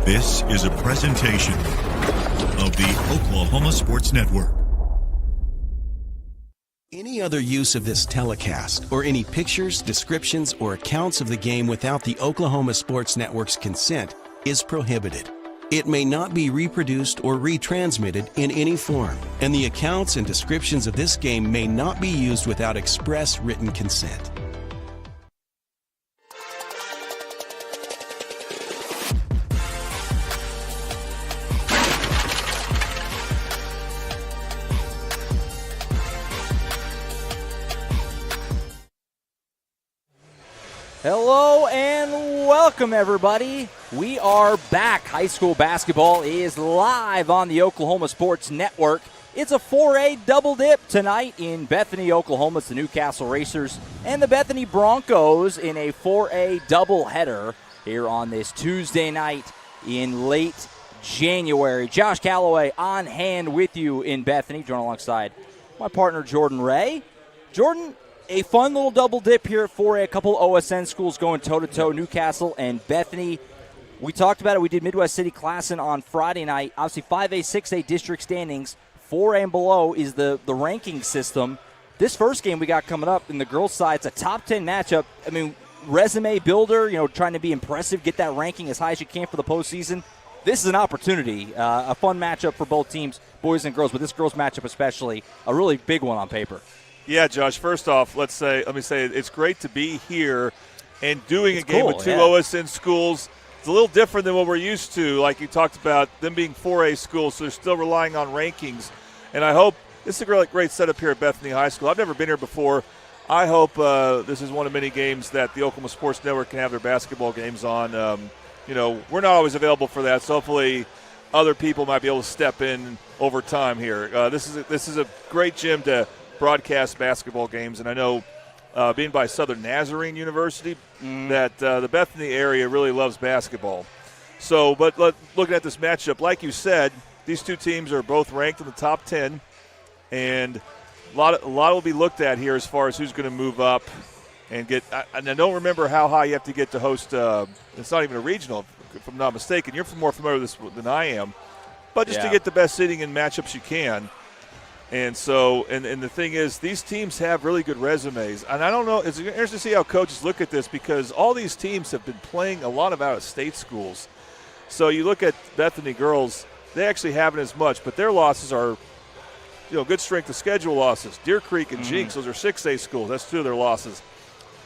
This is a presentation of the Oklahoma Sports Network. Any other use of this telecast or any pictures, descriptions, or accounts of the game without the Oklahoma Sports Network's consent is prohibited. It may not be reproduced or retransmitted in any form, and the accounts and descriptions of this game may not be used without express written consent. Hello and welcome, everybody. We are back. High school basketball is live on the Oklahoma Sports Network. It's a 4A double dip tonight in Bethany, Oklahoma. It's the Newcastle Racers and the Bethany Broncos in a 4A doubleheader here on this Tuesday night in late January. Josh Calloway on hand with you in Bethany, joined alongside my partner Jordan Ray. Jordan, a fun little double dip here at 4A. A couple OSN schools going toe-to-toe, Newcastle and Bethany. We talked about it. We did Midwest City Classen on Friday night. Obviously, 5A, 6A district standings. 4A and below is the ranking system. This first game we got coming up in the girls' side, it's a top 10 matchup. I mean, resume builder, trying to be impressive, get that ranking as high as you can for the postseason. This is an opportunity, a fun matchup for both teams, boys and girls, but this girls' matchup especially, a really big one on paper. Yeah, Josh, first off, let me say it's great to be here and doing a game cool, with two OSN schools. It's a little different than what we're used to, like you talked about, them being 4A schools, so they're still relying on rankings. And I hope this is a great setup here at Bethany High School. I've never been here before. I hope this is one of many games that the Oklahoma Sports Network can have their basketball games on. We're not always available for that, so hopefully other people might be able to step in over time here. This is a great gym to broadcast basketball games, and I know being by Southern Nazarene University that the Bethany area really loves basketball. So, but looking at this matchup, like you said, these two teams are both ranked in the top 10, and a lot will be looked at here as far as who's going to move up and get. And I don't remember how high you have to get to host. It's not even a regional, if I'm not mistaken. You're more familiar with this than I am, but just to get the best seating and matchups you can. And so, and the thing is, these teams have really good resumes. And I don't know, it's interesting to see how coaches look at this because all these teams have been playing a lot of out-of-state schools. So you look at Bethany girls, they actually haven't as much, but their losses are, good strength of schedule losses. Deer Creek and Jinx, those are 6A schools. That's two of their losses.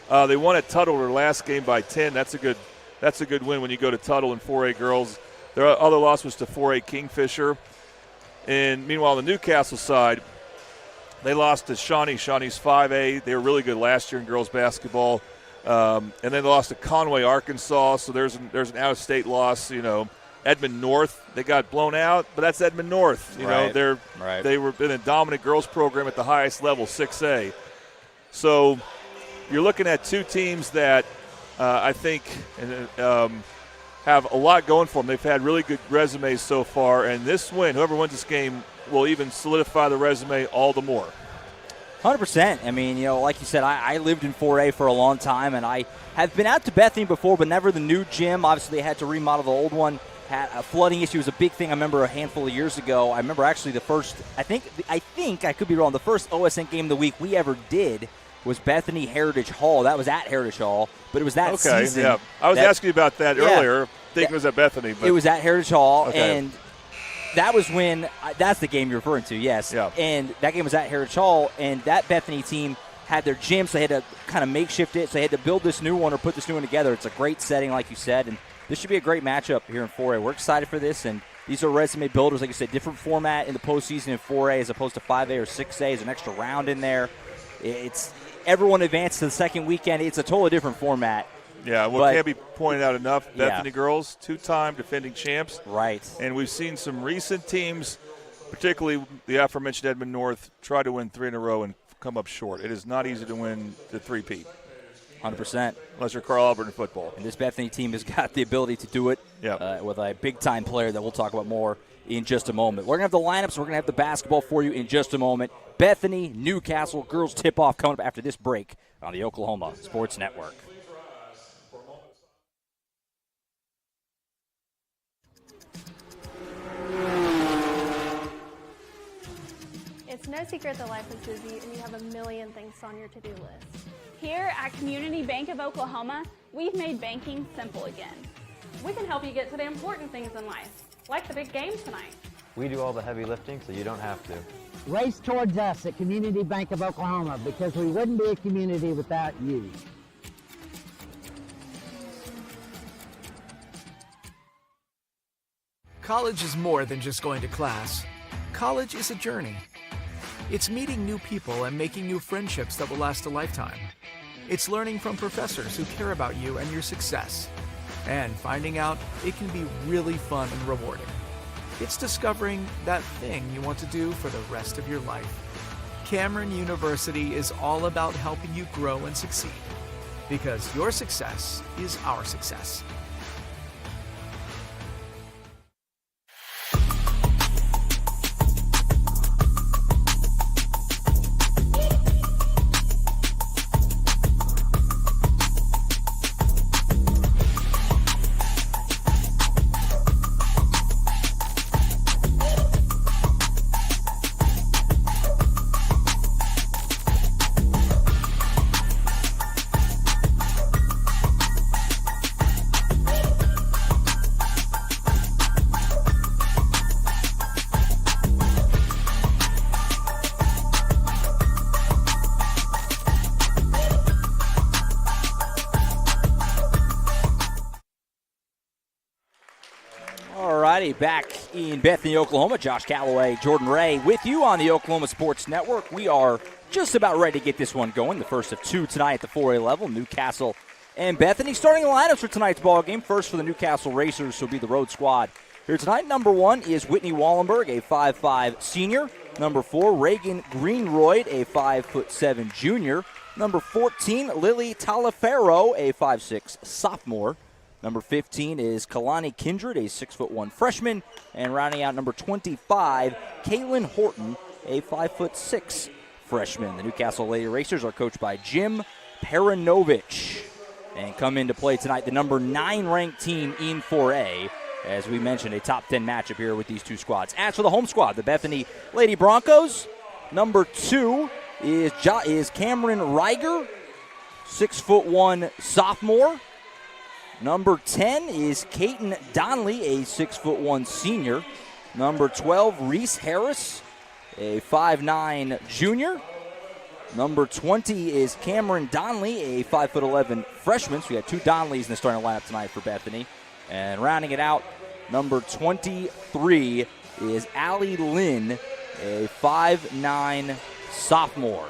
They won at Tuttle their last game by 10. That's a good win when you go to Tuttle in 4A girls. Their other loss was to 4A Kingfisher. And meanwhile, on the Newcastle side, they lost to Shawnee. Shawnee's 5A. They were really good last year in girls basketball. And then they lost to Conway, Arkansas. So there's an out-of-state loss. Edmond North, they got blown out, but that's Edmond North. They were in a dominant girls program at the highest level, 6A. So you're looking at two teams that I think have a lot going for them. They've had really good resumes so far, and this win, whoever wins this game, will even solidify the resume all the more. 100%. I mean, like you said, I lived in 4A for a long time, and I have been out to Bethany before, but never the new gym. Obviously, they had to remodel the old one. Had a flooding issue was a big thing. I remember a handful of years ago. I remember actually the first, I think I could be wrong, the first OSN game of the week we ever did was Bethany Heritage Hall. That was at Heritage Hall, but it was that season. Yeah. I was asking you about that earlier. I think it was at Bethany. But. It was at Heritage Hall, and that was when that's the game you're referring to, yes. Yeah. And that game was at Heritage Hall, and that Bethany team had their gym, so they had to kind of makeshift it. So they had to build this new one or put this new one together. It's a great setting, like you said, and this should be a great matchup here in 4A. We're excited for this, and these are resume builders. Like you said, different format in the postseason in 4A as opposed to 5A or 6A. There's an extra round in there. It's everyone advanced to the second weekend. It's a totally different format. Yeah, can't be pointed out enough. Bethany girls, two-time defending champs. Right. And we've seen some recent teams, particularly the aforementioned Edmond North, try to win 3 in a row and come up short. It is not easy to win the three-peat. 100%. Unless you're Carl Albert in football. And this Bethany team has got the ability to do it with a big-time player that we'll talk about more in just a moment. We're going to have the lineups. We're going to have the basketball for you in just a moment. Bethany, Newcastle, girls tip-off coming up after this break on the Oklahoma Sports Network. It's no secret that life is busy and you have a million things on your to-do list. Here at Community Bank of Oklahoma, we've made banking simple again. We can help you get to the important things in life, like the big game tonight. We do all the heavy lifting, so you don't have to. Race towards us at Community Bank of Oklahoma, because we wouldn't be a community without you. College is more than just going to class. College is a journey. It's meeting new people and making new friendships that will last a lifetime. It's learning from professors who care about you and your success. And finding out it can be really fun and rewarding. It's discovering that thing you want to do for the rest of your life. Cameron University is all about helping you grow and succeed. Because your success is our success. Back in Bethany, Oklahoma, Josh Calloway, Jordan Ray with you on the Oklahoma Sports Network. We are just about ready to get this one going. The first of two tonight at the 4A level, Newcastle and Bethany. Starting the lineups for tonight's ball game. First for the Newcastle Racers, will be the road squad here tonight. Number 1 is Whitney Wallenberg, a 5'5 senior. Number 4, Reagan Greenroyd, a 5'7 junior. Number 14, Lily Talaferro, a 5'6 sophomore. Number 15 is Kalani Kindred, a 6'1 freshman. And rounding out number 25, Kaylin Horton, a 5'6 freshman. The Newcastle Lady Racers are coached by Jim Paranovich. And come into play tonight, the number 9 ranked team in 4A. As we mentioned, a top 10 matchup here with these two squads. As for the home squad, the Bethany Lady Broncos, number 2 is Cameron Reiger, 6'1 sophomore. Number 10 is Kaiten Donnelly, a 6'1 senior. Number 12, Reese Harris, a 5'9 junior. Number 20 is Cameron Donnelly, a 5'11 freshman. So we got two Donnellys in the starting lineup tonight for Bethany. And rounding it out, number 23 is Allie Lynn, a 5'9 sophomore.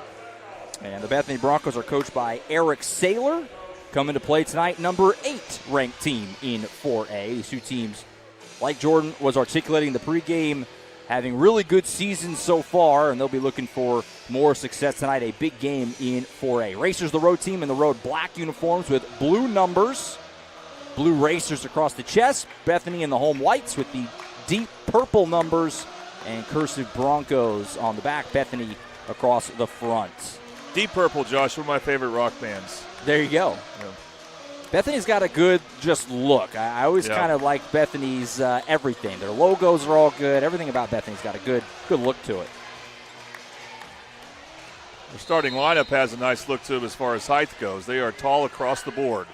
And the Bethany Broncos are coached by Eric Saylor. Coming to play tonight, number 8 ranked team in 4A. These two teams, like Jordan was articulating the pregame, having really good seasons so far, and they'll be looking for more success tonight. A big game in 4A. Racers, the road team, in the road black uniforms with blue numbers, blue racers across the chest. Bethany in the home whites with the deep purple numbers and cursive Broncos on the back. Bethany across the front. Deep Purple, Josh, one of my favorite rock bands. There you go. Yeah. Bethany's got a good just look. I always kind of like Bethany's everything. Their logos are all good. Everything about Bethany's got a good look to it. The starting lineup has a nice look to them as far as height goes. They are tall across the board.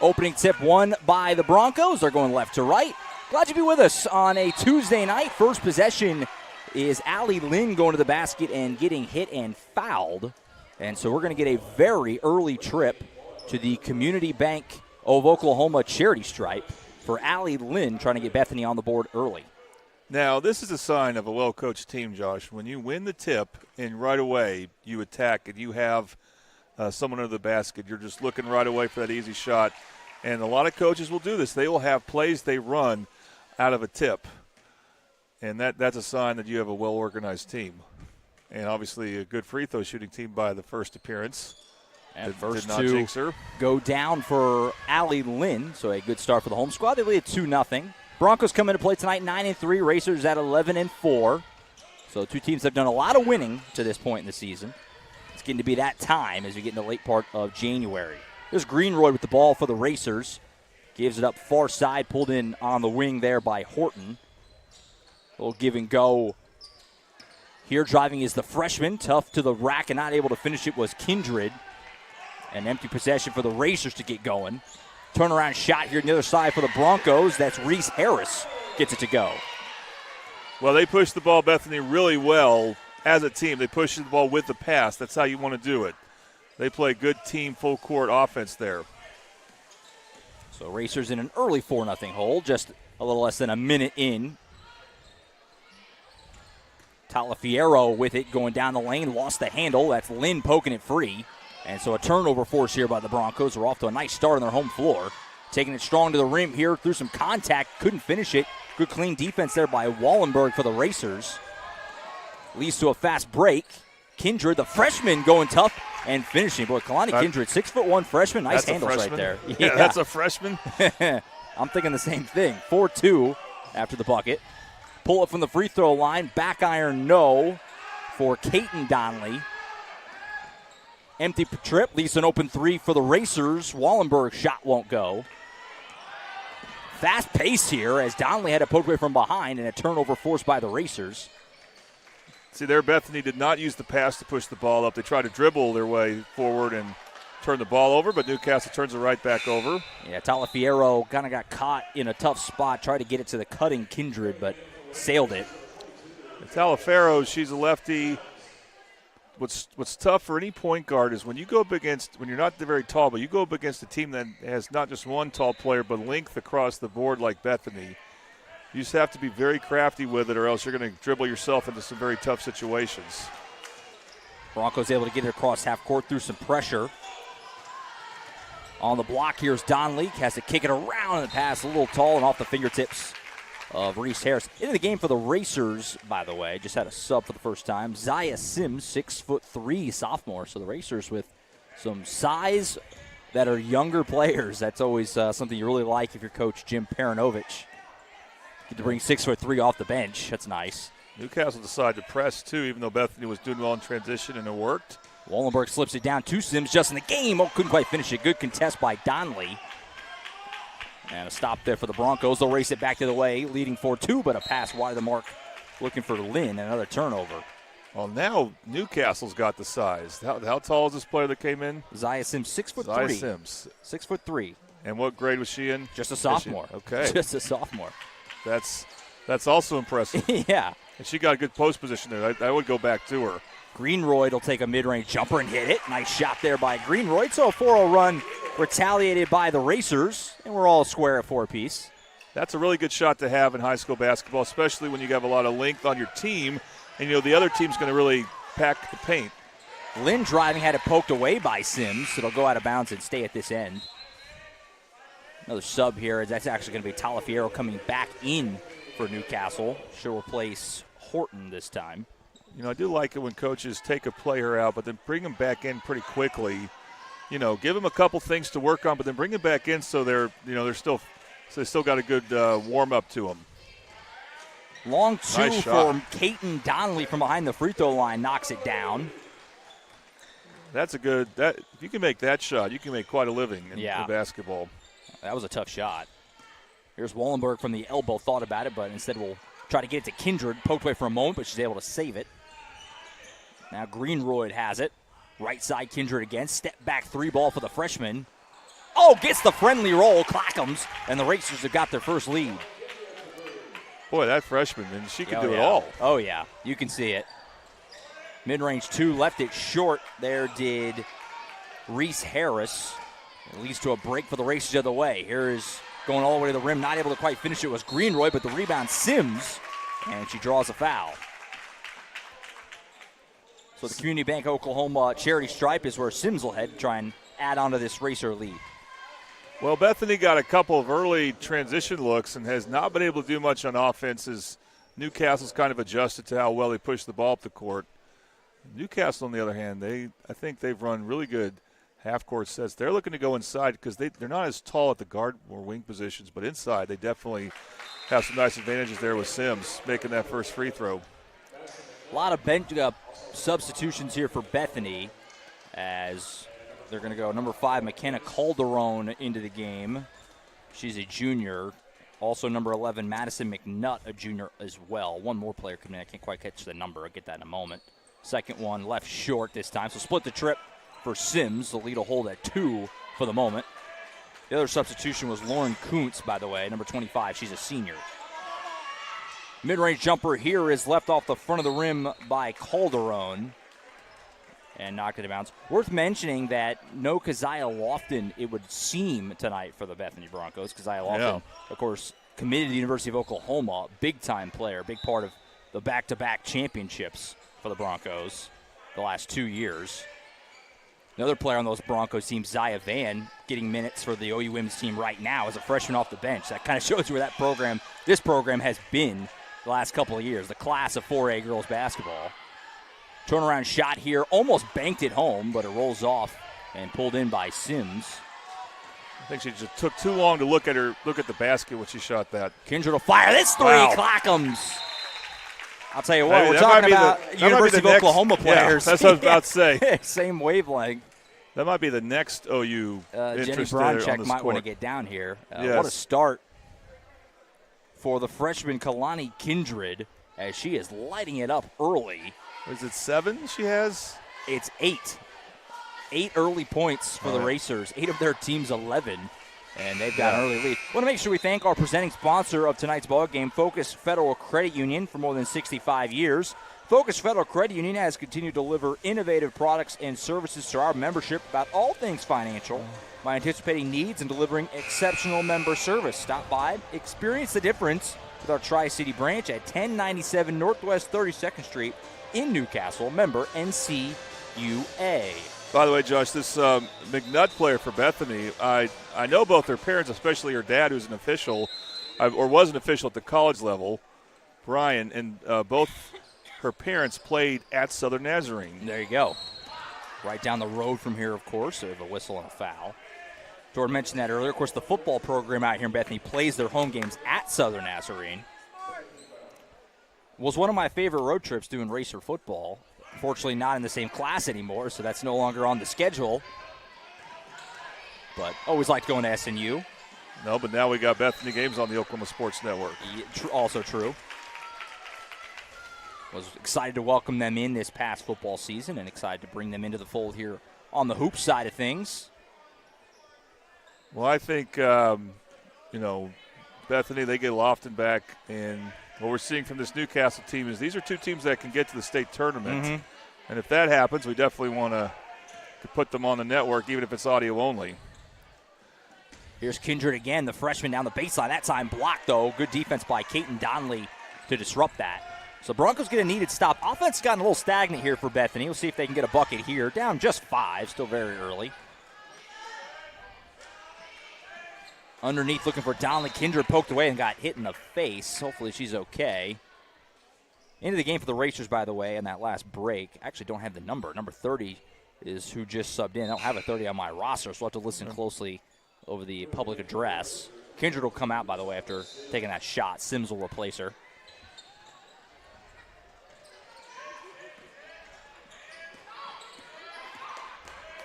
Opening tip won by the Broncos. They're going left to right. Glad you be with us on a Tuesday night. First possession is Allie Lynn going to the basket and getting hit and fouled. And so we're going to get a very early trip to the Community Bank of Oklahoma charity stripe for Allie Lynn, trying to get Bethany on the board early. Now, this is a sign of a well-coached team, Josh. When you win the tip and right away you attack and you have someone under the basket, you're just looking right away for that easy shot. And a lot of coaches will do this. They will have plays they run out of a tip. And that's a sign that you have a well-organized team. And obviously a good free throw shooting team by the first appearance. And first two go down for Allie Lynn, so a good start for the home squad. They lead at 2-0. Broncos come into play tonight 9-3, Racers at 11-4. So two teams have done a lot of winning to this point in the season. It's getting to be that time as we get in the late part of January. There's Greenroyd with the ball for the Racers. Gives it up far side, pulled in on the wing there by Horton. A little give and go Here driving is the freshman. Tough to the rack and not able to finish it was Kindred. An empty possession for the Racers to get going. Turnaround shot here on the other side for the Broncos. That's Reese Harris gets it to go. Well, they pushed the ball, Bethany, really well as a team. They pushed the ball with the pass. That's how you want to do it. They play good team, full court offense there. So Racers in an early 4-0 hole, just a little less than a minute in. Talafiero with it going down the lane, lost the handle. That's Lynn poking it free. And so a turnover force here by the Broncos. We're off to a nice start on their home floor. Taking it strong to the rim here through some contact. Couldn't finish it. Good clean defense there by Wallenberg for the Racers. Leads to a fast break. Kindred, the freshman, going tough and finishing. Boy, Kalani Kindred, 6'1" freshman. Nice handles right there. Yeah, that's a freshman. I'm thinking the same thing. 4-2 after the bucket. Pull it from the free throw line. Back iron, no, for Caton Donnelly. Empty trip, leaves an open three for the Racers. Wallenberg's shot won't go. Fast pace here as Donnelly had a poke away from behind and a turnover forced by the Racers. See there, Bethany did not use the pass to push the ball up. They tried to dribble their way forward and turn the ball over, but Newcastle turns it right back over. Yeah, Talafiero kind of got caught in a tough spot, tried to get it to the cutting Kindred, but sailed it. Talafiero, she's a lefty. What's tough for any point guard is when you go up against, when you're not very tall, but you go up against a team that has not just one tall player, but length across the board like Bethany, you just have to be very crafty with it or else you're going to dribble yourself into some very tough situations. Broncos able to get it across half court through some pressure. On the block, here's Donnelly. Has to kick it around and the pass a little tall and off the fingertips of Reese Harris. Into the game for the Racers, by the way. Just had a sub for the first time. Zaya Sims, 6'3", sophomore. So the Racers with some size that are younger players. That's always something you really like if you're coach Jim Paranovich. Get to bring 6'3" off the bench. That's nice. Newcastle decided to press, too, even though Bethany was doing well in transition, and it worked. Wallenberg slips it down to Sims just in the game. Oh, couldn't quite finish it. Good contest by Donnelly. And a stop there for the Broncos. They'll race it back the other way, leading 4-2, but a pass wide of the mark, looking for Lynn. Another turnover. Well, now Newcastle's got the size. How tall is this player that came in? Zaya Sims, 6'3". Zaya Sims. 6'3". And what grade was she in? Just a sophomore. Okay. Just a sophomore. That's also impressive. Yeah. And she got a good post position there. I would go back to her. Greenroyd will take a mid-range jumper and hit it. Nice shot there by Greenroyd. So a 4-0 run retaliated by the Racers, and we're all square at 4 apiece. That's a really good shot to have in high school basketball, especially when you have a lot of length on your team, and the other team's going to really pack the paint. Lynn driving, had it poked away by Sims. It'll go out of bounds and stay at this end. Another sub here. That's actually going to be Talafiero coming back in for Newcastle. She'll replace Horton this time. I do like it when coaches take a player out, but then bring them back in pretty quickly. Give them a couple things to work on, but then bring them back in so they still got a good warm up to them. Long two nice for Caton Donnelly from behind the free throw line, knocks it down. That's if you can make that shot, you can make quite a living in basketball. That was a tough shot. Here's Wallenberg from the elbow, thought about it, but instead will try to get it to Kindred. Poked away for a moment, but she's able to save it. Now Greenroyd has it. Right side Kindred again. Step back three ball for the freshman. Oh, gets the friendly roll. Clackham's, and the Racers have got their first lead. Boy, that freshman, and she can do it all. Oh, yeah. You can see it. Mid-range two, left it short. There did Reese Harris. It leads to a break for the Racers the other way. Here is going all the way to the rim. Not able to quite finish it was Greenroyd, but the rebound Sims, and she draws a foul. So the Community Bank Oklahoma charity stripe is where Sims will head to try and add on to this Racer lead. Well, Bethany got a couple of early transition looks and has not been able to do much on offense as Newcastle's kind of adjusted to how well they push the ball up the court. Newcastle, on the other hand, I think they've run really good half-court sets. They're looking to go inside because they're not as tall at the guard or wing positions, but inside they definitely have some nice advantages there with Sims making that first free throw. A lot of bench substitutions here for Bethany as they're going to go number 5, McKenna Calderon, into the game. She's a junior. Also, number 11, Madison McNutt, a junior as well. One more player coming in. I can't quite catch the number. I'll get that in a moment. Second one left short this time. So split the trip for Sims. The lead will hold at 2 for the moment. The other substitution was Lauren Kuntz, by the way, number 25. She's a senior. Mid-range jumper here is left off the front of the rim by Calderon and knocked it out of bounds. Worth mentioning that no Keziah Lofton, it would seem, tonight for the Bethany Broncos. Keziah Lofton, of course, committed to the University of Oklahoma, big-time player, big part of the back-to-back championships for the Broncos the last 2 years. Another player on those Broncos team, Zaya Van, getting minutes for the OU women's team right now as a freshman off the bench. That kind of shows you where this program has been the last couple of years, the class of 4A girls basketball. Turnaround shot here, almost banked it home, but it rolls off and pulled in by Sims. I think she just took too long to look at the basket when she shot that. Kindred will fire this three, Clackham's. I'll tell you what, we're talking about University of Oklahoma players. Yeah, that's what I was about to say. Same wavelength. That might be the next OU Jenny Bronchek might want to get down here. What a start for the freshman Kalani Kindred as she is lighting it up early. Is it 7 she has? It's 8. 8 early points for the Racers. 8 of their team's 11, and they've got an early lead. Want to make sure we thank our presenting sponsor of tonight's ball game, Focus Federal Credit Union, for more than 65 years. Focus Federal Credit Union has continued to deliver innovative products and services to our membership about all things financial by anticipating needs and delivering exceptional member service. Stop by, experience the difference with our Tri-City branch at 1097 Northwest 32nd Street in Newcastle. Member NCUA. By the way, Josh, this McNutt player for Bethany, I know both her parents, especially her dad, who's an official, or was an official at the college level, Brian, and both her parents played at Southern Nazarene. There you go. Right down the road from here, of course. So we have a whistle and a foul. Jordan mentioned that earlier. Of course, the football program out here in Bethany plays their home games at Southern Nazarene. Was one of my favorite road trips doing Racer football. Unfortunately, not in the same class anymore, so that's no longer on the schedule. But always liked going to SNU. No, but now we got Bethany games on the Oklahoma Sports Network. Also true. Was excited to welcome them in this past football season and excited to bring them into the fold here on the hoop side of things. Well, I think, Bethany, they get Lofton back, and what we're seeing from this Newcastle team is these are two teams that can get to the state tournament. Mm-hmm. And if that happens, we definitely want to put them on the network, even if it's audio only. Here's Kindred again, the freshman down the baseline. That time blocked, though. Good defense by Caton Donnelly to disrupt that. So Broncos get a needed stop. Offense has gotten a little stagnant here for Bethany. We'll see if they can get a bucket here. Down just 5, still very early. Underneath looking for Donnelly. Kindred poked away and got hit in the face. Hopefully she's okay. Into the game for the Racers, by the way, in that last break. Actually don't have the number. Number 30 is who just subbed in. I don't have a 30 on my roster, so I'll have to listen closely over the public address. Kindred will come out, by the way, after taking that shot. Sims will replace her.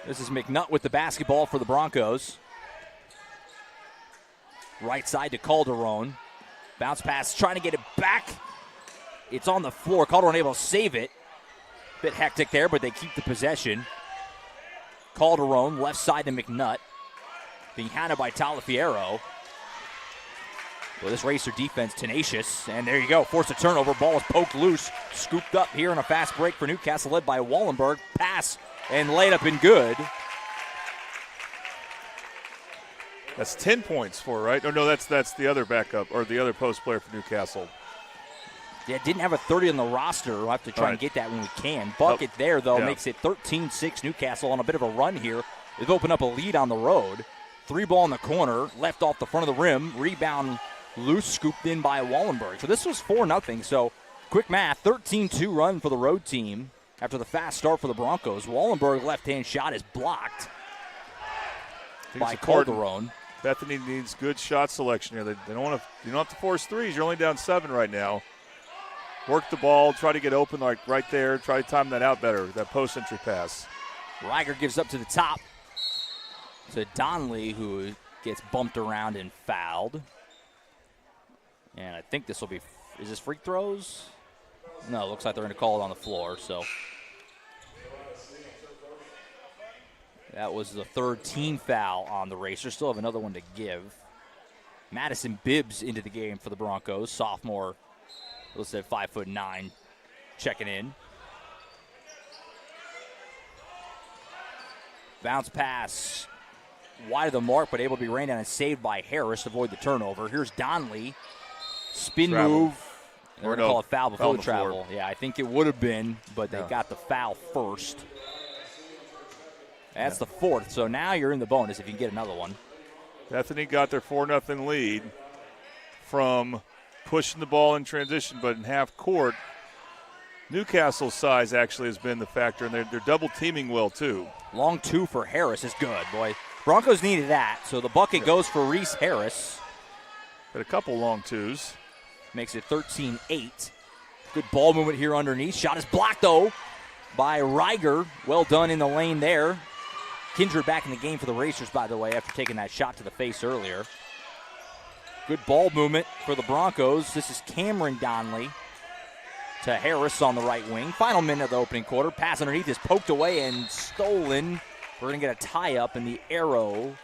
This is McNutt with the basketball for the Broncos. Right side to Calderon. Bounce pass, trying to get it back. It's on the floor. Calderon able to save it. Bit hectic there, but they keep the possession. Calderon, left side to McNutt. Being handled by Talafiero. Well, this Racer defense tenacious. And there you go. Forced a turnover. Ball is poked loose. Scooped up here in a fast break for Newcastle, led by Wallenberg. Pass and laid up and good. That's 10 points for, right? Oh, no, that's the other backup, or the other post player for Newcastle. Yeah, didn't have a 30 on the roster. We'll have to try and get that when we can. Bucket there, though, makes it 13-6 Newcastle on a bit of a run here. They've opened up a lead on the road. 3 ball in the corner, left off the front of the rim. Rebound loose, scooped in by Wallenberg. So this was 4-0. So quick math, 13-2 run for the road team after the fast start for the Broncos. Wallenberg left-hand shot is blocked by Calderon. Bethany needs good shot selection here. They don't have to force threes. You're only down 7 right now. Work the ball, try to get open like right there. Try to time that out better, that post entry pass. Reiger gives up to the top to Donnelly, who gets bumped around and fouled. And I think this will be, is this free throws? No, it looks like they're going to call it on the floor. So that was the third team foul on the Racers. Still have another one to give. Madison Bibbs into the game for the Broncos. Sophomore, listed at 5'9", checking in. Bounce pass wide of the mark, but able to be rained down and saved by Harris to avoid the turnover. Here's Donnelly. Spin move. They're going to call a foul before the travel. Yeah, I think it would have been, but they got the foul first. That's the fourth, so now you're in the bonus if you can get another one. Bethany got their 4-0 lead from pushing the ball in transition, but in half court, Newcastle's size actually has been the factor, and they're double teaming well too. Long two for Harris is good, boy. Broncos needed that, so the bucket goes for Reese Harris. Got a couple long twos. Makes it 13-8. Good ball movement here underneath. Shot is blocked, though, by Reiger. Well done in the lane there. Kindred back in the game for the Racers, by the way, after taking that shot to the face earlier. Good ball movement for the Broncos. This is Cameron Donnelly to Harris on the right wing. Final minute of the opening quarter. Pass underneath is poked away and stolen. We're going to get a tie-up in the arrow.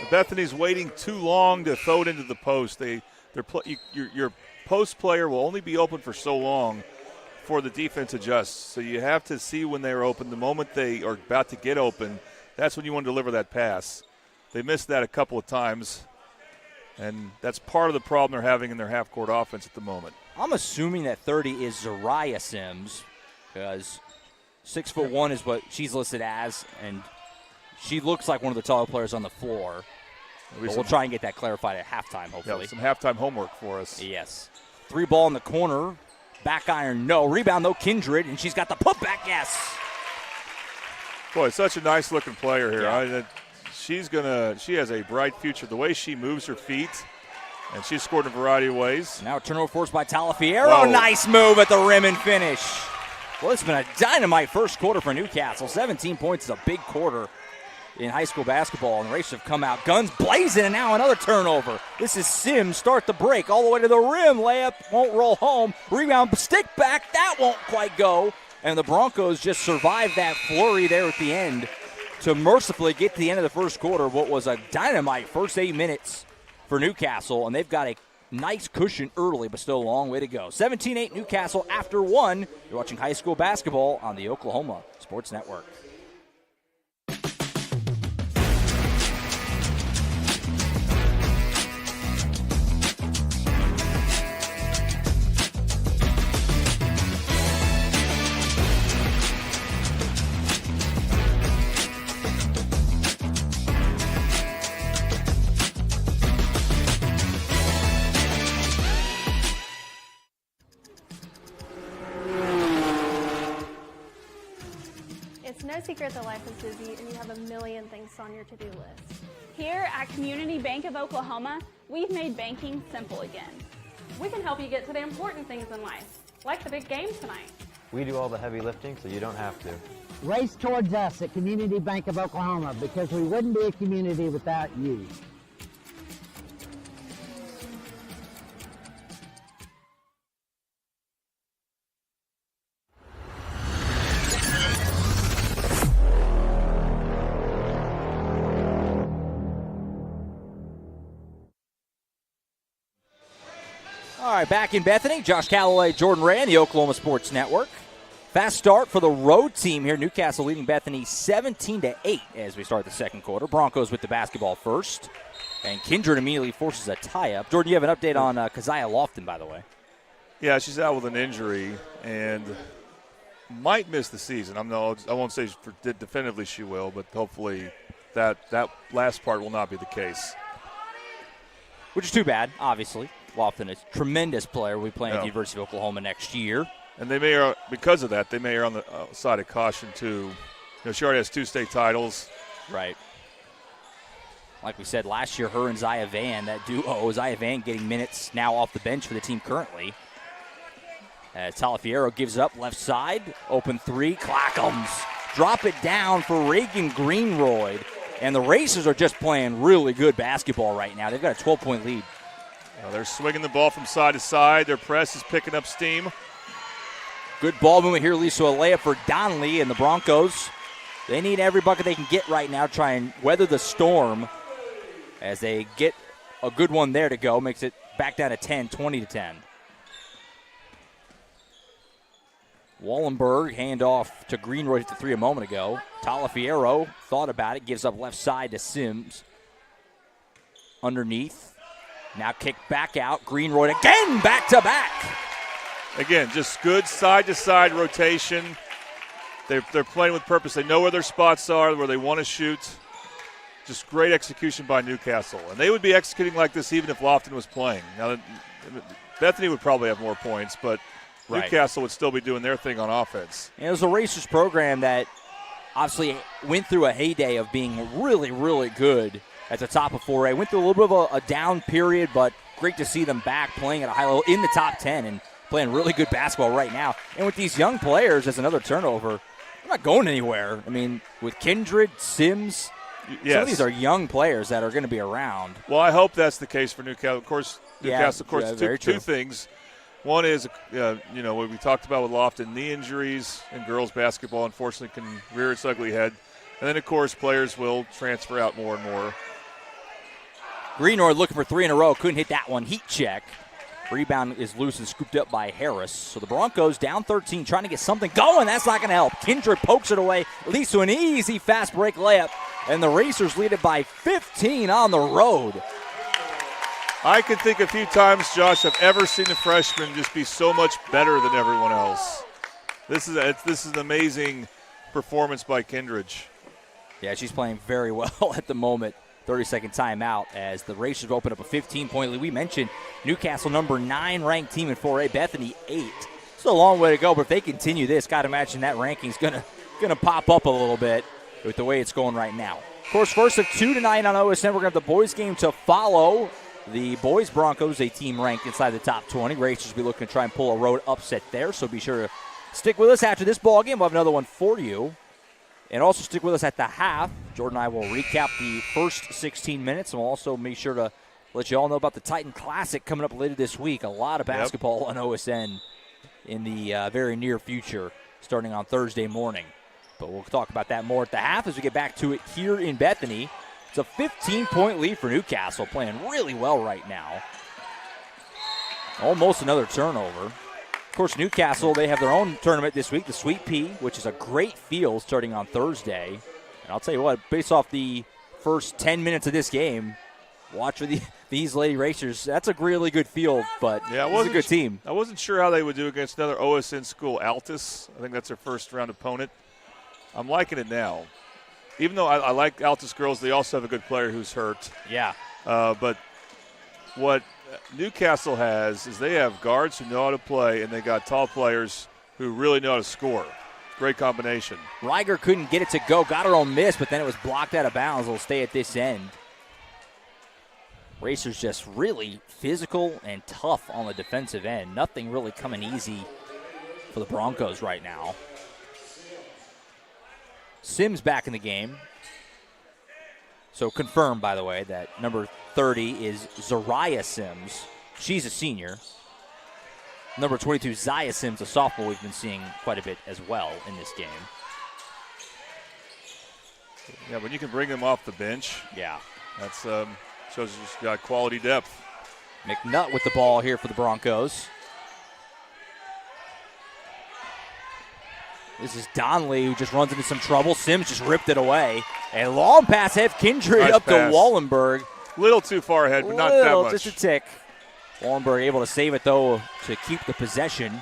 Bethany's waiting too long to throw it into the post. Your post player will only be open for so long before the defense adjusts. So you have to see when they're open. The moment they are about to get open, that's when you want to deliver that pass. They missed that a couple of times, and that's part of the problem they're having in their half-court offense at the moment. I'm assuming that 30 is Zariah Sims, because 6'1" is what she's listed as, and she looks like one of the taller players on the floor. But we'll try and get that clarified at halftime, hopefully. Yeah, some halftime homework for us. Yes. 3 ball in the corner. Back iron, no. Rebound, though, Kindred, and she's got the putback, yes. Boy, such a nice-looking player here. Yeah. She has a bright future. The way she moves her feet, and she's scored in a variety of ways. Now a turnover forced by Talafiero. Whoa. Nice move at the rim and finish. Well, it's been a dynamite first quarter for Newcastle. 17 points is a big quarter in high school basketball, and the Racers have come out guns blazing, and now another turnover. This is Sims, start the break, all the way to the rim. Layup won't roll home. Rebound, stick back, that won't quite go. And the Broncos just survived that flurry there at the end to mercifully get to the end of the first quarter, what was a dynamite first 8 minutes for Newcastle, and they've got a nice cushion early, but still a long way to go. 17-8 Newcastle after one. You're watching high school basketball on the Oklahoma Sports Network. It's no secret that life is busy and you have a million things on your to-do list. Here at Community Bank of Oklahoma, we've made banking simple again. We can help you get to the important things in life, like the big game tonight. We do all the heavy lifting, so you don't have to. Race towards us at Community Bank of Oklahoma, because we wouldn't be a community without you. All right, back in Bethany, Josh Calloway, Jordan Ray on the Oklahoma Sports Network. Fast start for the road team here. Newcastle leading Bethany 17-8 as we start the second quarter. Broncos with the basketball first. And Kindred immediately forces a tie-up. Jordan, you have an update on Keziah Lofton, by the way. Yeah, she's out with an injury and might miss the season. I won't say definitively she will, but hopefully that last part will not be the case. Which is too bad, obviously. Lofton is a tremendous player. We play at the University of Oklahoma next year. And they may, because of that, they may err on the side of caution, too. She already has 2 state titles. Right. Like we said last year, her and Zaya Van, that duo, Zaya Van getting minutes now off the bench for the team currently. As Talafiero gives up left side, open 3, Clackums. Drop it down for Reagan Greenroyd. And the Racers are just playing really good basketball right now. They've got a 12-point lead. They're swinging the ball from side to side. Their press is picking up steam. Good ball movement here leads to a layup for Donnelly, and the Broncos, they need every bucket they can get right now to try and weather the storm as they get a good one there to go. Makes it back down to 10, 20-10. Wallenberg handoff to Greenroyd at the 3 a moment ago. Talafiero thought about it, gives up left side to Sims. Underneath. Now kick back out. Greenroyd again, back to back. Again, just good side-to-side rotation. They're playing with purpose. They know where their spots are, where they want to shoot. Just great execution by Newcastle. And they would be executing like this even if Lofton was playing. Now, Bethany would probably have more points, but Newcastle would still be doing their thing on offense. And it was a Racers program that obviously went through a heyday of being really, really good at the top of 4A. Went through a little bit of a down period, but great to see them back playing at a high level in the top 10 and playing really good basketball right now. And with these young players, as another turnover, they're not going anywhere. I mean, with Kindred, Sims, some of these are young players that are going to be around. Well, I hope that's the case for Newcastle. Of course, two things. One is, what we talked about with Lofton, knee injuries in girls basketball, unfortunately, can rear its ugly head. And then, of course, players will transfer out more and more. Greenroyd looking for 3 in a row. Couldn't hit that one. Heat check. Rebound is loose and scooped up by Harris. So the Broncos down 13, trying to get something going. That's not going to help. Kindred pokes it away, leads to an easy fast break layup. And the Racers lead it by 15 on the road. I can think a few times, Josh, I've ever seen the freshman just be so much better than everyone else. This is an amazing performance by Kindred. Yeah, she's playing very well at the moment. 30-second timeout as the Racers open up a 15-point lead. We mentioned Newcastle, number 9 ranked team in 4A. Bethany, 8. It's a long way to go, but if they continue this, got to imagine that ranking's gonna pop up a little bit with the way it's going right now. Of course, first of 2 tonight on OSN, we're going to have the boys game to follow. The boys Broncos, a team ranked inside the top 20. Racers will be looking to try and pull a road upset there, so be sure to stick with us after this ball game. We'll have another one for you. And also stick with us at the half. Jordan and I will recap the first 16 minutes, and we'll also make sure to let you all know about the Titan Classic coming up later this week. A lot of basketball on OSN in the very near future, starting on Thursday morning. But we'll talk about that more at the half as we get back to it here in Bethany. It's a 15-point lead for Newcastle, playing really well right now. Almost another turnover. Of course, Newcastle, they have their own tournament this week, the Sweet Pea, which is a great field starting on Thursday. And I'll tell you what, based off the first 10 minutes of this game, watch for these Lady Racers. That's a really good field, but it's a good team. I wasn't sure how they would do against another OSN school, Altus. I think that's their first-round opponent. I'm liking it now. Even though I like Altus girls, they also have a good player who's hurt. Yeah. But what Newcastle has is they have guards who know how to play, and they got tall players who really know how to score. Great combination. Reiger couldn't get it to go. Got her own miss, but then it was blocked out of bounds. It'll stay at this end. Racers just really physical and tough on the defensive end. Nothing really coming easy for the Broncos right now. Sims back in the game. So confirmed, by the way, that number 30 is Zariah Sims. She's a senior. Number 22, Zaya Sims, a sophomore, we've been seeing quite a bit as well in this game. Yeah, when you can bring them off the bench, that's shows you've got quality depth. McNutt with the ball here for the Broncos. This is Donnelly, who just runs into some trouble. Sims just ripped it away. And long pass ahead, Kindred nice up pass. To Wallenberg. Little too far ahead, but not that much. Just a tick. Wallenberg able to save it, though, to keep the possession.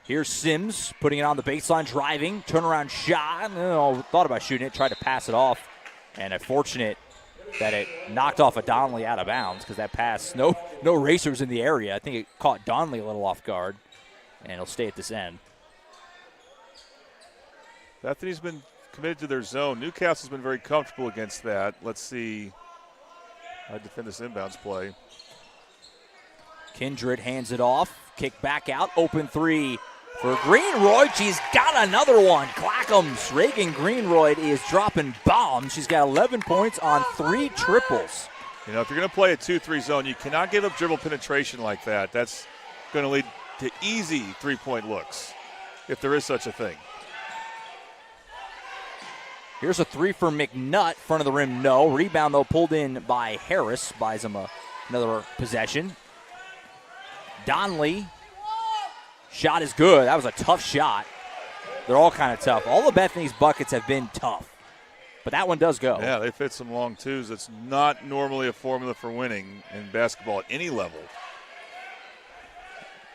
Here's Sims putting it on the baseline, driving, turnaround shot. Thought about shooting it, tried to pass it off. And unfortunate that it knocked off of Donnelly out of bounds because that pass, no racers in the area. I think it caught Donnelly a little off guard. And it'll stay at this end. Bethany's been committed to their zone. Newcastle's been very comfortable against that. Let's see how to defend this inbounds play. Kindred hands it off. Kick back out. Open three for Greenroyd. She's got another one. Clackam's Reagan Greenroyd is dropping bombs. She's got 11 points on 3 triples. You know, if you're going to play a 2-3 zone, you cannot give up dribble penetration like that. That's going to lead to easy three-point looks, if there is such a thing. Here's a three for McNutt. Front of the rim, no. Rebound, though, pulled in by Harris. Buys him another possession. Donley. Shot is good. That was a tough shot. They're all kind of tough. All of Bethany's buckets have been tough. But that one does go. Yeah, they fit some long twos. It's not normally a formula for winning in basketball at any level.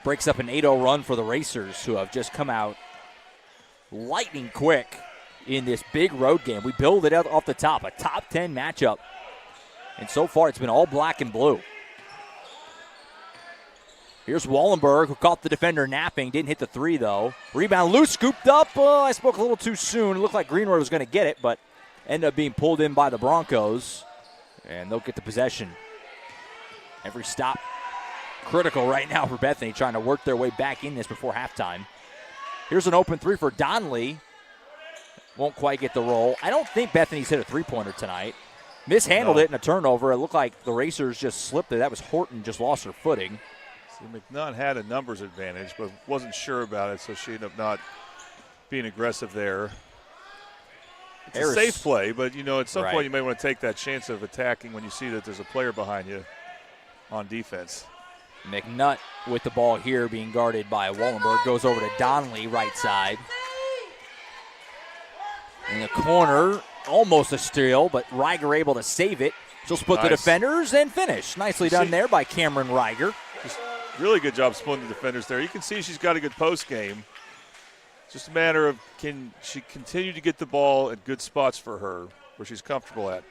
Breaks up an 8-0 run for the Racers, who have just come out lightning quick in this big road game. We build it off the top, a top 10 matchup. And so far, it's been all black and blue. Here's Wallenberg, who caught the defender napping. Didn't hit the three, though. Rebound loose, scooped up. Oh, I spoke a little too soon. It looked like Greenwood was going to get it, but ended up being pulled in by the Broncos. And they'll get the possession. Every stop critical right now for Bethany, trying to work their way back in this before halftime. Here's an open three for Donley. Won't quite get the roll. I don't think Bethany's hit a three-pointer tonight. Mishandled it in a turnover. It looked like the Racers just slipped it. That was Horton, just lost her footing. See, McNutt had a numbers advantage, but wasn't sure about it, so she ended up not being aggressive there. It's a safe play, but, you know, at some point you may want to take that chance of attacking when you see that there's a player behind you on defense. McNutt with the ball here, being guarded by Wallenberg. Goes over to Donley, right side. In the corner, almost a steal, but Reiger able to save it. She'll split the defenders and finish. Nicely done there by Cameron Reiger. Just really good job splitting the defenders there. You can see she's got a good post game. It's just a matter of, can she continue to get the ball at good spots for her where she's comfortable at.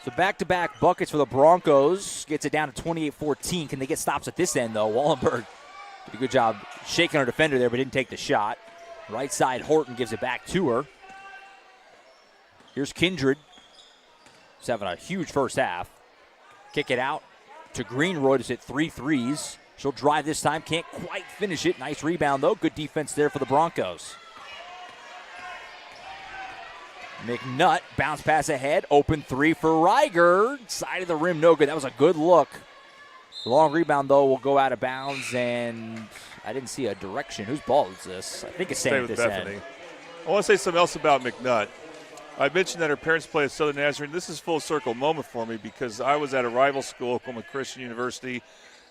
So back-to-back buckets for the Broncos. Gets it down to 28-14. Can they get stops at this end, though? Wallenberg did a good job shaking her defender there, but didn't take the shot. Right side, Horton gives it back to her. Here's Kindred. He's having a huge first half. Kick it out to Greenwood. It's hit 3 threes. She'll drive this time. Can't quite finish it. Nice rebound, though. Good defense there for the Broncos. McNutt, bounce pass ahead. Open three for Reiger. Side of the rim, no good. That was a good look. The long rebound, though, will go out of bounds, and I didn't see a direction. Whose ball is this? I think it's staying at this Bethany. end. I want to say something else about McNutt. I mentioned that her parents play at Southern Nazarene. This is a full circle moment for me because I was at a rival school, Oklahoma Christian University,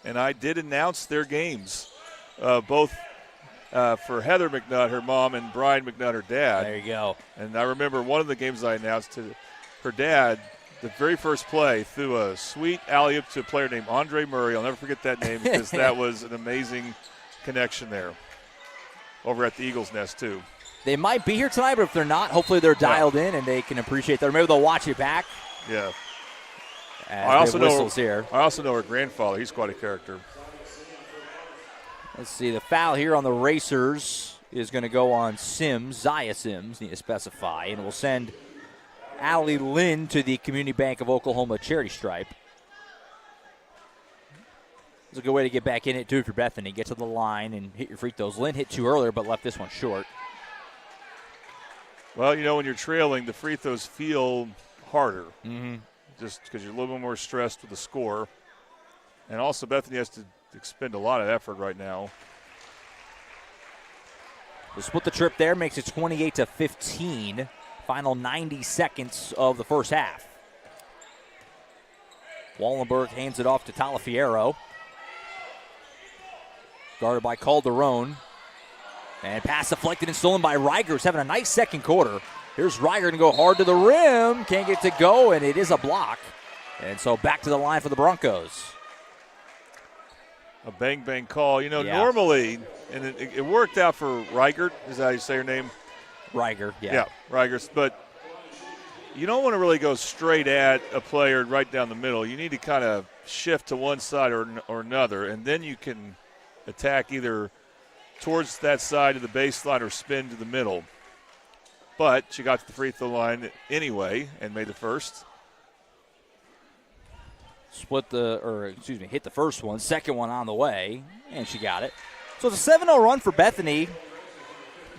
and I did announce their games, both for Heather McNutt, her mom, and Brian McNutt, her dad. There you go. And I remember one of the games I announced to her dad, the very first play, threw a sweet alley-oop to a player named Andre Murray. I'll never forget that name because that was an amazing connection there over at the Eagles Nest, too. They might be here tonight, but if they're not, hopefully they're dialed in and they can appreciate that. Or maybe they'll watch it back. Yeah. I also know her grandfather. He's quite a character. Let's see. The foul here on the Racers is going to go on Sims, Zaya Sims, need to specify, and we'll send Allie Lynn to the Community Bank of Oklahoma charity stripe. It's a good way to get back in it, too, if you're Bethany. Get to the line and hit your free throws. Lynn hit 2 earlier, but left this one short. Well, you know, when you're trailing, the free throws feel harder. Mm-hmm. Just because you're a little bit more stressed with the score. And also, Bethany has to expend a lot of effort right now. We'll split the trip there, makes it 28-15. Final 90 seconds of the first half. Wallenberg hands it off to Talafiero. Guarded by Calderon. And pass deflected and stolen by Reiger, who's having a nice second quarter. Here's Reiger going to go hard to the rim. Can't get to go, and it is a block. And so back to the line for the Broncos. A bang-bang call. You know, normally, and it worked out for Reiger. Is that how you say her name? Reiger, Yeah, Reiger. But you don't want to really go straight at a player right down the middle. You need to kind of shift to one side or another, and then you can attack either towards that side of the baseline or spin to the middle. But she got to the free throw line anyway and made the first. Hit the first one. Second one on the way, and she got it. So it's a 7-0 run for Bethany.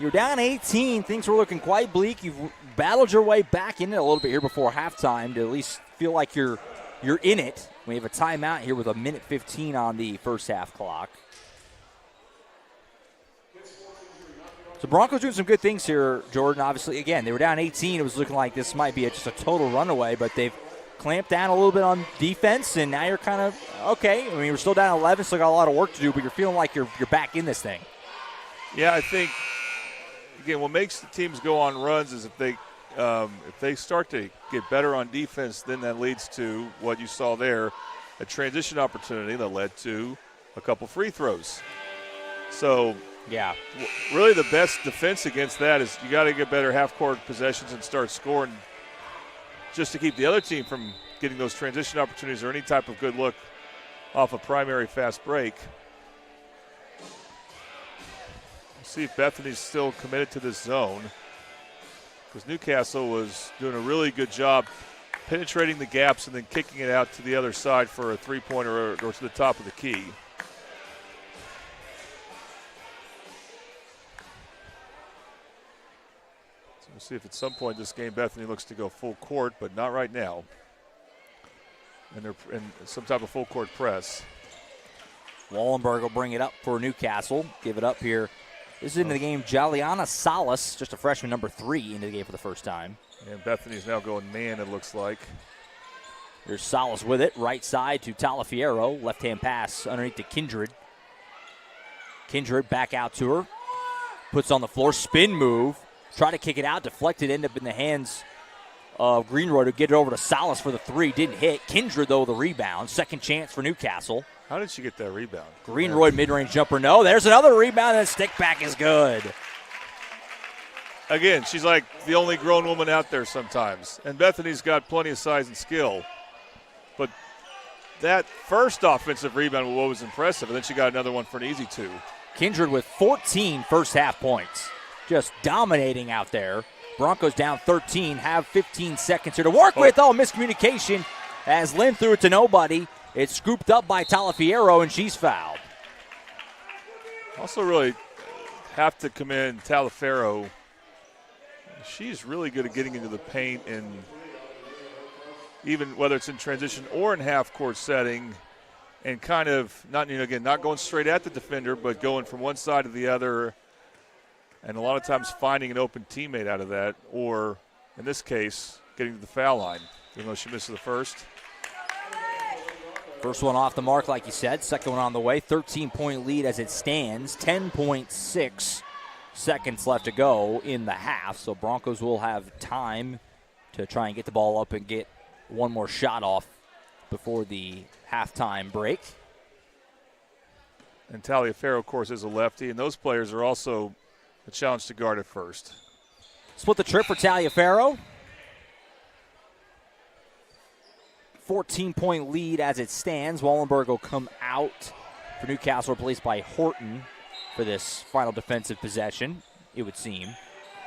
You're down 18. Things were looking quite bleak. You've battled your way back in it a little bit here before halftime to at least feel like you're you're in it. We have a timeout here with 1:15 on the first half clock. So Broncos doing some good things here, Jordan. Obviously, again, they were down 18. It was looking like this might be just a total runaway, but they've clamped down a little bit on defense, and now you're kind of okay. I mean, we're still down 11, still got a lot of work to do, but you're feeling like you're back in this thing. Yeah, I think, again, what makes the teams go on runs is if they start to get better on defense, then that leads to what you saw there, a transition opportunity that led to a couple free throws. So, yeah, really the best defense against that is you got to get better half-court possessions and start scoring just to keep the other team from getting those transition opportunities or any type of good look off a primary fast break. We'll see if Bethany's still committed to this zone, because Newcastle was doing a really good job penetrating the gaps and then kicking it out to the other side for a three-pointer or to the top of the key. We'll see if at some point this game Bethany looks to go full court, but not right now. And they're in some type of full court press. Wallenberg will bring it up for Newcastle. Give it up here. This is into the game. Jaliana Salas, just a freshman, number 3, into the game for the first time. And Bethany's now going man, it looks like. There's Salas with it. Right side to Talafiero. Left-hand pass underneath to Kindred. Kindred back out to her. Puts on the floor. Spin move. Try to kick it out, deflected, end up in the hands of Greenroy to get it over to Salas for the 3. Didn't hit. Kindred, though, the rebound. Second chance for Newcastle. How did she get that rebound? Greenroy mid-range jumper, no. There's another rebound, and stick back is good. Again, she's like the only grown woman out there sometimes. And Bethany's got plenty of size and skill. But that first offensive rebound was impressive, and then she got another one for an easy 2. Kindred with 14 first half points. Just dominating out there. Broncos down 13, have 15 seconds here to work with. Oh, miscommunication as Lynn threw it to nobody. It's scooped up by Talafiero, and she's fouled. Also really have to commend Talafiero. She's really good at getting into the paint, and even whether it's in transition or in half-court setting, and kind of, not going straight at the defender, but going from one side to the other, and a lot of times finding an open teammate out of that, or in this case, getting to the foul line, even though she misses the first. First one off the mark, like you said. Second one on the way. 13-point lead as it stands. 10.6 seconds left to go in the half. So Broncos will have time to try and get the ball up and get one more shot off before the halftime break. And Taliaferro, of course, is a lefty, and those players are also a challenge to guard at first. Split the trip for Taliaferro. 14-point lead as it stands. Wallenberg will come out for Newcastle, replaced by Horton for this final defensive possession, it would seem.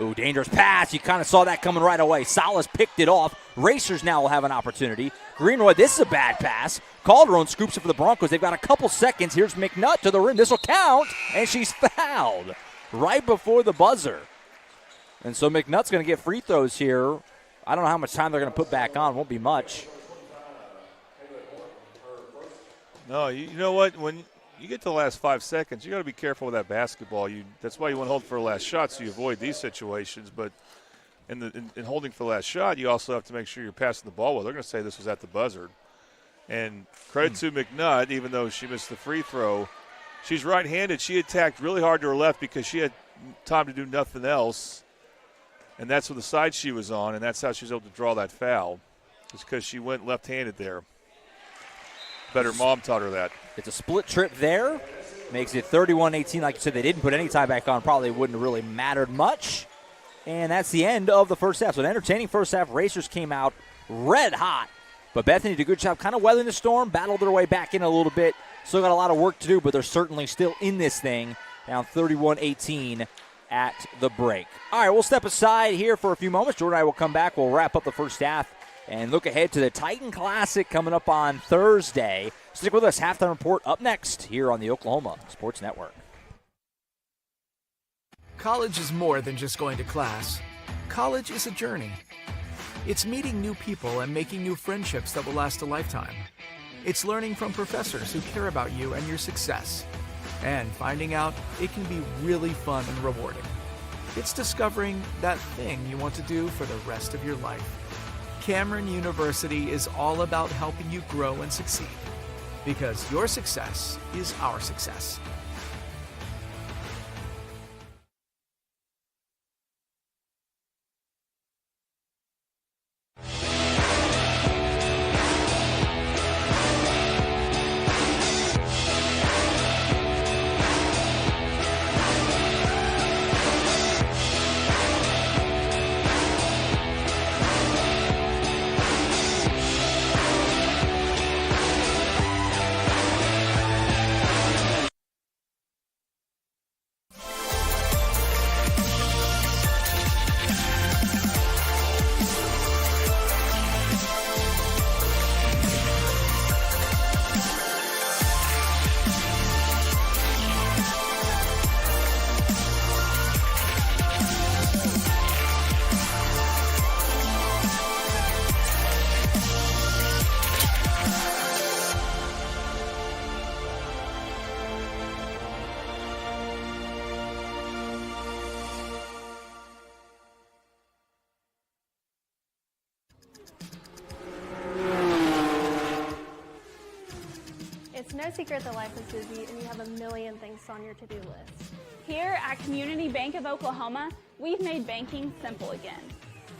Ooh, dangerous pass. You kind of saw that coming right away. Salas picked it off. Racers now will have an opportunity. Greenroy, this is a bad pass. Calderon scoops it for the Broncos. They've got a couple seconds. Here's McNutt to the rim. This will count, and she's fouled right before the buzzer. And so McNutt's going to get free throws here. I don't know how much time they're going to put back on. Won't be much. No, you know what? When you get to the last 5 seconds, you got to be careful with that basketball. That's why you want to hold for the last shot, so you avoid these situations. But in holding for the last shot, you also have to make sure you're passing the ball well. They're going to say this was at the buzzer. And credit to McNutt, even though she missed the free throw. She's right-handed. She attacked really hard to her left because she had time to do nothing else. And that's what the side she was on, and that's how she was able to draw that foul. It's because she went left-handed there. Better mom taught her that. It's a split trip there. Makes it 31-18. Like you said, they didn't put any time back on. Probably wouldn't have really mattered much. And that's the end of the first half. So an entertaining first half. Racers came out red hot. But Bethany did a good job kind of weathering the storm, battled their way back in a little bit. Still got a lot of work to do, but they're certainly still in this thing. Down 31-18 at the break. All right, we'll step aside here for a few moments. Jordan and I will come back. We'll wrap up the first half and look ahead to the Titan Classic coming up on Thursday. Stick with us. Halftime report up next here on the Oklahoma Sports Network. College is more than just going to class. College is a journey. It's meeting new people and making new friendships that will last a lifetime. It's learning from professors who care about you and your success. And finding out it can be really fun and rewarding. It's discovering that thing you want to do for the rest of your life. Cameron University is all about helping you grow and succeed. Because your success is our success. It's no secret that life is busy and you have a million things on your to-do list. Here at Community Bank of Oklahoma, we've made banking simple again.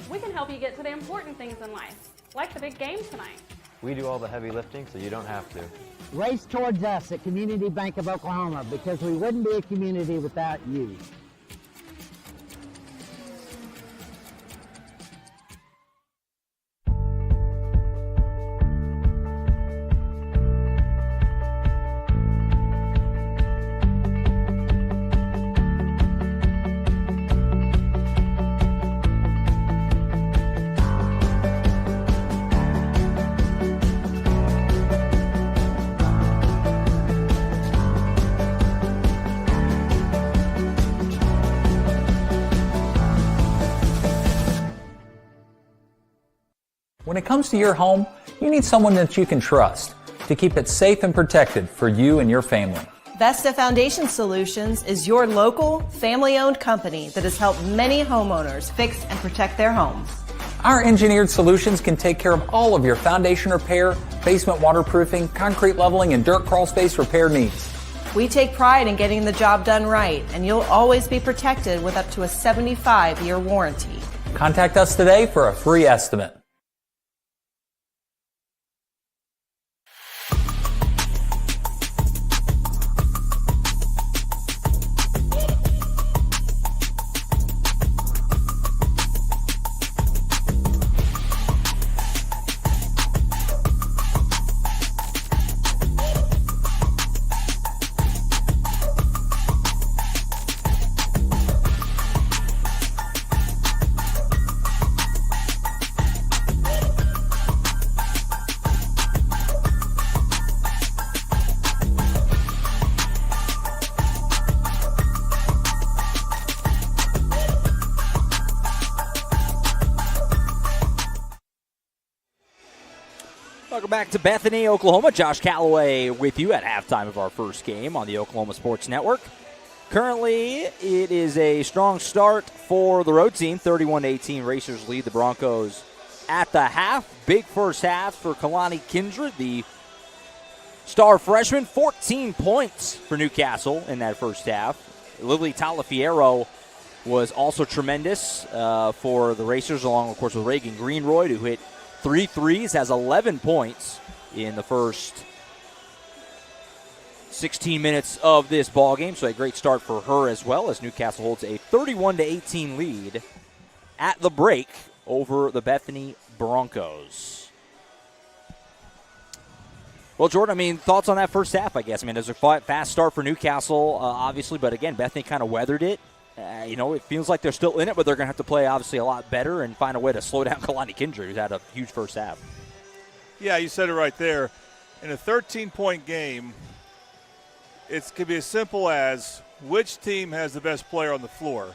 We can help you get to the important things in life, like the big game tonight. We do all the heavy lifting, so you don't have to. Race towards us at Community Bank of Oklahoma because we wouldn't be a community without you. When it comes to your home, you need someone that you can trust to keep it safe and protected for you and your family. Vesta Foundation Solutions is your local, family-owned company that has helped many homeowners fix and protect their homes. Our engineered solutions can take care of all of your foundation repair, basement waterproofing, concrete leveling, and dirt crawl space repair needs. We take pride in getting the job done right, and you'll always be protected with up to a 75-year warranty. Contact us today for a free estimate. Welcome back to Bethany, Oklahoma. Josh Calloway with you at halftime of our first game on the Oklahoma Sports Network. Currently, it is a strong start for the road team. 31-18, Racers lead the Broncos at the half. Big first half for Kalani Kindred, the star freshman. 14 points for Newcastle in that first half. Lily Talafiero was also tremendous for the Racers, along, of course, with Reagan Greenroyd, who hit 3 threes, has 11 points in the first 16 minutes of this ballgame. So a great start for her as well, as Newcastle holds a 31-18 lead at the break over the Bethany Broncos. Well, Jordan, I mean, thoughts on that first half, I guess. I mean, there's a fast start for Newcastle, obviously, but again, Bethany kind of weathered it. It feels like they're still in it, but they're going to have to play, obviously, a lot better and find a way to slow down Kalani Kindred, who's had a huge first half. Yeah, you said it right there. In a 13-point game, it could be as simple as which team has the best player on the floor.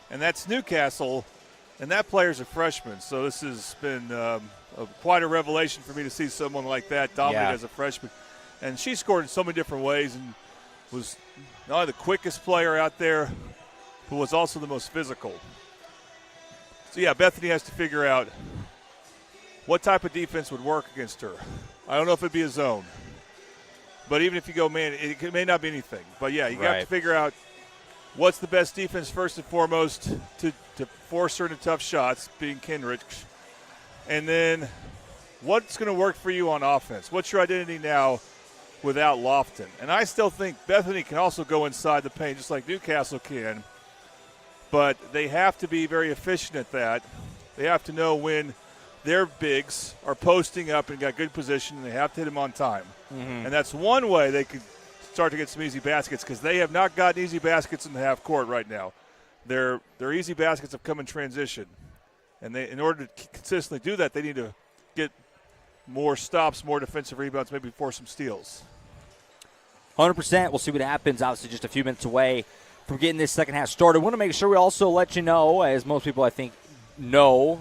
And that's Newcastle. And that player's a freshman, so this has been quite a revelation for me to see someone like that dominate as a freshman. And she scored in so many different ways and was not only the quickest player out there, but was also the most physical. So, yeah, Bethany has to figure out what type of defense would work against her. I don't know if it'd be a zone. But even if you go man, it may not be anything. But, yeah, you got to figure out what's the best defense first and foremost to force her into tough shots, being Kenrich. And then what's going to work for you on offense? What's your identity now without Lofton? And I still think Bethany can also go inside the paint just like Newcastle can. But they have to be very efficient at that. They have to know when their bigs are posting up and got good position, and they have to hit them on time. And that's one way they could start to get some easy baskets, because they have not gotten easy baskets in the half court right now. Their easy baskets have come in transition. And they, in order to consistently do that, they need to get more stops, more defensive rebounds, maybe force some steals. 100%. We'll see what happens. Obviously, just a few minutes away from getting this second half started. I want to make sure we also let you know, as most people I think know,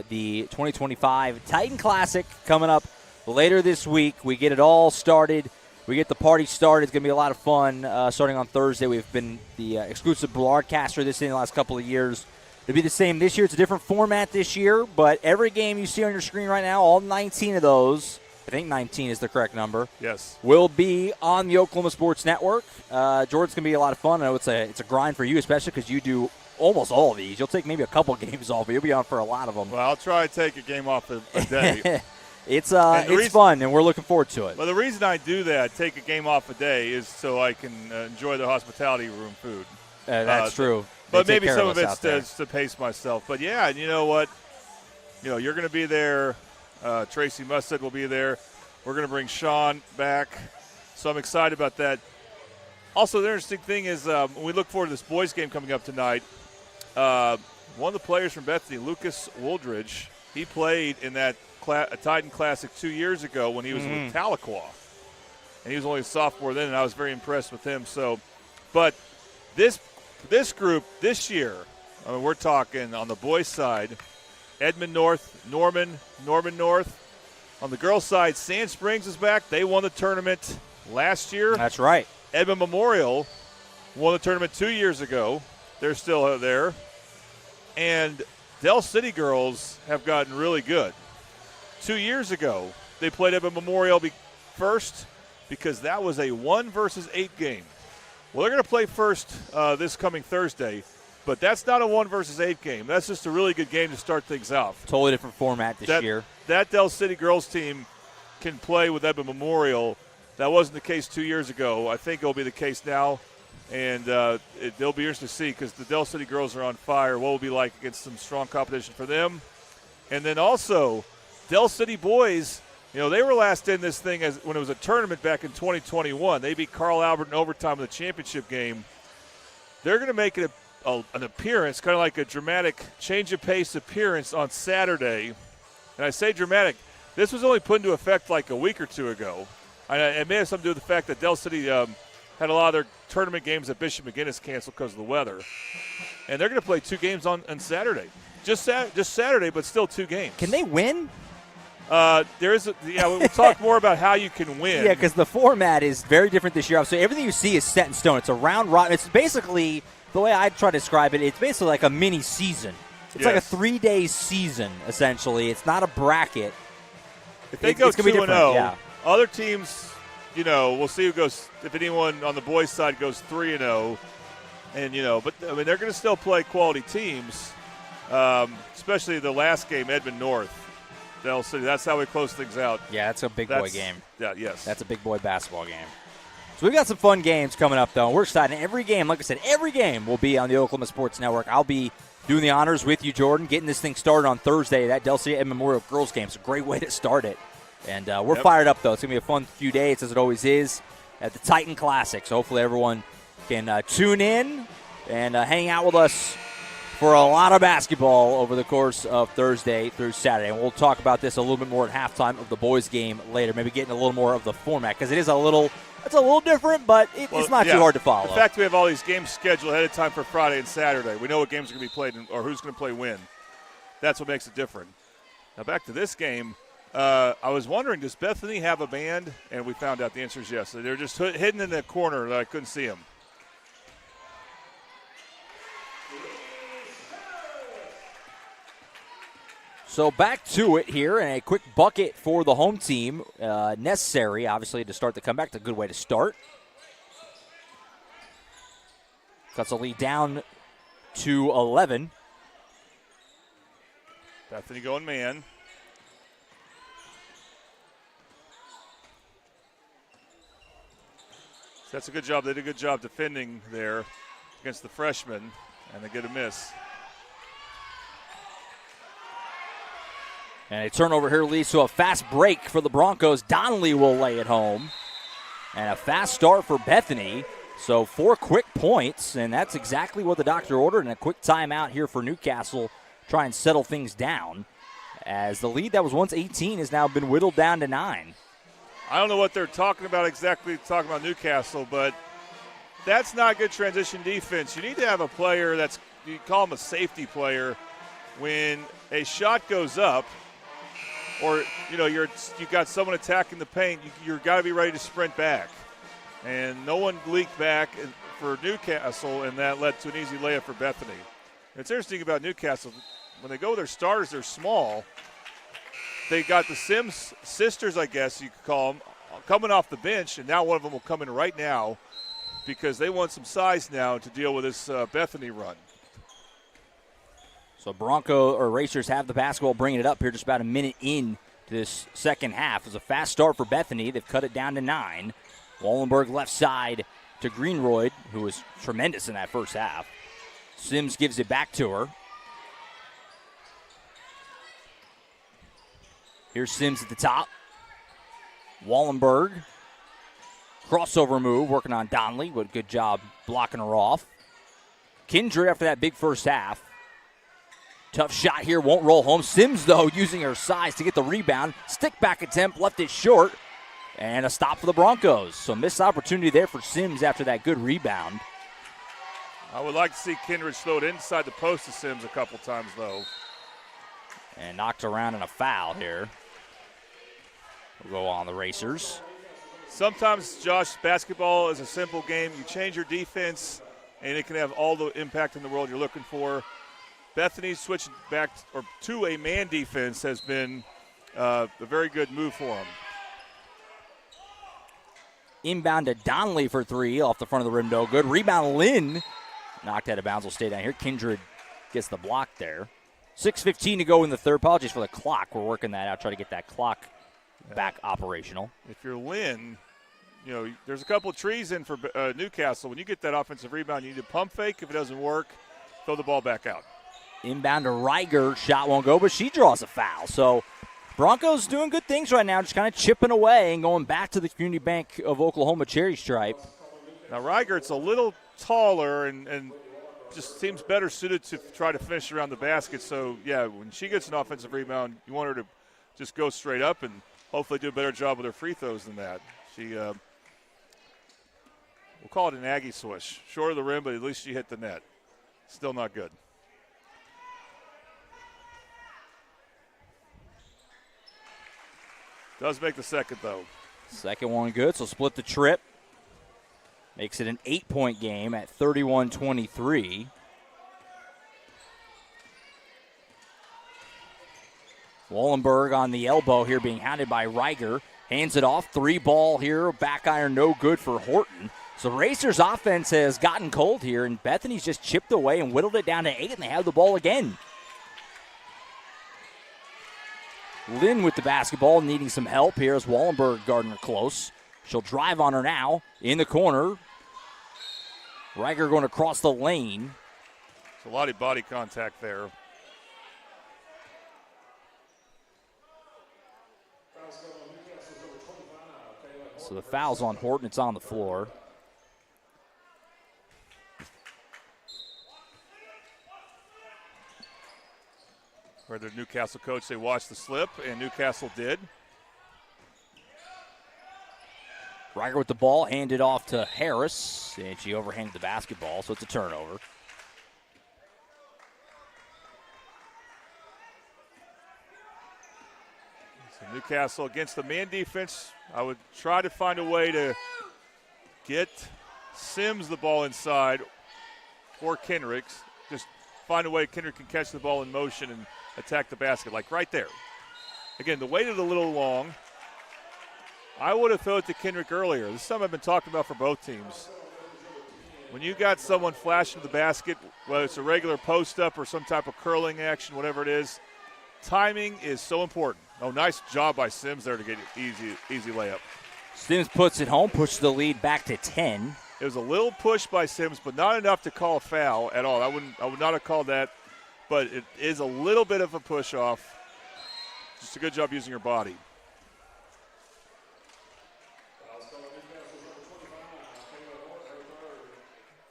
the 2025 Titan Classic coming up later this week. We get it all started. We get the party started. It's going to be a lot of fun starting on Thursday. We've been the exclusive broadcaster this in the last couple of years. It'll be the same this year. It's a different format this year, but every game you see on your screen right now, all 19 of those, I think 19 is the correct number. Yes. Will be on the Oklahoma Sports Network. Jordan's going to be a lot of fun. I know it's a grind for you, especially because you do almost all of these. You'll take maybe a couple games off, but you'll be on for a lot of them. Well, I'll try to take a game off a day. It's fun, and we're looking forward to it. Well, the reason I do that, take a game off a day, is so I can enjoy the hospitality room food. That's true. But maybe some of it's to pace myself. But, yeah, and you know what? You know, you're going to be there. Tracy Mustad will be there. We're going to bring Sean back. So I'm excited about that. Also, the interesting thing is when we look forward to this boys game coming up tonight, one of the players from Bethany, Lucas Wooldridge, he played in that Titan Classic 2 years ago when he was with Tahlequah. And he was only a sophomore then, and I was very impressed with him. So, but this group this year, I mean, we're talking on the boys' side, Edmond North, Norman North. On the girls' side, Sand Springs is back. They won the tournament last year. That's right. Edmond Memorial won the tournament 2 years ago. They're still there. And Del City girls have gotten really good. 2 years ago, they played Edmond Memorial first because that was a 1 versus 8 game. Well, they're going to play first this coming Thursday, but that's not a 1 versus 8 game. That's just a really good game to start things off. Totally different format this year. That Del City girls team can play with Edmond Memorial. That wasn't the case 2 years ago. I think it'll be the case now, and they'll be interesting to see because the Del City girls are on fire. What will it be like against some strong competition for them? And then also, Del City boys, you know, they were last in this thing when it was a tournament back in 2021. They beat Carl Albert in overtime in the championship game. They're going to make it an appearance, kind of like a dramatic change of pace appearance on Saturday. And I say dramatic. This was only put into effect like a week or two ago. It may have something to do with the fact that Del City had a lot of their tournament games at Bishop McGinnis canceled because of the weather. And they're going to play 2 games on Saturday. Just Saturday, but still 2 games. Can they win? We'll talk more about how you can win. Yeah, because the format is very different this year. So everything you see is set in stone. It's a round robin. It's basically, the way I try to describe it, it's basically like a mini season. It's like a 3-day season, essentially. It's not a bracket. If they go 2-0, other teams, you know, we'll see who goes. If anyone on the boys' side goes 3-0, and you know, but I mean, they're going to still play quality teams, especially the last game, Edmond North. Del City. That's how we close things out. Yeah, that's a big boy game. Yeah, yes. That's a big boy basketball game. So we've got some fun games coming up, though. We're excited. Every game, like I said, every game will be on the Oklahoma Sports Network. I'll be doing the honors with you, Jordan, getting this thing started on Thursday. That Del City Memorial girls game is a great way to start it. And we're fired up, though. It's going to be a fun few days, as it always is, at the Titan Classic. So hopefully everyone can tune in and hang out with us for a lot of basketball over the course of Thursday through Saturday. And we'll talk about this a little bit more at halftime of the boys' game later, maybe getting a little more of the format, because it's a little different, but it's not too hard to follow. The fact we have all these games scheduled ahead of time for Friday and Saturday, we know what games are going to be played or who's going to play when. that's what makes it different. Now back to this game. I was wondering, does Bethany have a band? And we found out the answer is yes. They're just hidden in the corner that I couldn't see them. So back to it here, and a quick bucket for the home team. Necessary, obviously, to start the comeback. It's a good way to start. Cuts the lead down to 11. Bethany going man. So that's a good job. They did a good job defending there against the freshmen, and they get a miss. And a turnover here leads to a fast break for the Broncos. Donnelly will lay it home. And a fast start for Bethany. So 4 quick points, and that's exactly what the doctor ordered. And a quick timeout here for Newcastle. Try and settle things down, as the lead that was once 18 has now been whittled down to 9. I don't know what they're talking about exactly, talking about Newcastle, but that's not good transition defense. You need to have a player that's, you call him a safety player, when a shot goes up, or you've got someone attacking the paint, you've got to be ready to sprint back. And no one leaked back for Newcastle, and that led to an easy layup for Bethany. It's interesting about Newcastle, when they go with their starters, they're small. They got the Sims sisters, I guess you could call them, coming off the bench, and now one of them will come in right now because they want some size now to deal with this Bethany run. So Racers have the basketball, bringing it up here just about a minute in to this second half. It's a fast start for Bethany. They've cut it down to 9. Wallenberg left side to Greenroyd, who was tremendous in that first half. Sims gives it back to her. Here's Sims at the top. Wallenberg. Crossover move, working on Donnelly. What a good job blocking her off. Kindred after that big first half. Tough shot here, won't roll home. Sims, though, using her size to get the rebound. Stick back attempt, left it short. And a stop for the Broncos. So missed opportunity there for Sims after that good rebound. I would like to see Kindred slow it inside the post to Sims a couple times, though. And knocked around in a foul here. We'll go on the Racers. Sometimes, Josh, basketball is a simple game. You change your defense, and it can have all the impact in the world you're looking for. Bethany switching back to a man defense has been a very good move for them. Inbound to Donnelly for 3 off the front of the rim, no good. Rebound, Lynn. Knocked out of bounds, will stay down here. Kindred gets the block there. 6:15 to go in the third. Apologies for the clock. We're working that out, try to get that clock back operational. If you're Lynn, there's a couple of trees in for Newcastle. When you get that offensive rebound, you need to pump fake. If it doesn't work, throw the ball back out. Inbound to Reiger. Shot won't go, but she draws a foul. So Broncos doing good things right now, just kind of chipping away and going back to the Community Bank of Oklahoma cherry stripe. Now Reigert's a little taller and just seems better suited to try to finish around the basket. So, yeah, when she gets an offensive rebound, you want her to just go straight up and hopefully do a better job with her free throws than that. She, we'll call it an Aggie swish. Short of the rim, but at least she hit the net. Still not good. Does make the second, though. Second one good, so split the trip. Makes it an 8-point game at 31-23. Wallenberg on the elbow here, being hounded by Reiger. Hands it off. 3 ball here. Back iron no good for Horton. So Racers offense has gotten cold here, and Bethany's just chipped away and whittled it down to 8, and they have the ball again. Lynn with the basketball, needing some help here as Wallenberg guarding her close. She'll drive on her now in the corner. Reiger going across the lane. It's a lot of body contact there. So the foul's on Horton. It's on the floor. Where the Newcastle coach, they watched the slip, and Newcastle did. Reiger with the ball, handed off to Harris, and she overhangs the basketball, so it's a turnover. So Newcastle against the man defense. I would try to find a way to get Sims the ball inside or Kendricks. Just find a way Kendrick can catch the ball in motion and attack the basket, like right there. Again, the weight is a little long. I would have thrown it to Kendrick earlier. This is something I've been talking about for both teams. When you got someone flashing to the basket, whether it's a regular post-up or some type of curling action, whatever it is, timing is so important. Oh, nice job by Sims there to get an easy layup. Sims puts it home, pushes the lead back to 10. It was a little push by Sims, but not enough to call a foul at all. I would not have called that, but it is a little bit of a push off. Just a good job using your body.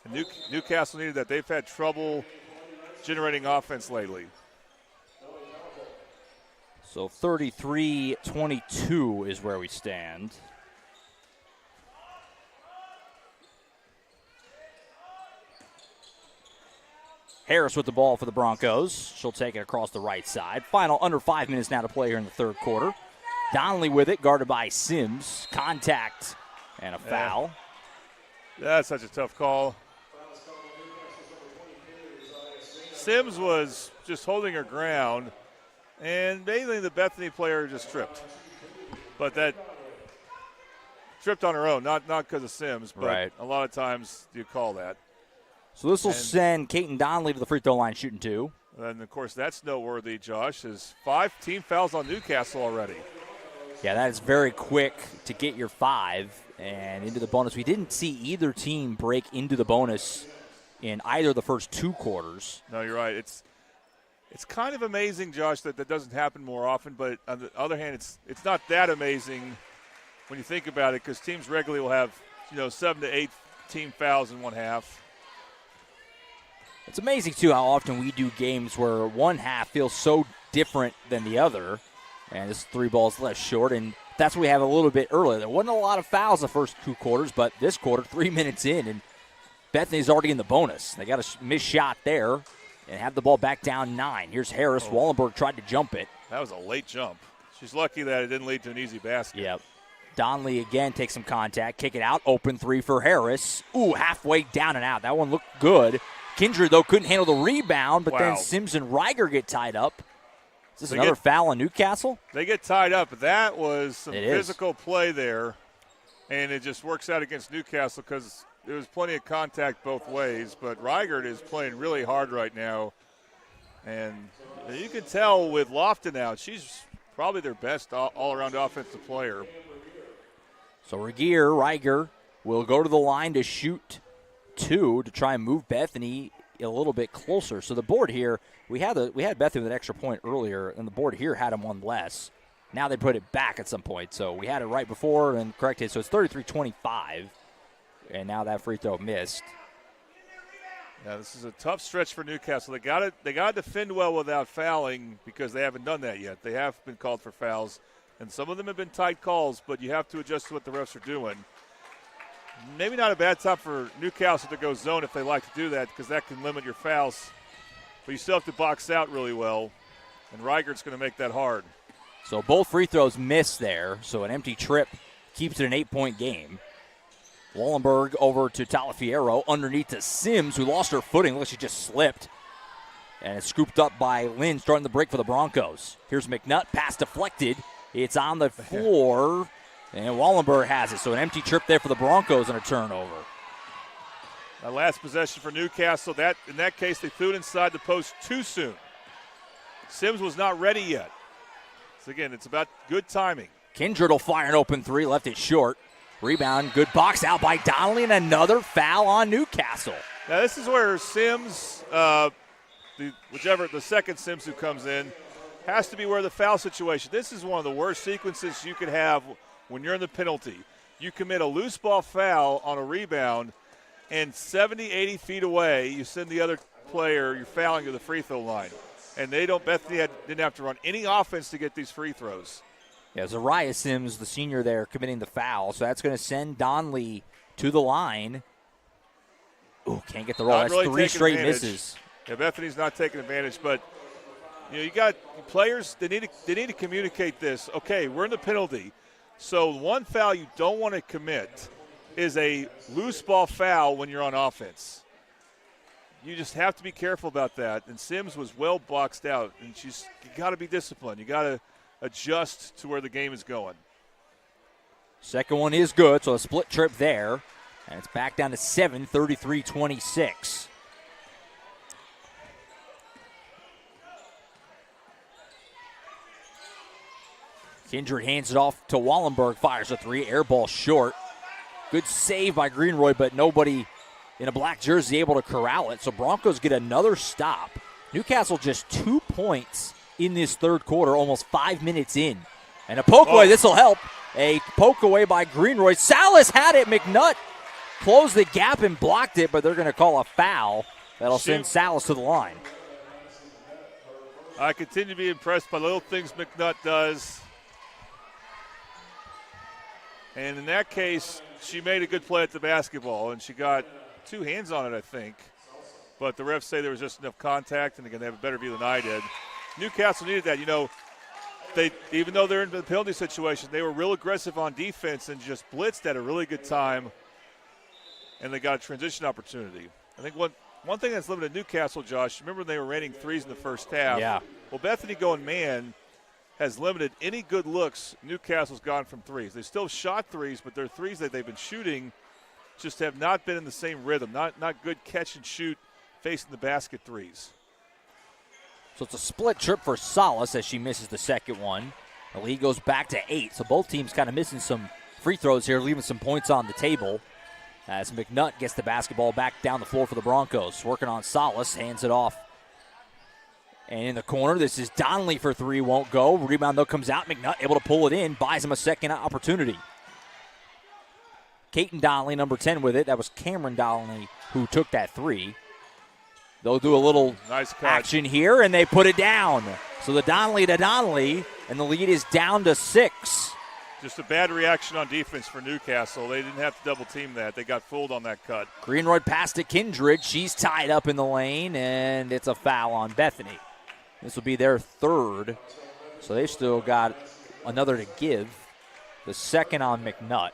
And Newcastle needed that. They've had trouble generating offense lately. So 33-22 is where we stand. Harris with the ball for the Broncos. She'll take it across the right side. Final under 5 minutes now to play here in the third quarter. Donnelly with it, guarded by Sims. Contact and a foul. That's such a tough call. Sims was just holding her ground, and mainly the Bethany player just tripped. But that tripped on her own, not because of Sims, but right. A lot of times you call that. So this will send Caton Donnelly to the free throw line shooting 2. And, of course, that's noteworthy, Josh, is 5 team fouls on Newcastle already. Yeah, that is very quick to get your 5 and into the bonus. We didn't see either team break into the bonus in either of the first 2 quarters. No, you're right. It's kind of amazing, Josh, that doesn't happen more often. But on the other hand, it's not that amazing when you think about it, because teams regularly will have 7 to 8 team fouls in one half. It's amazing, too, how often we do games where one half feels so different than the other. And this 3 balls less short, and that's what we have a little bit earlier. There wasn't a lot of fouls the first 2 quarters, but this quarter, 3 minutes in, and Bethany's already in the bonus. They got a missed shot there and have the ball back down 9. Here's Harris. Wallenberg tried to jump it. That was a late jump. She's lucky that it didn't lead to an easy basket. Yep. Donnelly again takes some contact. Kick it out. Open 3 for Harris. Ooh, halfway down and out. That one looked good. Kindred, though, couldn't handle the rebound, but then Sims and Reiger get tied up. Is this another foul on Newcastle? They get tied up. That was some physical play there, and it just works out against Newcastle because there was plenty of contact both ways. But Reiger is playing really hard right now, and you can tell with Lofton out, she's probably their best all-around offensive player. So Reiger will go to the line to shoot 2 to try and move Bethany a little bit closer. So the board here, we had Bethany with an extra point earlier, and the board here had him one less. Now they put it back at some point. So we had it right before and corrected. So it's 33-25, and now that free throw missed. Yeah, this is a tough stretch for Newcastle. They got to defend well without fouling because they haven't done that yet. They have been called for fouls, and some of them have been tight calls, but you have to adjust to what the refs are doing. Maybe not a bad time for Newcastle to go zone if they like to do that, because that can limit your fouls. But you still have to box out really well, and Reigert's going to make that hard. So both free throws missed there, so an empty trip keeps it an 8-point game. Wallenberg over to Talafiero, underneath to Sims, who lost her footing. Looks like she just slipped. And it's scooped up by Lynn, starting the break for the Broncos. Here's McNutt, pass deflected. It's on the floor. And Wallenberg has it, so an empty trip there for the Broncos and a turnover. That last possession for Newcastle, in that case, they threw it inside the post too soon. Sims was not ready yet. So, again, it's about good timing. Kindred will fire an open 3, left it short. Rebound, good box out by Donnelly, and another foul on Newcastle. Now, this is where Sims, the second Sims who comes in, has to be where the foul situation. This is one of the worst sequences you could have when you're in the penalty. You commit a loose ball foul on a rebound, and 70, 80 feet away, you send the other player, you're fouling to the free throw line. And Bethany didn't have to run any offense to get these free throws. Yeah, Zariah Sims, the senior there, committing the foul. So that's going to send Donnelly to the line. Ooh, can't get the roll. That's really 3 straight misses. Yeah, Bethany's not taking advantage, but You got players. They need to communicate this. Okay, we're in the penalty, so one foul you don't want to commit is a loose ball foul when you're on offense. You just have to be careful about that. And Sims was well boxed out, and you got to be disciplined. You got to adjust to where the game is going. Second one is good, so a split trip there. And it's back down to 7, 33-26. Kindred hands it off to Wallenberg, fires a three, air ball short. Good save by Greenroy, but nobody in a black jersey able to corral it. So Broncos get another stop. Newcastle just 2 points in this third quarter, almost 5 minutes in. And a poke away, this will help. A poke away by Greenroy. Salas had it, McNutt closed the gap and blocked it, but they're going to call a foul. That'll send Salas to the line. I continue to be impressed by the little things McNutt does. And in that case, she made a good play at the basketball, and she got 2 hands on it, I think. But the refs say there was just enough contact, and again, they have a better view than I did. Newcastle needed that. They, even though they're in the penalty situation, they were real aggressive on defense and just blitzed at a really good time, and they got a transition opportunity. I think one thing that's limited Newcastle, Josh, remember they were raining threes in the first half. Yeah. Well, Bethany going man has limited any good looks Newcastle's gotten from threes. They still shot threes, but their threes that they've been shooting just have not been in the same rhythm. Not good catch and shoot facing the basket threes. So it's a split trip for Salas as she misses the second one. The lead goes back to 8. So both teams kind of missing some free throws here, leaving some points on the table. As McNutt gets the basketball back down the floor for the Broncos. Working on Salas, hands it off. And in the corner, this is Donnelly for 3, won't go. Rebound, though, comes out. McNutt able to pull it in, buys him a second opportunity. Caton Donnelly, number 10, with it. That was Cameron Donnelly who took that 3. They'll do a little nice action here, and they put it down. So the Donnelly to Donnelly, and the lead is down to 6. Just a bad reaction on defense for Newcastle. They didn't have to double team that. They got fooled on that cut. Greenroy passed to Kindred. She's tied up in the lane, and it's a foul on Bethany. This will be their third, so they've still got another to give. The second on McNutt.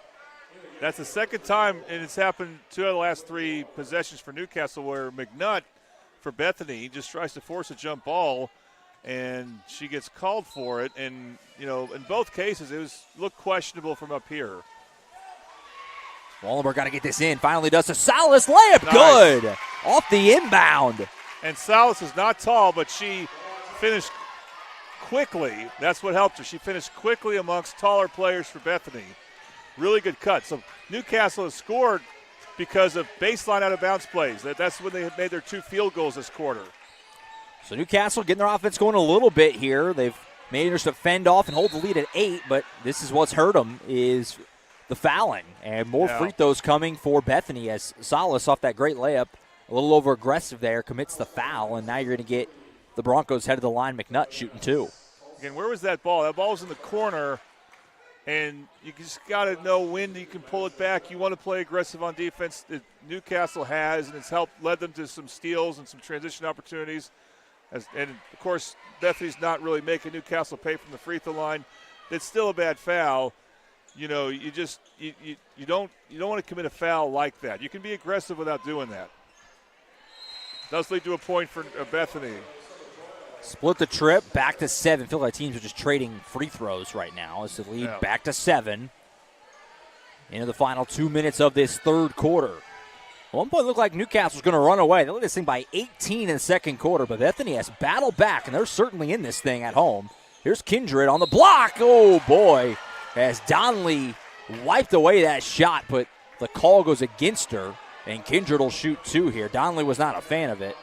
That's the second time, and it's happened 2 out of the last 3 possessions for Newcastle where McNutt, for Bethany, just tries to force a jump ball, and she gets called for it. And, in both cases, it looked questionable from up here. Wallenberg got to get this in. Finally does a Salas layup. Nice. Good. Off the inbound. And Salas is not tall, but she finished quickly. That's what helped her. She finished quickly amongst taller players for Bethany. Really good cut. So Newcastle has scored because of baseline out-of-bounds plays. That's when they have made their 2 field goals this quarter. So Newcastle getting their offense going a little bit here. They've managed to fend off and hold the lead at 8, but this is what's hurt them is the fouling. And more free throws coming for Bethany as Salas off that great layup, a little over-aggressive there, commits the foul, and now you're going to get the Broncos head of the line, McNutt shooting 2. Again, where was that ball? That ball was in the corner, and you just got to know when you can pull it back. You want to play aggressive on defense. Newcastle has, and it's led them to some steals and some transition opportunities. And, of course, Bethany's not really making Newcastle pay from the free throw line. It's still a bad foul. You don't want to commit a foul like that. You can be aggressive without doing that. Does lead to a point for Bethany. Split the trip, back to 7. I feel like teams are just trading free throws right now as the lead back to 7. Into the final 2 minutes of this third quarter. At one point, it looked like Newcastle's going to run away. They led this thing by 18 in the second quarter, but Bethany has battled back, and they're certainly in this thing at home. Here's Kindred on the block. Oh, boy. As Donnelly wiped away that shot, but the call goes against her, and Kindred will shoot 2 here. Donnelly was not a fan of it.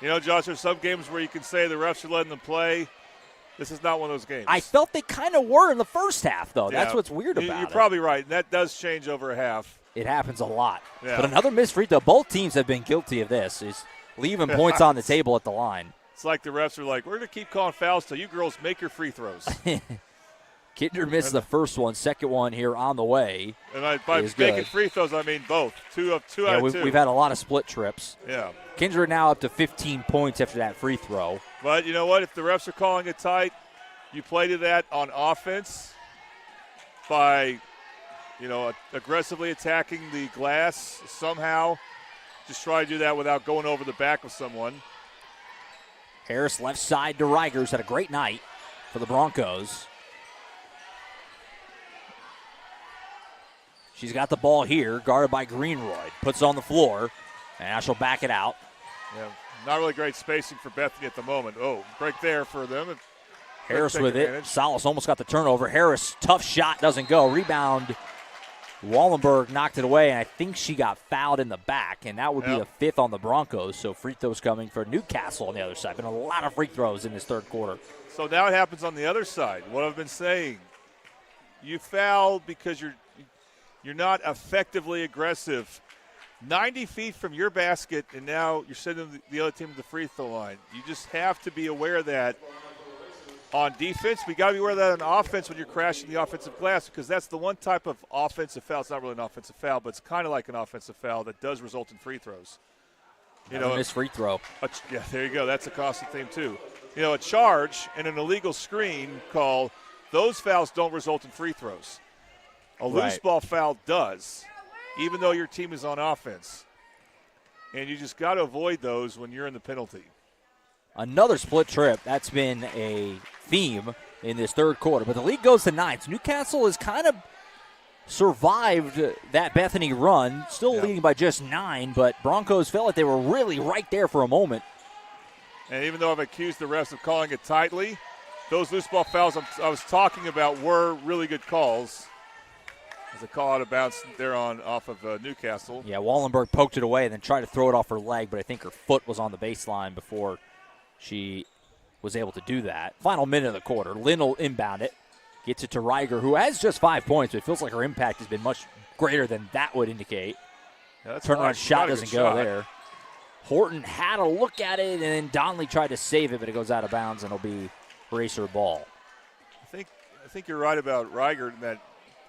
Josh, there's some games where you can say the refs are letting them play. This is not one of those games. I felt they kind of were in the first half, though. Yeah. That's what's weird about it. You're probably right, and that does change over a half. It happens a lot. Yeah. But another missed free throw. Both teams have been guilty of this, is leaving points on the table at the line. It's like the refs are like, we're going to keep calling fouls till you girls make your free throws. Kindred missed the first one. Second one here on the way. And by making free throws, I mean both. 2 out of 2. We've had a lot of split trips. Yeah. Kindred now up to 15 points after that free throw. But you know what? If the refs are calling it tight, you play to that on offense by, aggressively attacking the glass somehow. Just try to do that without going over the back of someone. Harris left side to Rigers. Had a great night for the Broncos. She's got the ball here, guarded by Greenroyd. Puts it on the floor, and now she'll back it out. Yeah, not really great spacing for Bethany at the moment. Oh, break there for them. Harris with it. Salas almost got the turnover. Harris, tough shot, doesn't go. Rebound. Wallenberg knocked it away, and I think she got fouled in the back, and that would be the fifth on the Broncos. So free throws coming for Newcastle on the other side. Been a lot of free throws in this third quarter. So now it happens on the other side. What I've been saying, you foul because you're not effectively aggressive. 90 feet from your basket, and now you're sending the other team to the free throw line. You just have to be aware of that on defense. We got to be aware of that on offense when you're crashing the offensive glass, because that's the one type of offensive foul. It's not really an offensive foul, but it's kind of like an offensive foul that does result in free throws. Missed free throw. Yeah, there you go. That's a costly thing too. A charge and an illegal screen call, those fouls don't result in free throws. A loose ball foul does, even though your team is on offense. And you just got to avoid those when you're in the penalty. Another split trip. That's been a theme in this third quarter. But the lead goes to 9. So Newcastle has kind of survived that Bethany run, still leading by just 9. But Broncos felt like they were really right there for a moment. And even though I've accused the refs of calling it tightly, those loose ball fouls I was talking about were really good calls. There's a call out of bounds there off of Newcastle. Yeah, Wallenberg poked it away and then tried to throw it off her leg, but I think her foot was on the baseline before she was able to do that. Final minute of the quarter. Lynn will inbound it. Gets it to Riger, who has just 5 points, but it feels like her impact has been much greater than that would indicate. Yeah, turnaround shot doesn't go there. Horton had a look at it, and then Donnelly tried to save it, but it goes out of bounds, and it'll be Racer ball. I think you're right about Riger in that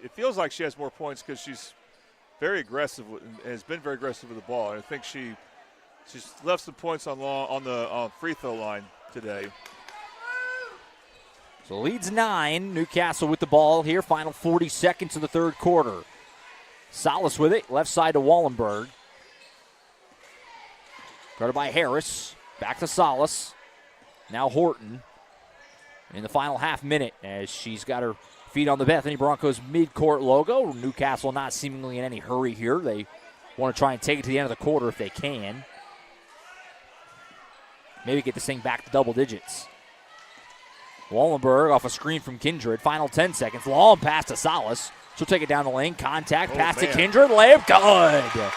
it feels like she has more points because she's very aggressive and has been very aggressive with the ball. And I think she's left some points on the free throw line today. So leads 9. Newcastle with the ball here. Final 40 seconds of the third quarter. Salas with it. Left side to Wallenberg. Guarded by Harris. Back to Salas. Now Horton in the final half minute as she's got her feet on the Bethany Broncos mid-court logo. Newcastle not seemingly in any hurry here. They want to try and take it to the end of the quarter if they can. Maybe get this thing back to double digits. Wallenberg off a screen from Kindred. Final 10 seconds. Long pass to Salas. She'll take it down the lane. Contact. Pass to Kindred. Layup. Good.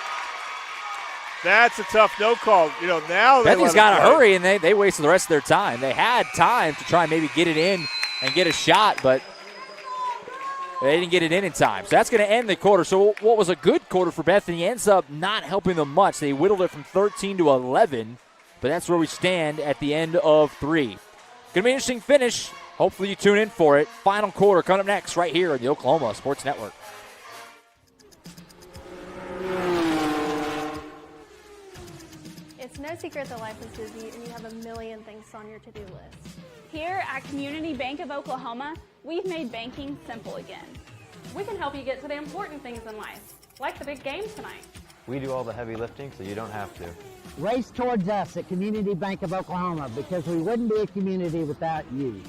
That's a tough no call. Now Bethany's got to hurry, and they wasted the rest of their time. They had time to try and maybe get it in and get a shot, but they didn't get it in time. So that's going to end the quarter. So what was a good quarter for Bethany ends up not helping them much. They whittled it from 13 to 11, but that's where we stand at the end of 3. Going to be an interesting finish. Hopefully you tune in for it. Final quarter coming up next right here on the Oklahoma Sports Network. It's no secret that life is busy and you have a million things on your to-do list. Here at Community Bank of Oklahoma, we've made banking simple again. We can help you get to the important things in life, like the big game tonight. We do all the heavy lifting, so you don't have to. Race towards us at Community Bank of Oklahoma, because we wouldn't be a community without you.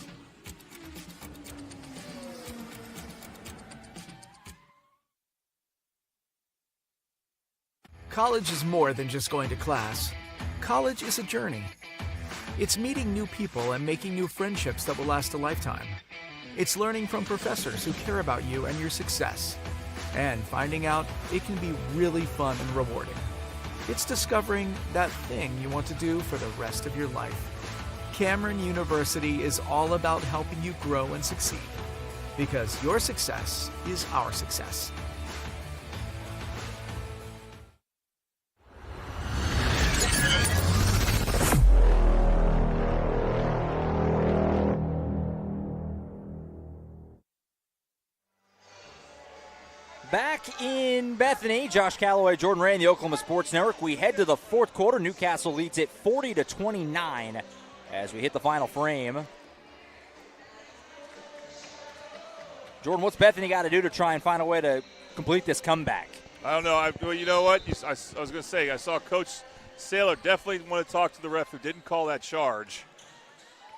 College is more than just going to class. College is a journey. It's meeting new people and making new friendships that will last a lifetime. It's learning from professors who care about you and your success. And finding out it can be really fun and rewarding. It's discovering that thing you want to do for the rest of your life. Cameron University is all about helping you grow and succeed. Because your success is our success. Back in Bethany, Josh Calloway, Jordan Ray, and the Oklahoma Sports Network. We head to the fourth quarter. Newcastle leads it 40-29 as we hit the final frame. Jordan, what's Bethany got to do to try and find a way to complete this comeback? I don't know. Well, you know what? I was going to say, I saw Coach Saylor definitely want to talk to the ref who didn't call that charge.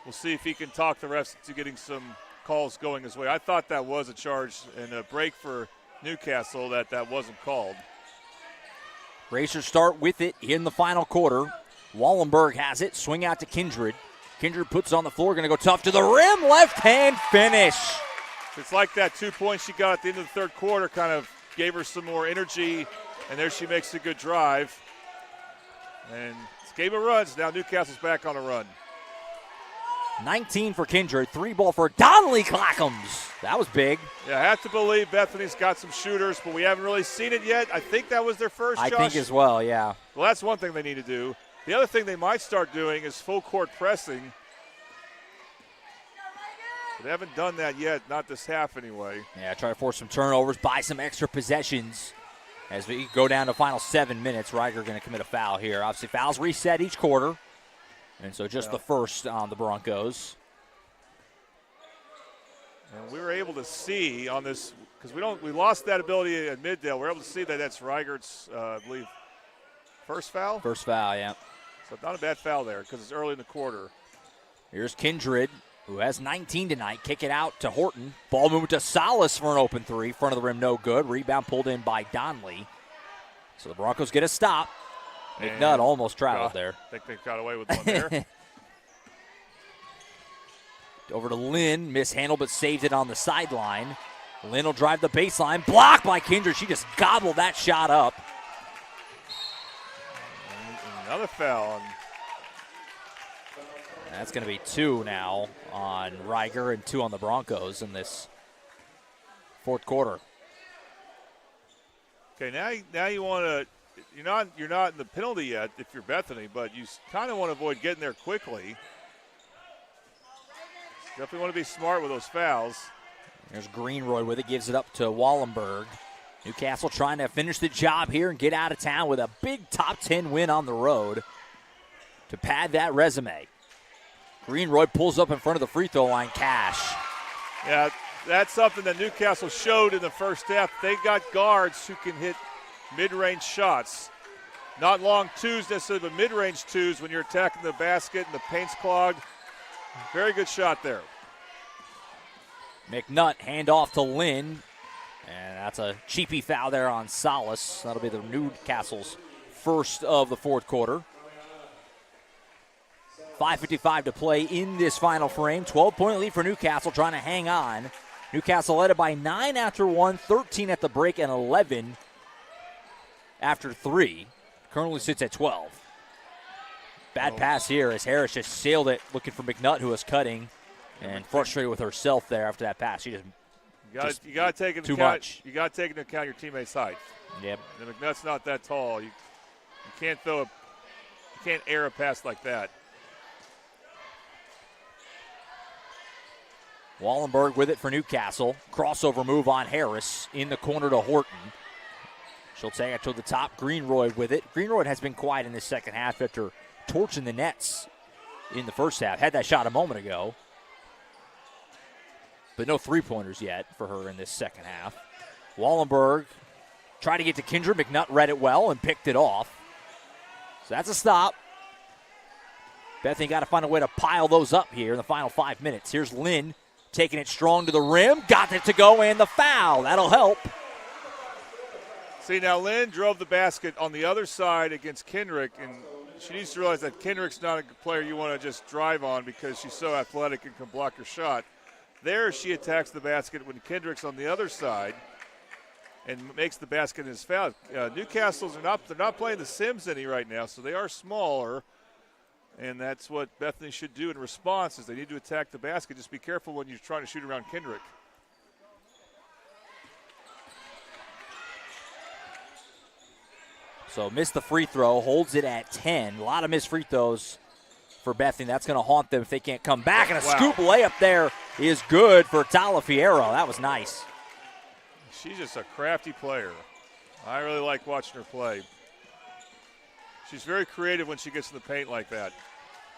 We'll see if he can talk the refs to getting some calls going his way. I thought that was a charge and a break for Newcastle that wasn't called. Racers start with it in the final quarter. Wallenberg has it. Swing out to Kindred. Kindred puts it on the floor. Going to go tough to the rim. Left hand finish. It's like that 2 points she got at the end of the third quarter kind of gave her some more energy, and there she makes a good drive. And it's a game of runs. Now Newcastle's back on a run. 19 for Kindred. 3-ball for Donnelly Clackams. That was big. Yeah, I have to believe Bethany's got some shooters, but we haven't really seen it yet. I think that was their first, Josh. I think as well, yeah. Well, that's one thing they need to do. The other thing they might start doing is full court pressing. They haven't done that yet, not this half anyway. Yeah, try to force some turnovers, buy some extra possessions. As we go down to final 7 minutes, Riker going to commit a foul here. Obviously, fouls reset each quarter. And so just the first on the Broncos. And we were able to see on this, because we lost that ability at Middale. We're able to see that that's Reigert's, I believe, first foul? First foul, yeah. So not a bad foul there because it's early in the quarter. Here's Kindred, who has 19 tonight. Kick it out to Horton. Ball movement to Salas for an open three. Front of the rim, no good. Rebound pulled in by Donnelly. So the Broncos get a stop. McNutt almost traveled there. I think they got away with one there. Over to Lynn. Mishandled but saved it on the sideline. Lynn will drive the baseline. Blocked by Kindred. She just gobbled that shot up. Another foul. That's going to be 2 now on Riker and 2 on the Broncos in this fourth quarter. Okay, now you want to. You're not in the penalty yet if you're Bethany, but you kind of want to avoid getting there quickly. Definitely want to be smart with those fouls. There's Greenroy with it, gives it up to Wallenberg. Newcastle trying to finish the job here and get out of town with a big top 10 win on the road to pad that resume. Greenroy pulls up in front of the free throw line. Cash. Yeah, that's something that Newcastle showed in the first half. They got guards who can hit mid-range shots. Not long twos necessarily, but mid-range twos when you're attacking the basket and the paint's clogged. Very good shot there. McNutt hand off to Lynn. And that's a cheapy foul there on Salas. That'll be the Newcastle's first of the fourth quarter. 5:55 to play in this final frame. 12-point lead for Newcastle, trying to hang on. Newcastle led it by 9 after 1, 13 at the break, and 11 after 3. Currently sits at 12. Bad pass here as Harris just sailed it, looking for McNutt, who was cutting, and frustrated with herself there after that pass. She just you got to take into account. You got to take into account your teammate's height. Yep. And McNutt's not that tall. You can't you can't air a pass like that. Wallenberg with it for Newcastle. Crossover move on Harris in the corner to Horton. She'll take it to the top. Greenroy with it. Greenroy has been quiet in this second half after torching the nets in the first half. Had that shot a moment ago. But no three-pointers yet for her in this second half. Wallenberg tried to get to Kindred. McNutt read it well and picked it off. So that's a stop. Bethany got to find a way to pile those up here in the final 5 minutes. Here's Lynn taking it strong to the rim. Got it to go, and the foul. That'll help. See, now Lynn drove the basket on the other side against Kendrick, and she needs to realize that Kendrick's not a player you want to just drive on because she's so athletic and can block your shot. There she attacks the basket when Kendrick's on the other side and makes the basket in his foul. Newcastle's they're not playing the Sims any right now, so they are smaller, and that's what Bethany should do in response is they need to attack the basket. Just be careful when you're trying to shoot around Kendrick. So missed the free throw, holds it at 10. A lot of missed free throws for Bethany. That's going to haunt them if they can't come back. And a scoop layup there is good for Tala Fierro. That was nice. She's just a crafty player. I really like watching her play. She's very creative when she gets in the paint like that.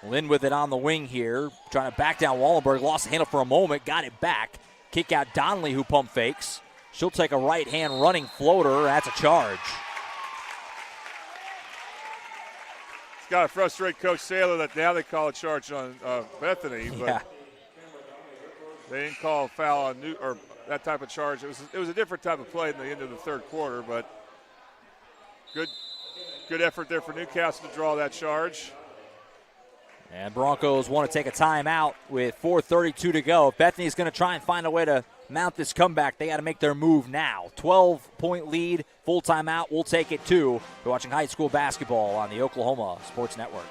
Lynn with it on the wing here, trying to back down Wallenberg. Lost the handle for a moment, got it back. Kick out Donnelly, who pump fakes. She'll take a right-hand running floater. That's a charge. It's got to frustrate Coach Saylor that now they call a charge on Bethany, but they didn't call a foul on or that type of charge. It was a different type of play in the end of the third quarter, but good effort there for Newcastle to draw that charge. And Broncos want to take a timeout with 4:32 to go. If Bethany's going to try and find a way to mount this comeback, they got to make their move now. 12-point lead, full timeout. We'll take it too. You're watching high school basketball on the Oklahoma Sports Network.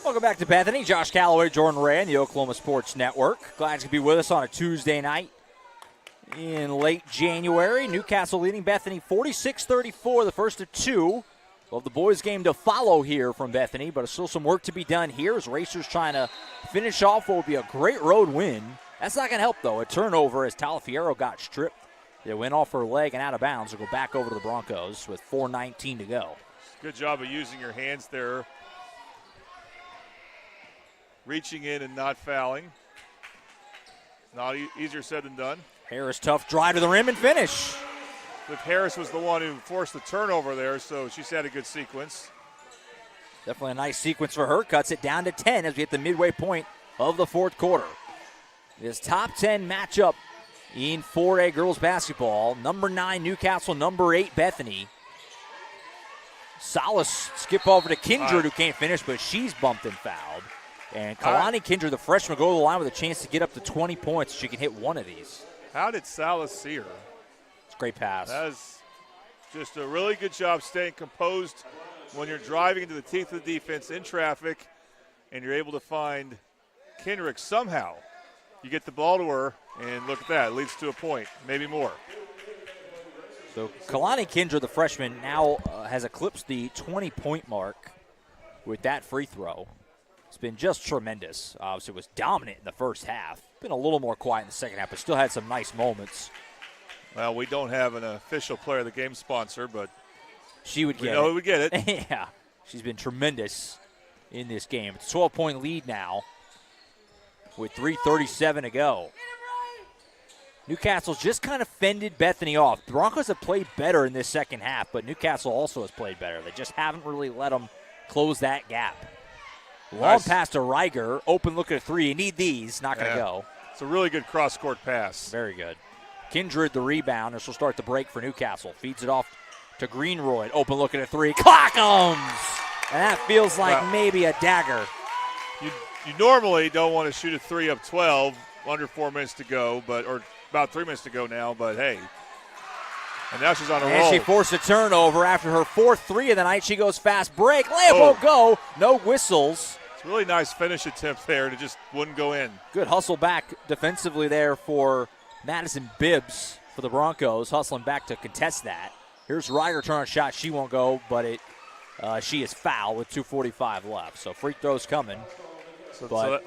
Welcome back to Bethany. Josh Calloway, Jordan Ray, and the Oklahoma Sports Network. Glad to be with us on a Tuesday night in late January. Newcastle leading Bethany 46-34, the first of two. Well, the boys' game to follow here from Bethany, but still some work to be done here as Racers trying to finish off what will be a great road win. That's not going to help, though. A turnover as Talafiero got stripped. It went off her leg and out of bounds. It'll go back over to the Broncos with 4:19 to go. Good job of using your hands there. Reaching in and not fouling. Not easier said than done. Harris, tough drive to the rim and finish. But Harris was the one who forced the turnover there, so she's had a good sequence. Definitely a nice sequence for her. Cuts it down to 10 as we hit the midway point of the fourth quarter. This top 10 matchup in 4A girls basketball. Number 9 Newcastle, number 8 Bethany. Solace skip over to Kindred, who can't finish, but she's bumped and fouled. And Kalani Kindred, the freshman, go to the line with a chance to get up to 20 points. She can hit one of these. How did Salas see her? It's a great pass. That's just a really good job staying composed when you're driving into the teeth of the defense in traffic and you're able to find Kendrick somehow. You get the ball to her, and look at that. It leads to a point, maybe more. So Kalani Kindred, the freshman, now has eclipsed the 20-point mark with that free throw. It's been just tremendous. Obviously, it was dominant in the first half. Been a little more quiet in the second half, but still had some nice moments. Well, we don't have an official player of the game sponsor, but she would get we know who would get it. Yeah, she's been tremendous in this game. It's a 12-point lead now with 3:37 to go. Newcastle's just kind of fended Bethany off. The Broncos have played better in this second half, but Newcastle also has played better. They just haven't really let them close that gap. Long pass to Reiger. Open look at a three. You need these. Not going to go. It's a really good cross-court pass. Very good. Kindred the rebound. This will start the break for Newcastle. Feeds it off to Greenroyd. Open look at a three. Clock 'ems! And that feels like maybe a dagger. You normally don't want to shoot a three up 12 under 4 minutes to go, or about 3 minutes to go now, but hey. And now she's on a roll. And she forced a turnover after her fourth three of the night. She goes fast break. Layup won't go. No whistles. It's a really nice finish attempt there, and it just wouldn't go in. Good hustle back defensively there for Madison Bibbs for the Broncos, hustling back to contest that. Here's Reiger turn on shot. She won't go, but she is fouled with 2:45 left. So free throws coming.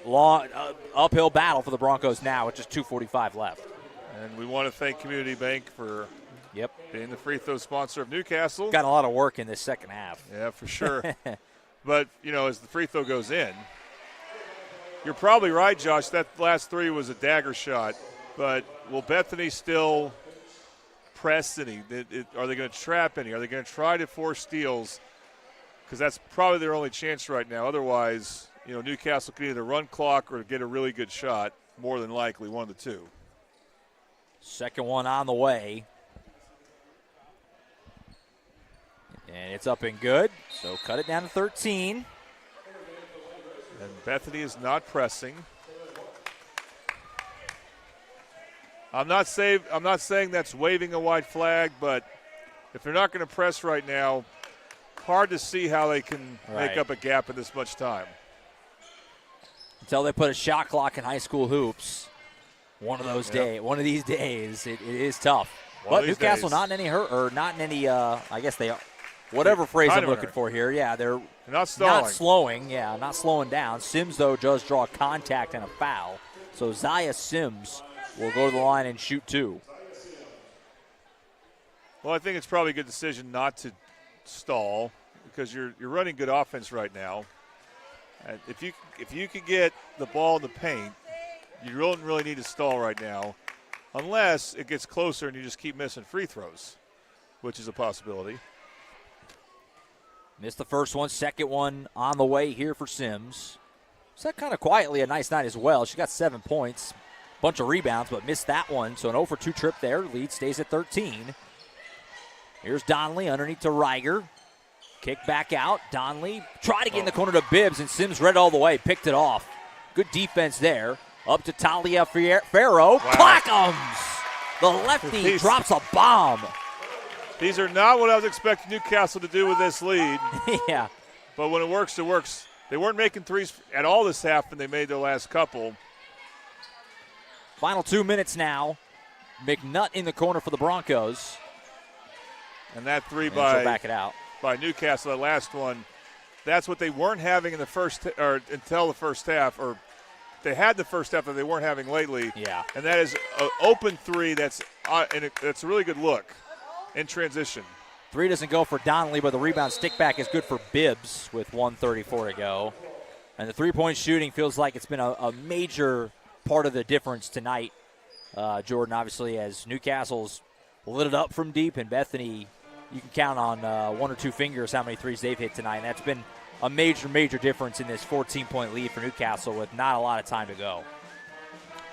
Long uphill battle for the Broncos now with just 2:45 left. And we want to thank Community Bank for being the free throw sponsor of Newcastle. Got a lot of work in this second half. Yeah, for sure. But, as the free throw goes in, you're probably right, Josh. That last three was a dagger shot. But will Bethany still press any? Are they going to trap any? Are they going to try to force steals? Because that's probably their only chance right now. Otherwise, Newcastle can either run clock or get a really good shot, more than likely, one of the two. Second one on the way. And it's up and good, so cut it down to 13. And Bethany is not pressing. I'm not saying that's waving a white flag, but if they're not going to press right now, hard to see how they can make up a gap in this much time. Until they put a shot clock in high school hoops, one of these days, it is tough. But Newcastle not in any hurt, or not in any, I guess they are. Whatever phrase I'm looking for here. Yeah, they're not stalling. Not slowing. Yeah, not slowing down. Sims, though, does draw contact and a foul. So Zaya Sims will go to the line and shoot 2. Well, I think it's probably a good decision not to stall because you're running good offense right now. And if you could get the ball in the paint, you don't really need to stall right now, unless it gets closer and you just keep missing free throws, which is a possibility. Missed the first one, second one on the way here for Sims. Set kind of quietly a nice night as well. She got 7 points, bunch of rebounds, but missed that one. So an 0-for-2 trip there. Lead stays at 13. Here's Donnelly underneath to Reiger. Kick back out. Donnelly tried to get in the corner to Bibbs, and Sims read all the way, picked it off. Good defense there. Up to Talia Farrow. Wow. Clackums! The lefty drops a bomb. These are not what I was expecting Newcastle to do with this lead. Yeah. But when it works, it works. They weren't making threes at all this half, and they made their last couple. Final 2 minutes now. McNutt in the corner for the Broncos. And that three she'll back it out. By Newcastle, that last one, that's what they weren't having in the first or until the first half, or they had the first half that they weren't having lately. Yeah. And that is an open three that's a really good look in transition. Three doesn't go for Donnelly, but the rebound stick back is good for Bibbs with 1:34 to go. And the three-point shooting feels like it's been a major part of the difference tonight. Jordan, obviously, as Newcastle's lit it up from deep, and Bethany, you can count on 1 or 2 fingers how many threes they've hit tonight. And that's been a major, major difference in this 14-point lead for Newcastle with not a lot of time to go.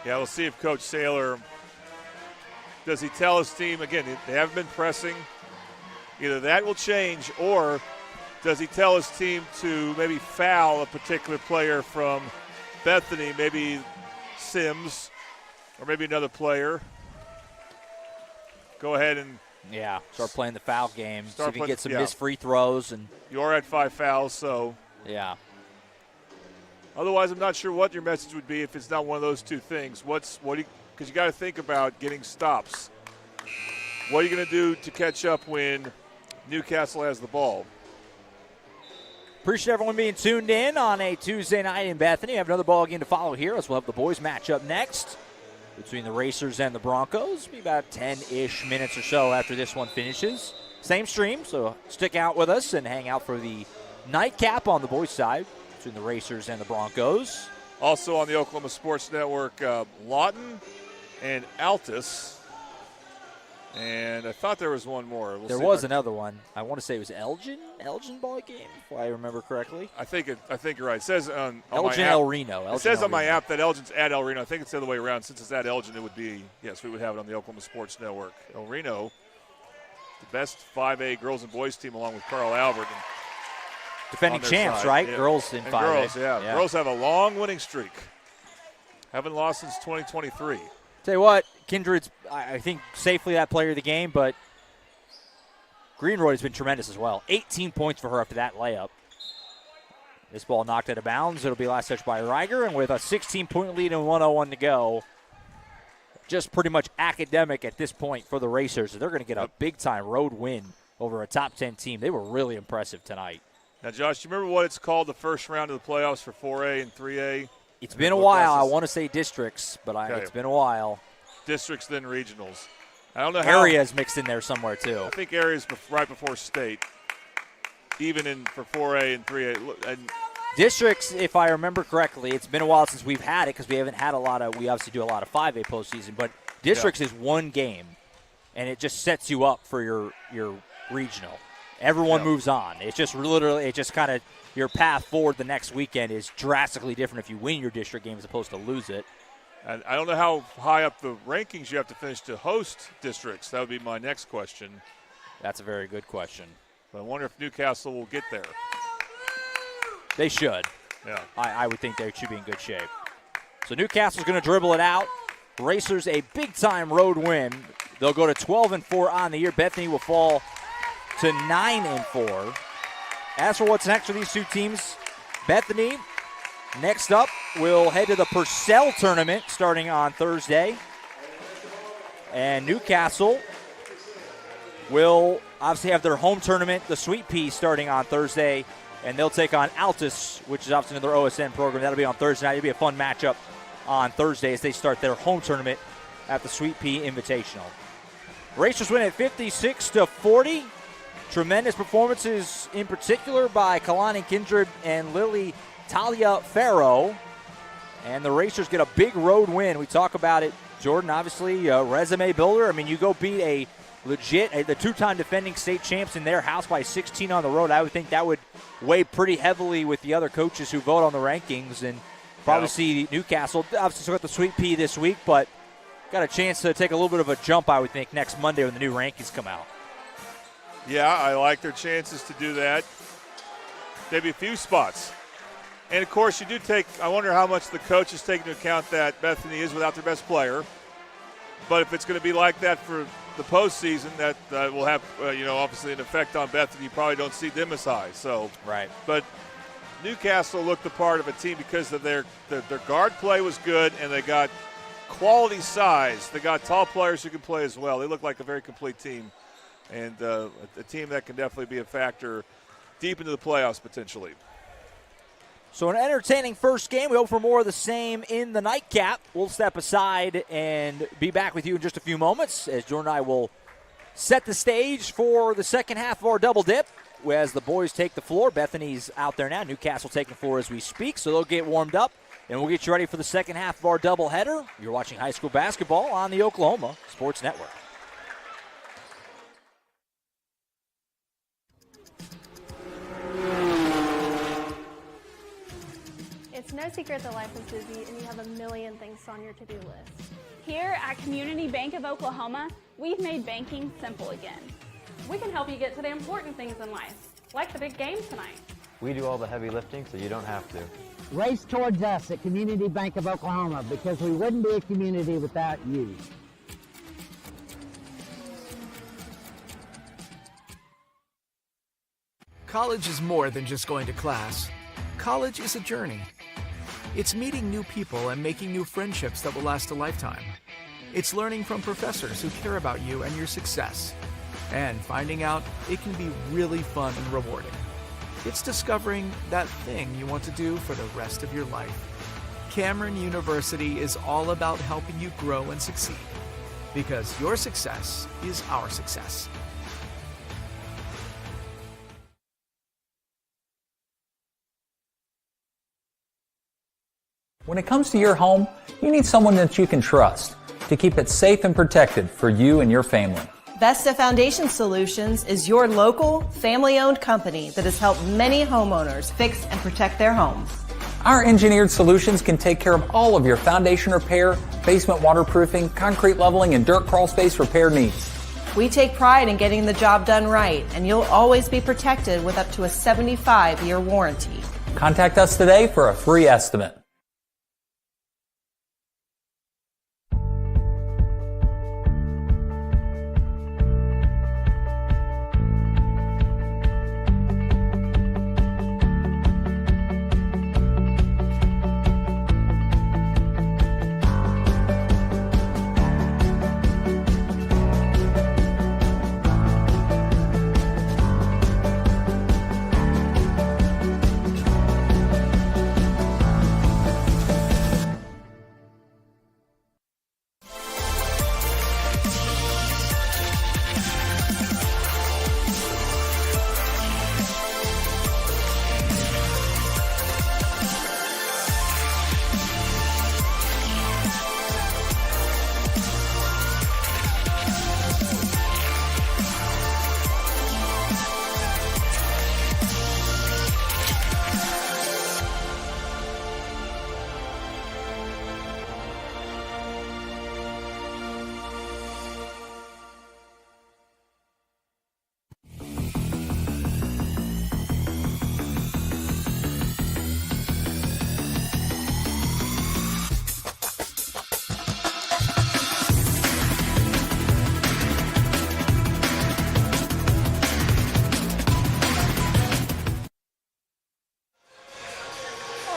Yeah, we'll see if Coach Saylor, does he tell his team, again, they haven't been pressing. Either that will change, or does he tell his team to maybe foul a particular player from Bethany, maybe Sims, or maybe another player. Go ahead and start playing the foul game. See if you can get some yeah. missed free throws. And you're at 5 fouls, so. Yeah. Otherwise, I'm not sure what your message would be if it's not one of those two things. Because you got to think about getting stops. What are you going to do to catch up when Newcastle has the ball? Appreciate everyone being tuned in on a Tuesday night in Bethany. We have another ball game to follow here, as we'll have the boys match up next between the Racers and the Broncos. Be about 10-ish minutes or so after this one finishes. Same stream, so stick out with us and hang out for the nightcap on the boys' side between the Racers and the Broncos. Also on the Oklahoma Sports Network, Lawton and Altus. And I thought there was one more. There was another one. I want to say it was Elgin ball game, if I remember correctly. I think you're right. It says on Elgin my app, El Reno. It says on my app that Elgin's at El Reno. I think it's the other way around. Since it's at Elgin, it would be, yes, we would have it on the Oklahoma Sports Network. El Reno, the best 5A girls and boys team, along with Carl Albert. Defending champs, side. right? Yeah. Girls in 5A. Girls, yeah. Girls have a long winning streak. Haven't lost since 2023. Tell you what, Kindred's, I think, safely that player of the game, but Greenroyd has been tremendous as well. 18 points for her after that layup. This ball knocked out of bounds. It'll be last touch by Reiger, and with a 16-point lead and 1:01 to go, just pretty much academic at this point for the Racers. They're going to get a big-time road win over a top 10 team. They were really impressive tonight. Now, Josh, do you remember what it's called, the first round of the playoffs for 4A and 3A? It's been a while. I want to say districts, but it's been a while. Districts, then regionals. I don't know how. Areas mixed in there somewhere, too. I think areas right before state, even for 4A and 3A. And districts, if I remember correctly, it's been a while since we've had it because we haven't had we obviously do a lot of 5A postseason, but districts is one game. and it just sets you up for your regional. Everyone moves on. It's just literally, it just kind of, your path forward the next weekend is drastically different if you win your district game as opposed to lose it. And I don't know how high up the rankings you have to finish to host districts. That would be my next question. That's a very good question. But I wonder if Newcastle will get there. They should. Yeah. I would think they should be in good shape. So Newcastle's going to dribble it out. Racers a big-time road win. They'll go to 12-4 on the year. Bethany will fall to 9-4. As for what's next for these two teams, Bethany, next up, will head to the Purcell tournament starting on Thursday. And Newcastle will obviously have their home tournament, the Sweet Pea, starting on Thursday. And they'll take on Altus, which is obviously another OSN program. That'll be on Thursday night. It'll be a fun matchup on Thursday as they start their home tournament at the Sweet Pea Invitational. Racers win at 56-40. Tremendous performances in particular by Kalani Kindred and Lily Talia Farrow. And the Racers get a big road win. We talk about it, Jordan, obviously, resume builder. I mean, you go beat the two-time defending state champs in their house by 16 on the road. I would think that would weigh pretty heavily with the other coaches who vote on the rankings, and probably see Newcastle obviously still got the Sweet Pea this week, but got a chance to take a little bit of a jump, I would think, next Monday when the new rankings come out. Yeah, I like their chances to do that. Maybe a few spots. And, of course, you do take – I wonder how much the coaches take into account that Bethany is without their best player. But if it's going to be like that for the postseason, that will have, obviously an effect on Bethany. You probably don't see them as high. So, right. But Newcastle looked the part of a team because of their guard play was good, and they got quality size. They got tall players who can play as well. They look like a very complete team, and a team that can definitely be a factor deep into the playoffs potentially. So an entertaining first game. We hope for more of the same in the nightcap. We'll step aside and be back with you in just a few moments as Jordan and I will set the stage for the second half of our double dip as the boys take the floor. Bethany's out there now. Newcastle taking the floor as we speak, so they'll get warmed up, and we'll get you ready for the second half of our doubleheader. You're watching high school basketball on the Oklahoma Sports Network. It's no secret that life is busy and you have a million things on your to-do list. Here at Community Bank of Oklahoma, we've made banking simple again. We can help you get to the important things in life, like the big game tonight. We do all the heavy lifting, so you don't have to. Race towards us at Community Bank of Oklahoma, because we wouldn't be a community without you. College is more than just going to class. College is a journey. It's meeting new people and making new friendships that will last a lifetime. It's learning from professors who care about you and your success. And finding out it can be really fun and rewarding. It's discovering that thing you want to do for the rest of your life. Cameron University is all about helping you grow and succeed. Because your success is our success. When it comes to your home, you need someone that you can trust to keep it safe and protected for you and your family. Vesta Foundation Solutions is your local, family-owned company that has helped many homeowners fix and protect their homes. Our engineered solutions can take care of all of your foundation repair, basement waterproofing, concrete leveling, and dirt crawl space repair needs. We take pride in getting the job done right, and you'll always be protected with up to a 75-year warranty. Contact us today for a free estimate.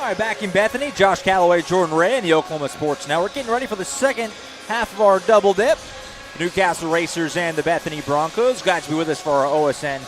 right, back in Bethany, Josh Calloway, Jordan Ray, and the Oklahoma Sports Network getting ready for the second half of our double dip. The Newcastle Racers and the Bethany Broncos. Glad to be with us for our OSN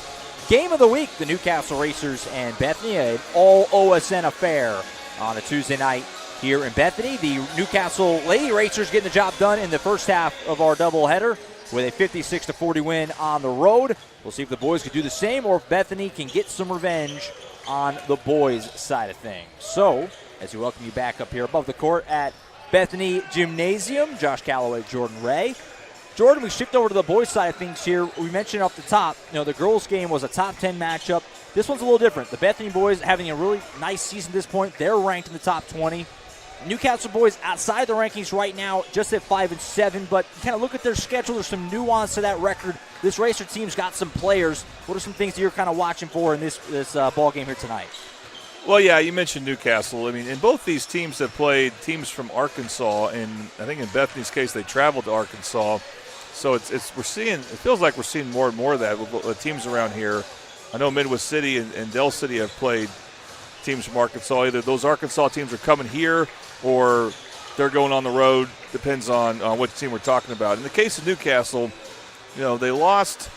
Game of the Week. The Newcastle Racers and Bethany, an all OSN affair on a Tuesday night here in Bethany. The Newcastle Lady Racers getting the job done in the first half of our doubleheader with a 56-40 win on the road. We'll see if the boys can do the same or if Bethany can get some revenge on the boys' side of things. So, as we welcome you back up here above the court at Bethany Gymnasium, Josh Calloway, Jordan Ray. Jordan, we shift over to the boys' side of things here. We mentioned off the top, the girls' game was a top 10 matchup. This one's a little different. The Bethany boys having a really nice season at this point. They're ranked in the top 20. Newcastle boys outside the rankings right now, just at 5-7, but kind of look at their schedule. There's some nuance to that record. This Racer team's got some players. What are some things that you're kind of watching for in this ball game here tonight? Well, yeah, you mentioned Newcastle. I mean, and both these teams have played teams from Arkansas, and I think in Bethany's case, they traveled to Arkansas. So it feels like we're seeing more and more of that with teams around here. I know Midwest City and Del City have played teams from Arkansas. Either those Arkansas teams are coming here or they're going on the road. Depends on which team we're talking about. In the case of Newcastle, they lost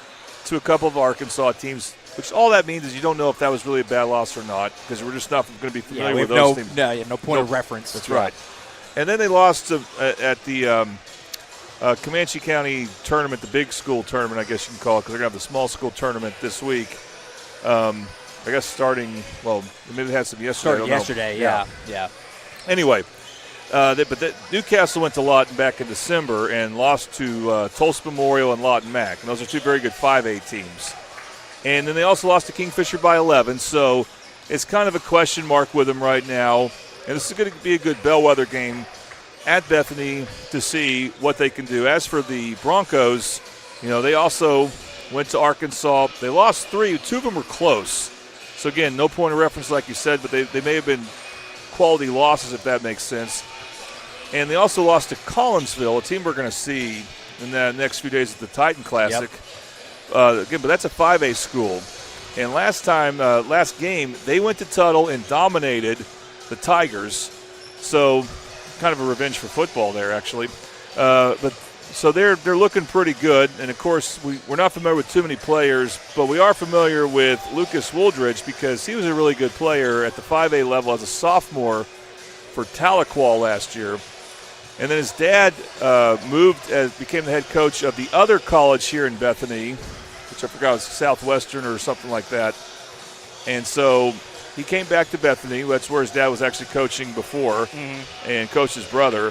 to a couple of Arkansas teams, which all that means is you don't know if that was really a bad loss or not because we're just not going to be familiar with those teams. No point of reference. That's right. And then they lost at the Comanche County tournament, the big school tournament, I guess you can call it, because they're going to have the small school tournament this week. I guess starting, maybe they had some yesterday. Started yesterday, yeah. Anyway, Newcastle went to Lawton back in December and lost to Tulsa Memorial and Lawton Mac. And those are two very good 5A teams. And then they also lost to Kingfisher by 11. So it's kind of a question mark with them right now. And this is going to be a good bellwether game at Bethany to see what they can do. As for the Broncos, they also went to Arkansas. They lost 3. 2 of them were close. So, again, no point of reference like you said, but they may have been quality losses, if that makes sense. And they also lost to Collinsville, a team we're going to see in the next few days at the Titan Classic. Yep. Again, but that's a 5A school. And last game, they went to Tuttle and dominated the Tigers. So kind of a revenge for football there, actually. So they're looking pretty good. And, of course, we're not familiar with too many players, but we are familiar with Lucas Wooldridge because he was a really good player at the 5A level as a sophomore for Tahlequah last year. And then his dad became the head coach of the other college here in Bethany, which I forgot was Southwestern or something like that. And so he came back to Bethany. That's where his dad was actually coaching before and coached his brother.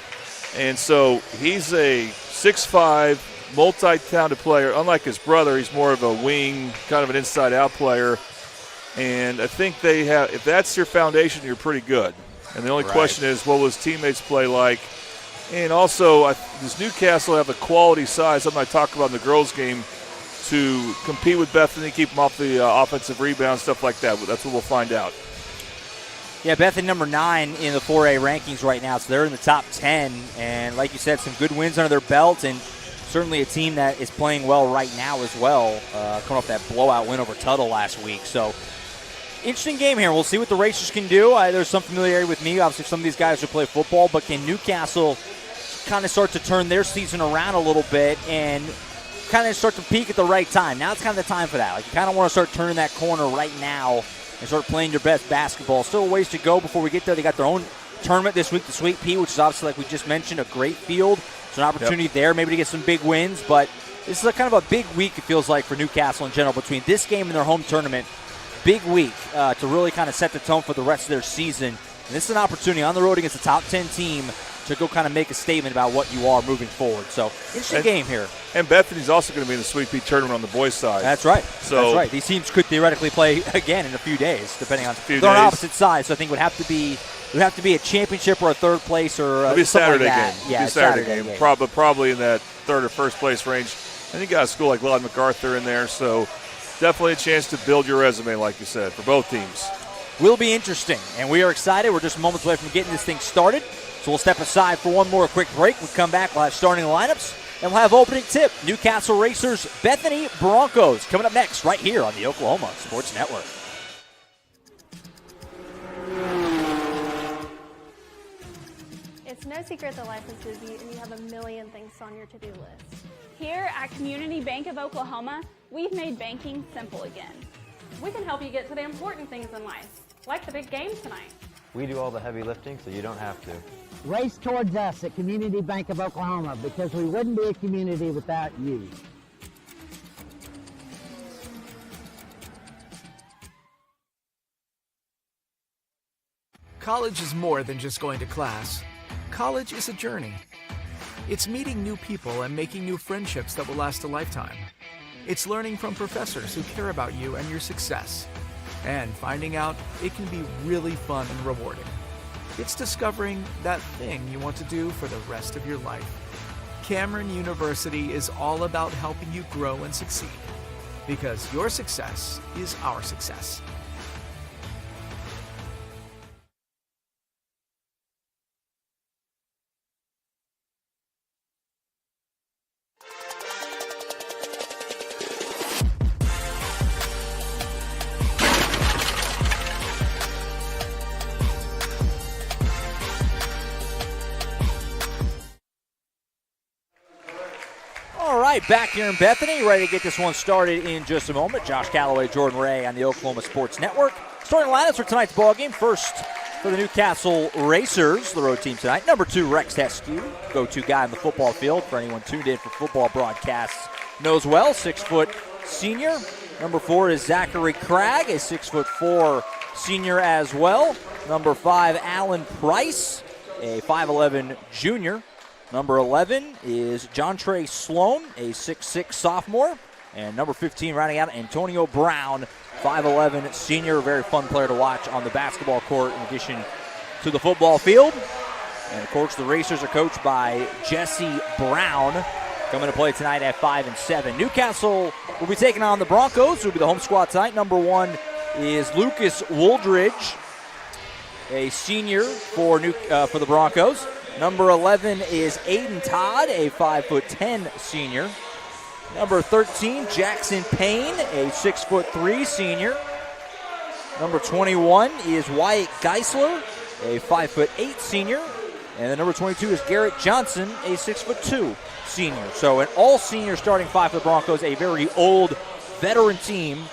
And so he's a 6'5", multi-talented player. Unlike his brother, he's more of a wing, kind of an inside-out player. And I think if that's your foundation, you're pretty good. And the only question is, what will his teammates play like? And also, does Newcastle have the quality size, something I talked about in the girls' game, to compete with Bethany, keep them off the offensive rebound, stuff like that? That's what we'll find out. Yeah, Bethany number 9 in the 4A rankings right now, so they're in the top 10. And like you said, some good wins under their belt, and certainly a team that is playing well right now as well, coming off that blowout win over Tuttle last week. So interesting game here. We'll see what the Racers can do. There's some familiarity with me. Obviously, some of these guys who play football, but can Newcastle kind of start to turn their season around a little bit and kind of start to peak at the right time? Now it's kind of the time for that. Like, you kind of want to start turning that corner right now and start playing your best basketball. Still a ways to go before we get there. They got their own tournament this week, the Sweet Pea, which is obviously, like we just mentioned, a great field. So an opportunity there maybe to get some big wins. But this is a kind of a big week, it feels like, for Newcastle in general. Between this game and their home tournament, big week to really kind of set the tone for the rest of their season. And this is an opportunity on the road against a top 10 team to go kind of make a statement about what you are moving forward. So, interesting game here. And Bethany's also going to be in the Sweet Pea tournament on the boys' side. That's right. That's right. These teams could theoretically play again in a few days, depending on they're on opposite sides. So I think it would have to be a championship or a third place or it'll be a Saturday like game. Yeah, Saturday game. Probably in that third or first place range. And you got a school like Lawton MacArthur in there, so definitely a chance to build your resume, like you said, for both teams. Will be interesting, and we are excited. We're just moments away from getting this thing started. So we'll step aside for one more quick break. We'll come back, we'll have starting lineups, and we'll have opening tip. Newcastle Racers, Bethany Broncos, coming up next right here on the Oklahoma Sports Network. It's no secret that life is busy and you have a million things on your to-do list. Here at Community Bank of Oklahoma, we've made banking simple again. We can help you get to the important things in life, like the big game tonight. We do all the heavy lifting so you don't have to. Race towards us at Community Bank of Oklahoma because we wouldn't be a community without you. College is more than just going to class. College is a journey. It's meeting new people and making new friendships that will last a lifetime. It's learning from professors who care about you and your success. And finding out it can be really fun and rewarding. It's discovering that thing you want to do for the rest of your life. Cameron University is all about helping you grow and succeed. Because your success is our success. Back here in Bethany, ready to get this one started in just a moment. Josh Calloway, Jordan Ray on the Oklahoma Sports Network. Starting lineups for tonight's ballgame. First for the Newcastle Racers, the road team tonight. Number 2, Rex Heskew, go-to guy on the football field for anyone tuned in for football broadcasts. Knows well, 6-foot senior. Number 4 is Zachary Cragg, a 6'4" senior as well. Number 5, Alan Price, a 5'11" junior. Number 11 is John Trey Sloan, a 6'6" sophomore. And number 15, rounding out, Antonio Brown, 5'11" senior. A very fun player to watch on the basketball court in addition to the football field. And, of course, the Racers are coached by Jesse Brown, coming to play tonight at 5 and 7. Newcastle will be taking on the Broncos, who will be the home squad tonight. Number 1 is Lucas Wooldridge, a senior for the Broncos. Number 11 is Aiden Todd, a 5'10" senior. Number 13, Jackson Payne, a 6'3" senior. Number 21 is Wyatt Geisler, a 5'8" senior. And then number 22 is Garrett Johnson, a 6'2" senior. So an all-senior starting 5 for the Broncos, a very old veteran team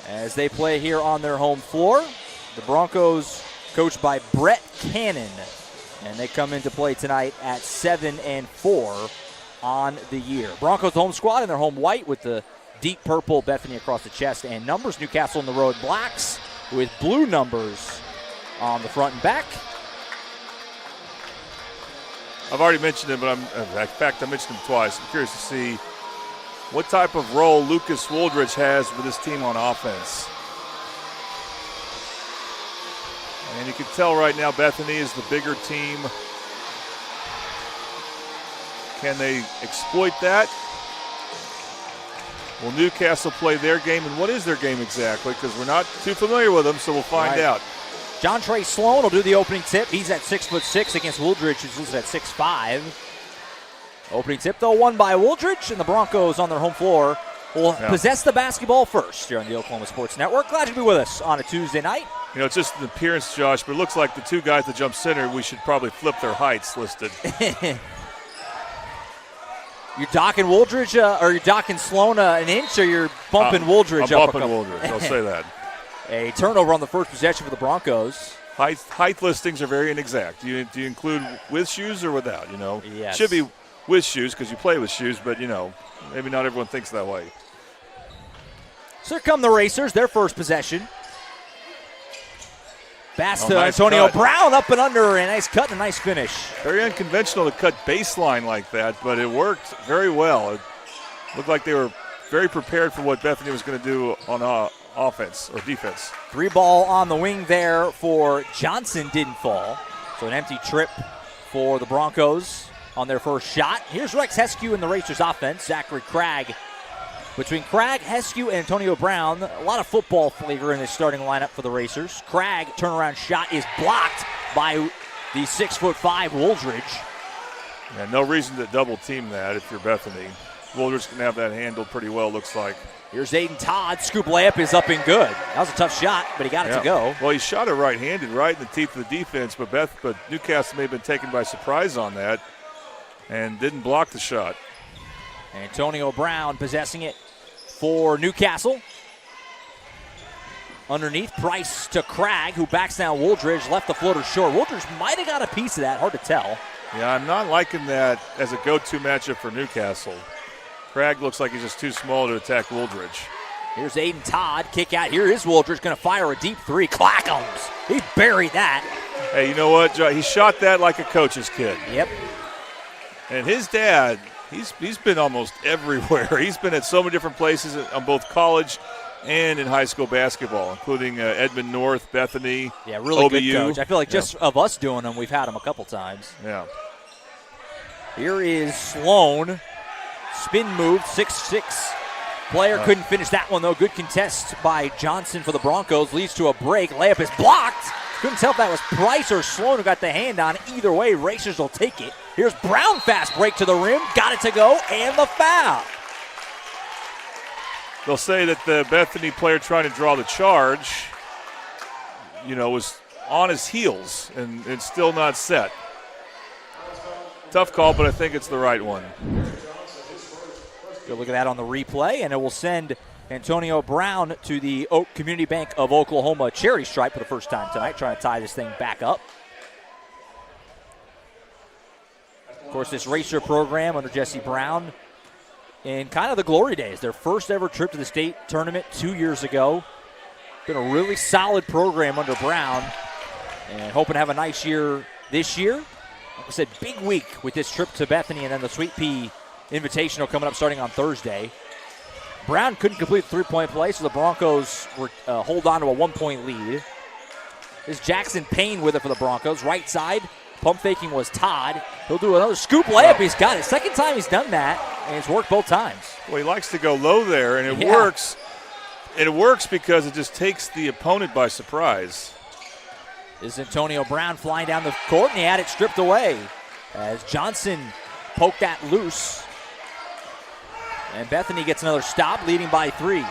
as they play here on their home floor. The Broncos coached by Brett Cannon, and they come into play tonight at 7 and 4 on the year. Broncos home squad in their home white with the deep purple Bethany across the chest and numbers. Newcastle in the road blacks with blue numbers on the front and back. I've already mentioned him, but in fact I mentioned him twice. I'm curious to see what type of role Lucas Wooldridge has with his team on offense. And you can tell right now Bethany is the bigger team. Can they exploit that? Will Newcastle play their game? And what is their game exactly? Because we're not too familiar with them, so we'll find out. John Trey Sloan will do the opening tip. He's at 6'6" against Wooldridge, who's listed at 6'5". Opening tip, though, won by Wooldridge, and the Broncos on their home floor will possess the basketball first here on the Oklahoma Sports Network. Glad to be with us on a Tuesday night. You know, it's just an appearance, Josh, but it looks like the two guys that jump center, we should probably flip their heights listed. You're docking Wooldridge, or you're docking Sloan an inch, or you're bumping Wooldridge up? I'm bumping Wooldridge, I'll say that. A turnover on the first possession for the Broncos. Height listings are very inexact. Do you include with shoes or without, you know? Yes. Should be with shoes because you play with shoes, but, you know, maybe not everyone thinks that way. So here come the Racers, their first possession. Pass to nice Antonio cut. Brown, up and under, a nice cut and a nice finish. Very unconventional to cut baseline like that, but it worked very well. It looked like they were very prepared for what Bethany was going to do on offense or defense. 3 ball on the wing there for Johnson, didn't fall. So an empty trip for the Broncos on their first shot. Here's Rex Heskew in the Racers offense. Zachary Cragg. Between Cragg, Heskew, and Antonio Brown, a lot of football flavor in this starting lineup for the Racers. Cragg, turnaround shot is blocked by the 6'5" Wooldridge. Yeah, no reason to double team that if you're Bethany. Wooldridge can have that handled pretty well, looks like. Here's Aiden Todd. Scoop layup is up and good. That was a tough shot, but he got it to go. Well, he shot it right-handed, right in the teeth of the defense, but Newcastle may have been taken by surprise on that and didn't block the shot. Antonio Brown possessing it for Newcastle. Underneath, Price to Cragg, who backs down Wooldridge, left the floater short. Wooldridge might have got a piece of that, hard to tell. Yeah, I'm not liking that as a go-to matchup for Newcastle. Cragg looks like he's just too small to attack Wooldridge. Here's Aiden Todd, kick out. Here is Wooldridge going to fire a deep three. Clackums. He buried that. Hey, you know what, Joe? He shot that like a coach's kid. Yep. And his dad, he's been almost everywhere. He's been at so many different places on both college and in high school basketball, including Edmond North, Bethany, yeah, really OBU. Good coach. I feel like just of us doing them, we've had him a couple times. Yeah. Here is Sloan. Spin move, 6'6". Player couldn't finish that one, though. Good contest by Johnson for the Broncos. Leads to a break. Layup is blocked. Couldn't tell if that was Price or Sloan who got the hand on. Either way, Racers will take it. Here's Brown, fast break to the rim. Got it to go, and the foul. They'll say that the Bethany player trying to draw the charge, was on his heels and still not set. Tough call, but I think it's the right one. Good look at that on the replay, and it will send Antonio Brown to the Oak Community Bank of Oklahoma charity stripe for the first time tonight, trying to tie this thing back up. Of course, this Racer program under Jesse Brown in kind of the glory days. Their first ever trip to the state tournament 2 years ago. Been a really solid program under Brown, and hoping to have a nice year this year. Like I said, big week with this trip to Bethany and then the Sweet Pea Invitational coming up starting on Thursday. Brown couldn't complete the three-point play, so the Broncos were hold on to a 1-point lead. There's Jackson Payne with it for the Broncos. Right side, pump faking was Todd. He'll do another scoop layup. He's got it. Second time he's done that, and it's worked both times. Well, he likes to go low there, and it works. And it works because it just takes the opponent by surprise. This is Antonio Brown flying down the court, and he had it stripped away as Johnson poked that loose. And Bethany gets another stop, leading by 3.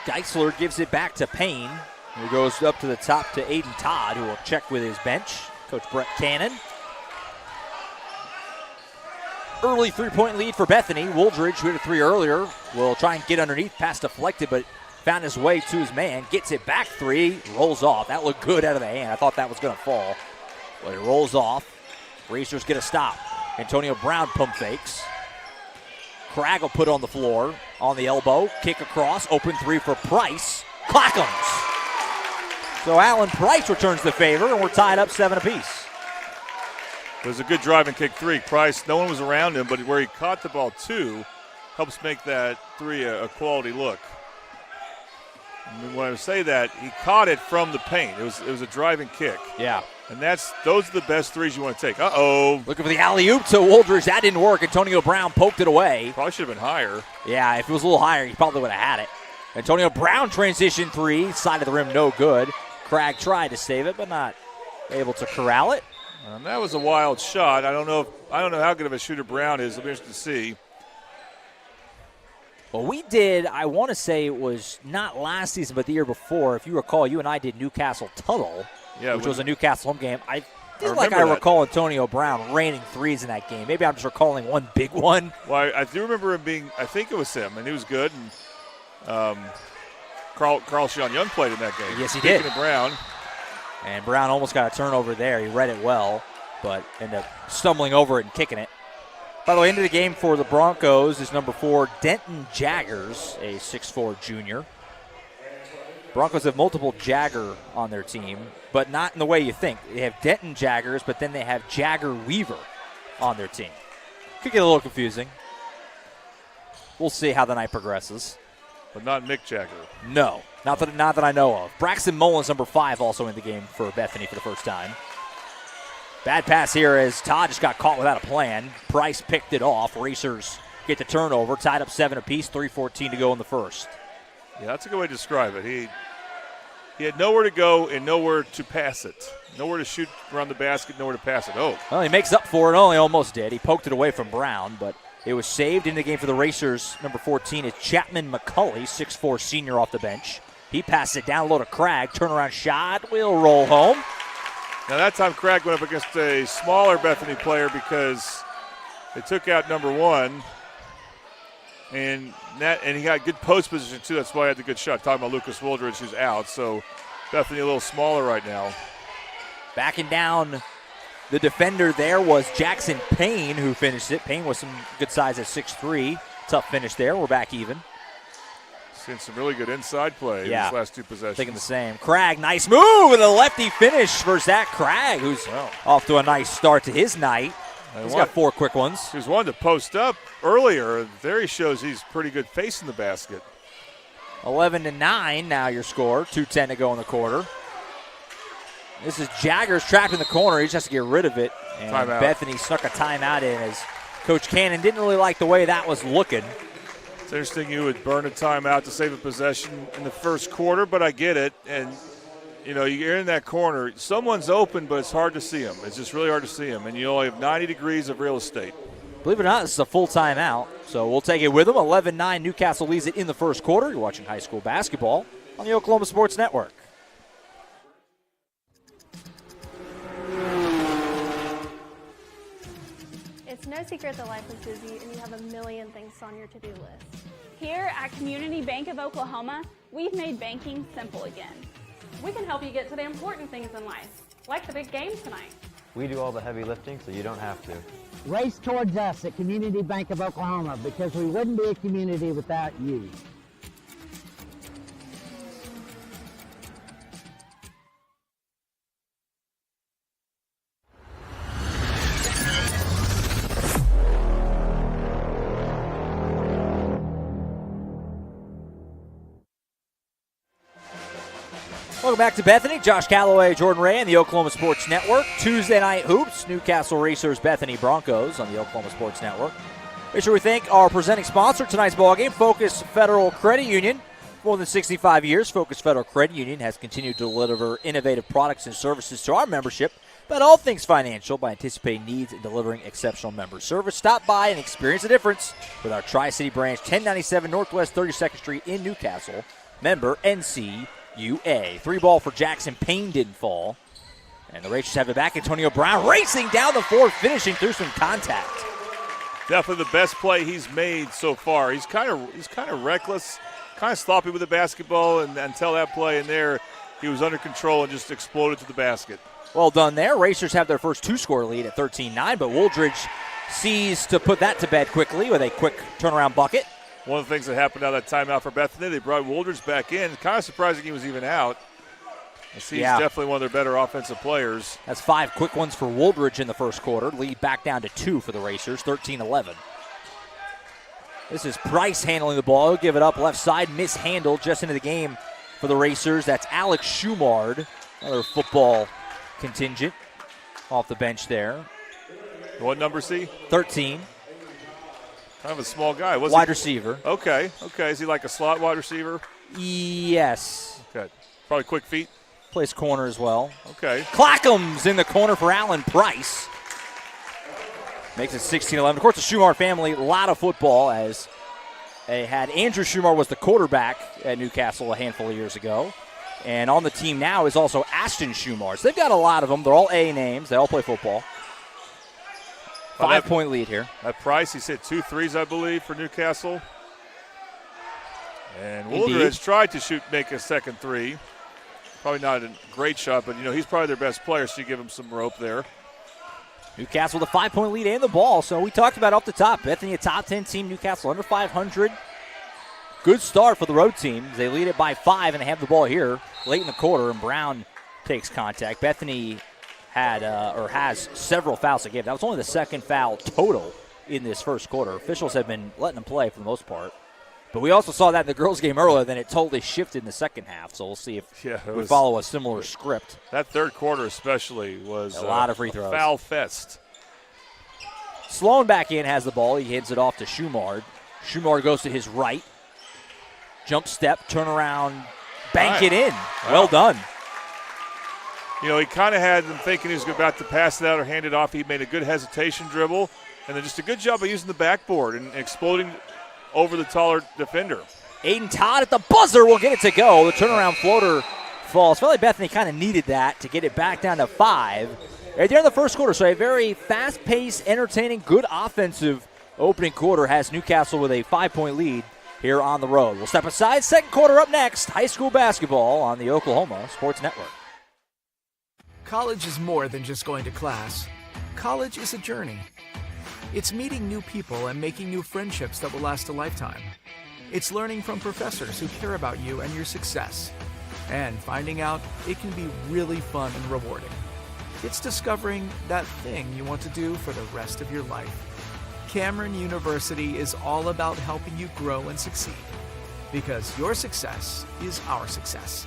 Geisler gives it back to Payne, who goes up to the top to Aiden Todd, who will check with his bench, Coach Brett Cannon. Early three-point lead for Bethany. Wooldridge, who hit a three earlier, will try and get underneath. Pass deflected, but found his way to his man. Gets it back 3, rolls off. That looked good out of the hand. I thought that was going to fall. But it rolls off. Racers get a stop. Antonio Brown pump fakes. Cragg will put it on the floor. On the elbow. Kick across. Open 3 for Price. Clackums. So Alan Price returns the favor, and we're tied up 7 apiece. It was a good drive and kick 3. Price, no one was around him, but where he caught the ball 2 helps make that 3 a quality look. And when I say that, he caught it from the paint. It was a driving kick. Yeah. And those are the best threes you want to take. Uh-oh. Looking for the alley-oop to Wooldridge. That didn't work. Antonio Brown poked it away. Probably should have been higher. Yeah, if it was a little higher, he probably would have had it. Antonio Brown transition 3. Side of the rim, no good. Cragg tried to save it, but not able to corral it. And that was a wild shot. I don't know how good of a shooter Brown is. I'll be interested to see. Well, we did, I want to say it was not last season, but the year before. If you recall, you and I did Newcastle Tuttle, which was a Newcastle home game. I recall Antonio Brown raining threes in that game. Maybe I'm just recalling one big one. Well, I do remember him being, I think it was him, and he was good. And Carl Sean Young played in that game. Yes, he did. Speaking of Brown. And Brown almost got a turnover there. He read it well, but ended up stumbling over it and kicking it. By the way, into the game for the Broncos is number 4, Denton Jaggers, a 6'4 junior. Broncos have multiple Jagger on their team, but not in the way you think. They have Denton Jaggers, but then they have Jagger Weaver on their team. Could get a little confusing. We'll see how the night progresses. But not Mick Jagger. No, not that I know of. Braxton Mullins, number 5, also in the game for Bethany for the first time. Bad pass here as Todd just got caught without a plan. Price picked it off. Racers get the turnover. Tied up 7 apiece, 3:14 to go in the first. Yeah, that's a good way to describe it. He had nowhere to go and nowhere to pass it. Nowhere to shoot around the basket, nowhere to pass it. Oh. Well, he makes up for it. Only almost did. He poked it away from Brown, but it was saved. In the game for the Racers. Number 14 is Chapman McCulley, 6'4" senior off the bench. He passes it down low to Cragg. Turnaround shot will roll home. Now that time Cragg went up against a smaller Bethany player because they took out number 1. And he got good post position, too. That's why he had the good shot. Talking about Lucas Wooldridge, who's out. So Bethany a little smaller right now. Backing down the defender there was Jackson Payne, who finished it. Payne was some good size at 6'3". Tough finish there. We're back even. Seeing some really good inside play in his last 2 possessions. Thinking the same. Cragg, nice move with a lefty finish for Zach Cragg, who's off to a nice start to his night. He's got 4 quick ones. He was one to post up earlier. There he shows he's pretty good facing the basket. 11-9 now your score. 2:10 to go in the quarter. This is Jaggers trapped in the corner. He just has to get rid of it. And timeout. Bethany snuck a timeout in as Coach Cannon didn't really like the way that was looking. It's interesting you would burn a timeout to save a possession in the first quarter, but I get it. And, you're in that corner. Someone's open, but it's hard to see him. It's just really hard to see him. And you only have 90 degrees of real estate. Believe it or not, this is a full timeout. So we'll take it with them. 11-9, Newcastle leads it in the first quarter. You're watching high school basketball on the Oklahoma Sports Network. It's no secret that life is busy and you have a million things on your to-do list. Here at Community Bank of Oklahoma, we've made banking simple again. We can help you get to the important things in life, like the big game tonight. We do all the heavy lifting, so you don't have to. Race towards us at Community Bank of Oklahoma because we wouldn't be a community without you. Welcome back to Bethany. Josh Calloway, Jordan Ray, and the Oklahoma Sports Network. Tuesday night hoops, Newcastle Racers, Bethany Broncos on the Oklahoma Sports Network. Make sure we thank our presenting sponsor tonight's ballgame, Focus Federal Credit Union. More than 65 years, Focus Federal Credit Union has continued to deliver innovative products and services to our membership about all things financial by anticipating needs and delivering exceptional member service. Stop by and experience the difference with our Tri-City branch, 1097 Northwest 32nd Street in Newcastle. Member NCUA. 3-ball for Jackson Payne didn't fall. And the Racers have it back. Antonio Brown racing down the floor, finishing through some contact. Definitely the best play he's made so far. He's kind of reckless, kind of sloppy with the basketball, and until that play in there, he was under control and just exploded to the basket. Well done there. Racers have their first 2-score lead at 13-9, but Wooldridge sees to put that to bed quickly with a quick turnaround bucket. One of the things that happened out of that timeout for Bethany, they brought Wooldridge back in. Kind of surprising he was even out. He's definitely one of their better offensive players. That's 5 quick ones for Wooldridge in the first quarter. Lead back down to 2 for the Racers, 13-11. This is Price handling the ball. He'll give it up left side, mishandled just into the game for the Racers. That's Alex Schumard, another football contingent off the bench there. What number is he? 13. Kind of a small guy. Wide receiver. Okay. Is he like a slot wide receiver? Yes. Okay. Probably quick feet. Plays corner as well. Okay. Clackham's in the corner for Allen Price. Makes it 16-11. Of course, the Schumar family, a lot of football, as they had Andrew Schumar was the quarterback at Newcastle a handful of years ago. And on the team now is also Ashton Schumar. So they've got a lot of them. They're all A names. They all play football. 5-point lead here. At Price, he's hit 2 threes, I believe, for Newcastle. And Wooldridge tried to make a second 3. Probably not a great shot, but, he's probably their best player, so you give him some rope there. Newcastle with a 5-point lead and the ball. So we talked about off the top. Bethany, a top 10 team. Newcastle under 500. Good start for the road team. They lead it by 5, and they have the ball here late in the quarter, and Brown takes contact. Bethany has several fouls to give. That was only the second foul total in this first quarter. Officials have been letting them play for the most part. But we also saw that in the girls' game earlier, then it totally shifted in the second half. So we'll see if we follow a similar script. That third quarter especially was a lot of free throws. Foul fest. Sloan back in, has the ball. He hands it off to Schumard. Schumard goes to his right. Jump step, turnaround bank it in. Wow. Well done. You know, he kind of had them thinking he was about to pass it out or hand it off. He made a good hesitation dribble, and then just a good job of using the backboard and exploding over the taller defender. Aiden Todd at the buzzer will get it to go. The turnaround floater falls. Felt like Bethany kind of needed that to get it back down to 5. Right there in the first quarter, so a very fast-paced, entertaining, good offensive opening quarter has Newcastle with a 5-point lead here on the road. We'll step aside. Second quarter up next. High school basketball on the Oklahoma Sports Network. College is more than just going to class. College is a journey. It's meeting new people and making new friendships that will last a lifetime. It's learning from professors who care about you and your success. And finding out it can be really fun and rewarding. It's discovering that thing you want to do for the rest of your life. Cameron University is all about helping you grow and succeed. Because your success is our success.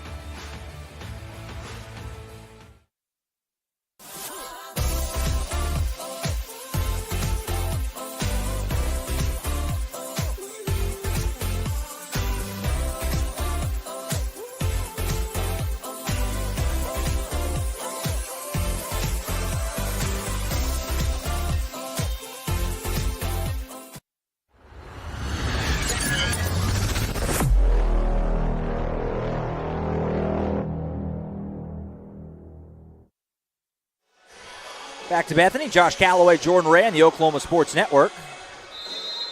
Back to Bethany. Josh Calloway, Jordan Ray on the Oklahoma Sports Network.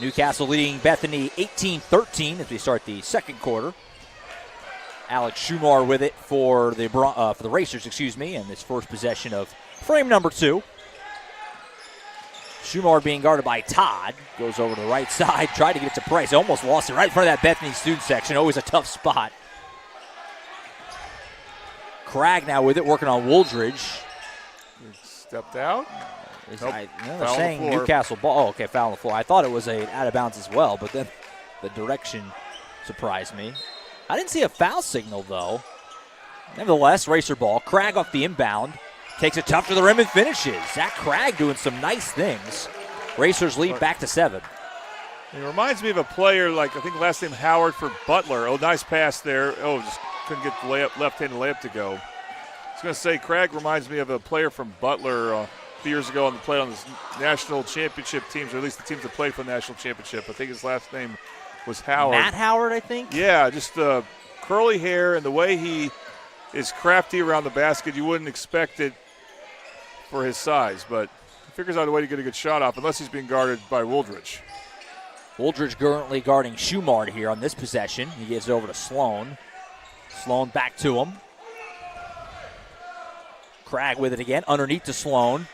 Newcastle leading Bethany 18-13 as we start the second quarter. Alex Schumar with it for the Racers, and this first possession of frame number 2. Schumar being guarded by Todd. Goes over to the right side, tried to get it to Price. Almost lost it right in front of that Bethany student section. Always a tough spot. Cragg now with it, working on Wooldridge. Stepped out. They're saying Newcastle ball. Oh, okay, foul on the floor. I thought it was out of bounds as well, but then the direction surprised me. I didn't see a foul signal, though. Nevertheless, Racer ball. Cragg off the inbound. Takes it tough to the rim and finishes. Zach Cragg doing some nice things. Racers lead back to 7. It reminds me of a player like, I think last name Howard for Butler. Oh, nice pass there. Oh, just couldn't get the left-handed layup to go. I was going to say, Cragg reminds me of a player from Butler a few years ago and played on this national championship teams, or at least the teams that played for the national championship. I think his last name was Howard. Matt Howard, I think? Yeah, just curly hair, and the way he is crafty around the basket, you wouldn't expect it for his size, but he figures out a way to get a good shot off, unless he's being guarded by Wooldridge. Wooldridge currently guarding Schumard here on this possession. He gives it over to Sloan. Sloan back to him. Cragg with it again, underneath to Sloan.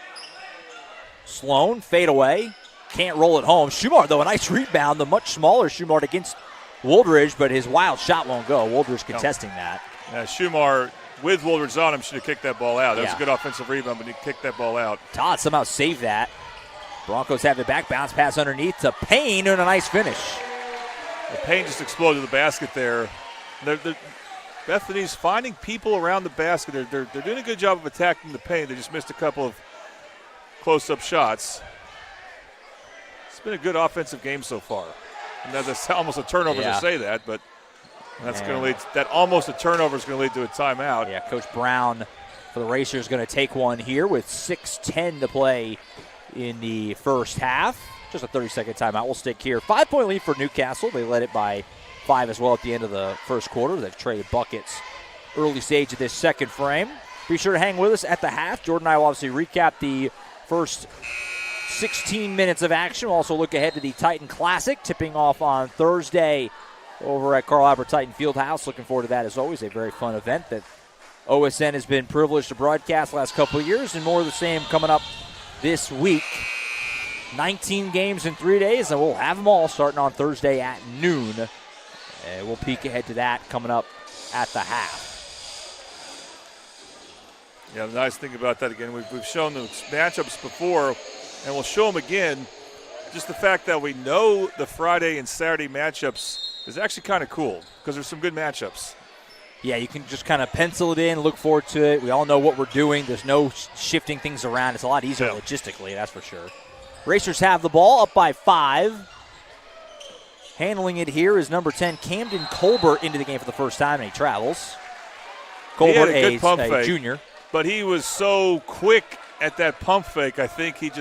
Sloan, fade away. Can't roll it home. Schumard, though, a nice rebound. The much smaller Schumard against Wooldridge, but his wild shot won't go. Wooldridge contesting that. Yeah, Schumard, with Wooldridge on him, should have kicked that ball out. That was a good offensive rebound, but he kicked that ball out. Todd somehow saved that. Broncos have it back. Bounce pass underneath to Payne and a nice finish. Well, Payne just exploded the basket there. Bethany's finding people around the basket. They're doing a good job of attacking the paint. They just missed a couple of close-up shots. It's been a good offensive game so far. And that's almost a turnover to say that, but that's going to lead. That almost a turnover is going to lead to a timeout. Yeah, Coach Brown for the Racers going to take one here with 6:10 to play in the first half. Just a 30-second timeout. We'll stick here. 5-point lead for Newcastle. They led it by 5 as well at the end of the first quarter. They've traded buckets early stage of this second frame. Be sure to hang with us at the half. Jordan and I will obviously recap the first 16 minutes of action. We'll also look ahead to the Titan Classic, tipping off on Thursday over at Carl Albert Titan Fieldhouse. Looking forward to that as always. A very fun event that OSN has been privileged to broadcast the last couple of years, and more of the same coming up this week. 19 games in 3 days, and we'll have them all starting on Thursday at noon. And we'll peek ahead to that coming up at the half. Yeah, the nice thing about that, again, we've shown the matchups before, and we'll show them again. Just the fact that we know the Friday and Saturday matchups is actually kind of cool because there's some good matchups. Yeah, you can just kind of pencil it in, look forward to it. We all know what we're doing. There's no shifting things around. It's a lot easier logistically, that's for sure. Racers have the ball up by 5. Handling it here is number 10, Camden Colbert, into the game for the first time, and he travels. Colbert, he had a good pump a fake, junior. But he was so quick at that pump fake, I think he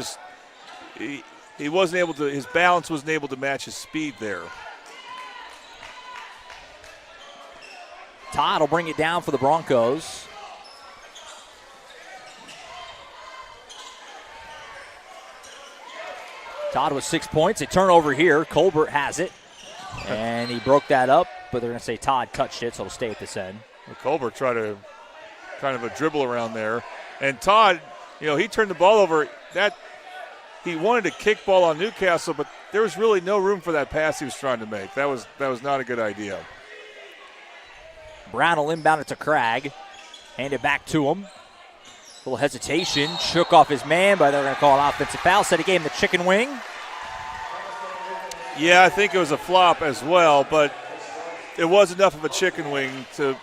wasn't able to, his balance wasn't able to match his speed there. Todd will bring it down for the Broncos. Todd with 6 points. A turnover here. Colbert has it. And he broke that up, but they're going to say Todd touched it, so it'll stay at this end. Well, Colbert tried to kind of a dribble around there. And Todd, he turned the ball over. He wanted to kick ball on Newcastle, but there was really no room for that pass he was trying to make. That was not a good idea. Brown will inbound it to Cragg. Hand it back to him. A little hesitation. Shook off his man, but they're going to call an offensive foul. Set a game the chicken wing. Yeah, I think it was a flop as well, but it was enough of a chicken wing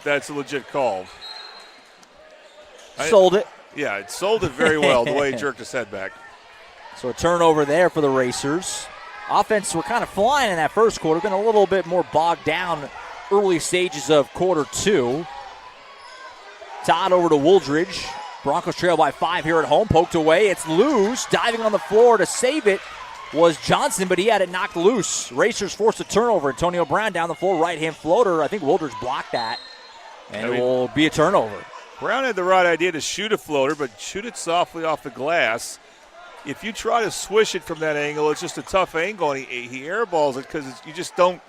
that's a legit call. Sold it. Yeah, it sold it very well the way he jerked his head back. So a turnover there for the Racers. Offense were kind of flying in that first quarter. Been a little bit more bogged down early stages of quarter two. Todd over to Wooldridge. Broncos trail by 5 here at home. Poked away. It's loose. Diving on the floor to save it was Johnson, but he had it knocked loose. Racers forced a turnover. Antonio Brown down the floor. Right-hand floater. I think Wooldridge blocked that. And it will be a turnover. Brown had the right idea to shoot a floater, but shoot it softly off the glass. If you try to swish it from that angle, it's just a tough angle, and he airballs it because you just don't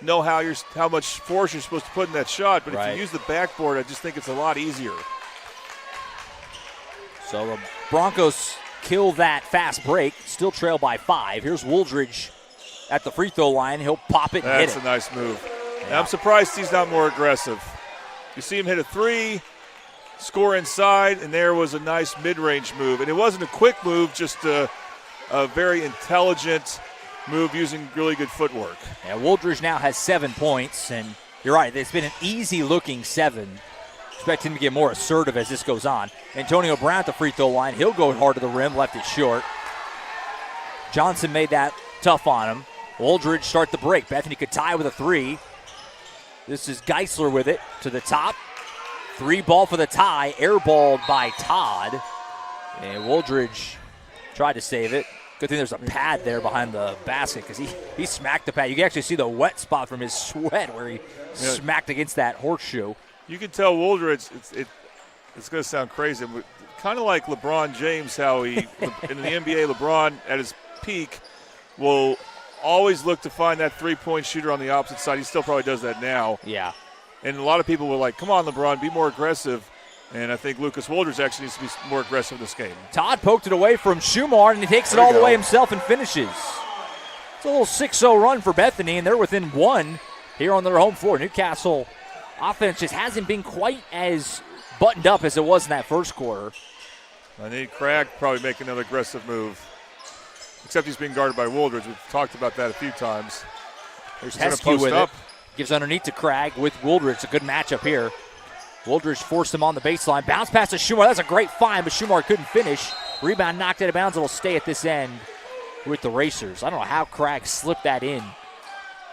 know how much force you're supposed to put in that shot. But if you use the backboard, I just think it's a lot easier. So the Broncos kill that fast break, still trail by 5. Here's Wooldridge at the free throw line. He'll pop it and hit it. That's a nice move. Yeah. I'm surprised he's not more aggressive. You see him hit a 3, score inside, and there was a nice mid-range move. And it wasn't a quick move, just a very intelligent move using really good footwork. Yeah, Wooldridge now has 7 points, and you're right, it's been an easy-looking 7. Expect him to get more assertive as this goes on. Antonio Brown at the free throw line. He'll go hard to the rim, left it short. Johnson made that tough on him. Wooldridge start the break. Bethany could tie with a 3. This is Geisler with it to the top. 3 ball for the tie, airballed by Todd. And Wooldridge tried to save it. Good thing there's a pad there behind the basket because he smacked the pad. You can actually see the wet spot from his sweat where he smacked against that horseshoe. You can tell Wooldridge, it's going to sound crazy, but kind of like LeBron James, how he, in the NBA, LeBron at his peak will always look to find that three-point shooter on the opposite side. He still probably does that now. Yeah. And a lot of people were like, come on, LeBron, be more aggressive. And I think Lucas Wooldridge actually needs to be more aggressive in this game. Todd poked it away from Schumar, and he takes it all the way himself and finishes. It's a little 6-0 run for Bethany, and they're within 1 here on their home floor. Newcastle offense just hasn't been quite as buttoned up as it was in that first quarter. I need Cragg probably make another aggressive move. Except he's being guarded by Wooldridge. We've talked about that a few times. There's Heskew with it. Gives underneath to Cragg with Wooldridge. It's a good matchup here. Wooldridge forced him on the baseline. Bounce pass to Schumar. That's a great find, but Schumar couldn't finish. Rebound knocked out of bounds. It'll stay at this end with the Racers. I don't know how Cragg slipped that in.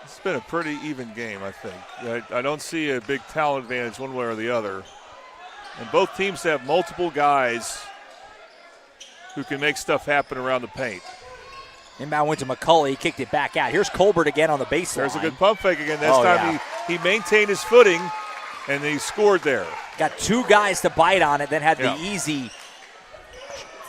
It's been a pretty even game, I think. I don't see a big talent advantage one way or the other. And both teams have multiple guys who can make stuff happen around the paint. Inbound went to McCulley. He kicked it back out. Here's Colbert again on the baseline. There's a good pump fake again. This time he maintained his footing, and he scored there. Got 2 guys to bite on it, then had the easy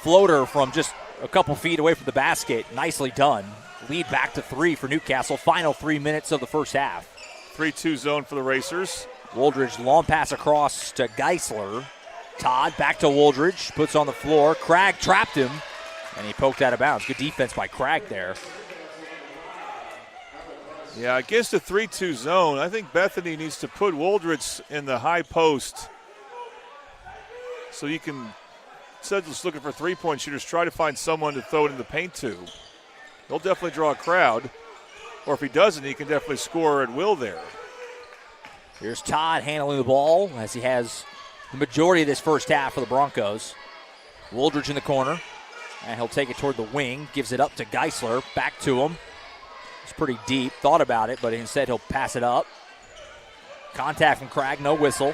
floater from just a couple feet away from the basket. Nicely done. Lead back to 3 for Newcastle. Final 3 minutes of the first half. 3-2 zone for the Racers. Wooldridge, long pass across to Geisler. Todd back to Wooldridge, puts on the floor. Cragg trapped him, and he poked out of bounds. Good defense by Cragg there. Yeah, against the 3-2 zone, I think Bethany needs to put Wooldridge in the high post so you can, instead of just looking for three-point shooters, try to find someone to throw it in the paint to. He'll definitely draw a crowd, or if he doesn't, he can definitely score at will there. Here's Todd handling the ball as he has the majority of this first half for the Broncos. Wooldridge in the corner, and he'll take it toward the wing, gives it up to Geisler, back to him. It's pretty deep. Thought about it, but instead he'll pass it up. Contact from Cragg, no whistle.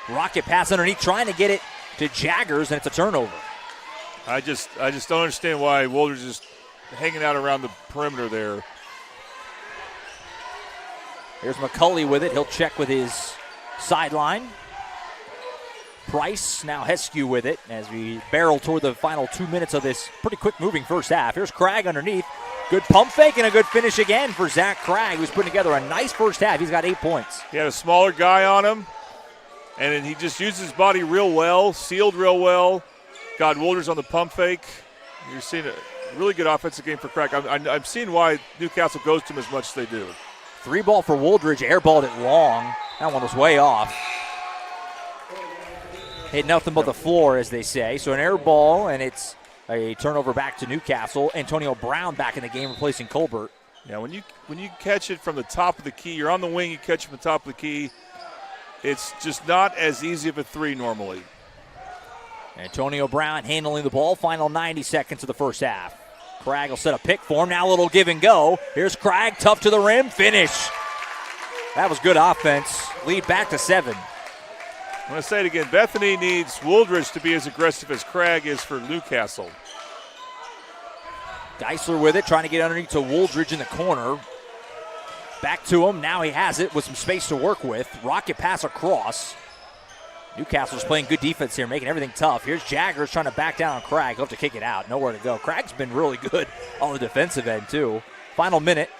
Rocket pass underneath, trying to get it to Jaggers, and it's a turnover. I just don't understand why Woldridge is hanging out around the perimeter there. Here's McCulley with it. He'll check with his sideline. Price, now Heskew with it as we barrel toward the final 2 minutes of this pretty quick-moving first half. Here's Cragg underneath. Good pump fake and a good finish again for Zach Cragg, who's putting together a nice first half. He's got 8 points. He had a smaller guy on him, and then he just used his body real well, sealed real well. Got Woldridge on the pump fake. You're seeing a really good offensive game for Cragg. I'm seeing why Newcastle goes to him as much as they do. 3 ball for Woldridge, airballed it long. That one was way off. Hit nothing but the floor, as they say. So an air ball, and it's a turnover back to Newcastle. Antonio Brown back in the game, replacing Colbert. Yeah, when you catch it from the top of the key, you're on the wing, you catch it from the top of the key, it's just not as easy of a 3 normally. Antonio Brown handling the ball, final 90 seconds of the first half. Cragg will set a pick for him, now a little give and go. Here's Cragg, tough to the rim, finish. That was good offense, lead back to 7. I'm going to say it again, Bethany needs Woldridge to be as aggressive as Cragg is for Newcastle. Geisler with it, trying to get underneath to Woldridge in the corner. Back to him, now he has it with some space to work with. Rocket pass across. Newcastle's playing good defense here, making everything tough. Here's Jaggers trying to back down on Cragg. He'll have to kick it out, nowhere to go. Craig's been really good on the defensive end too. Final minute,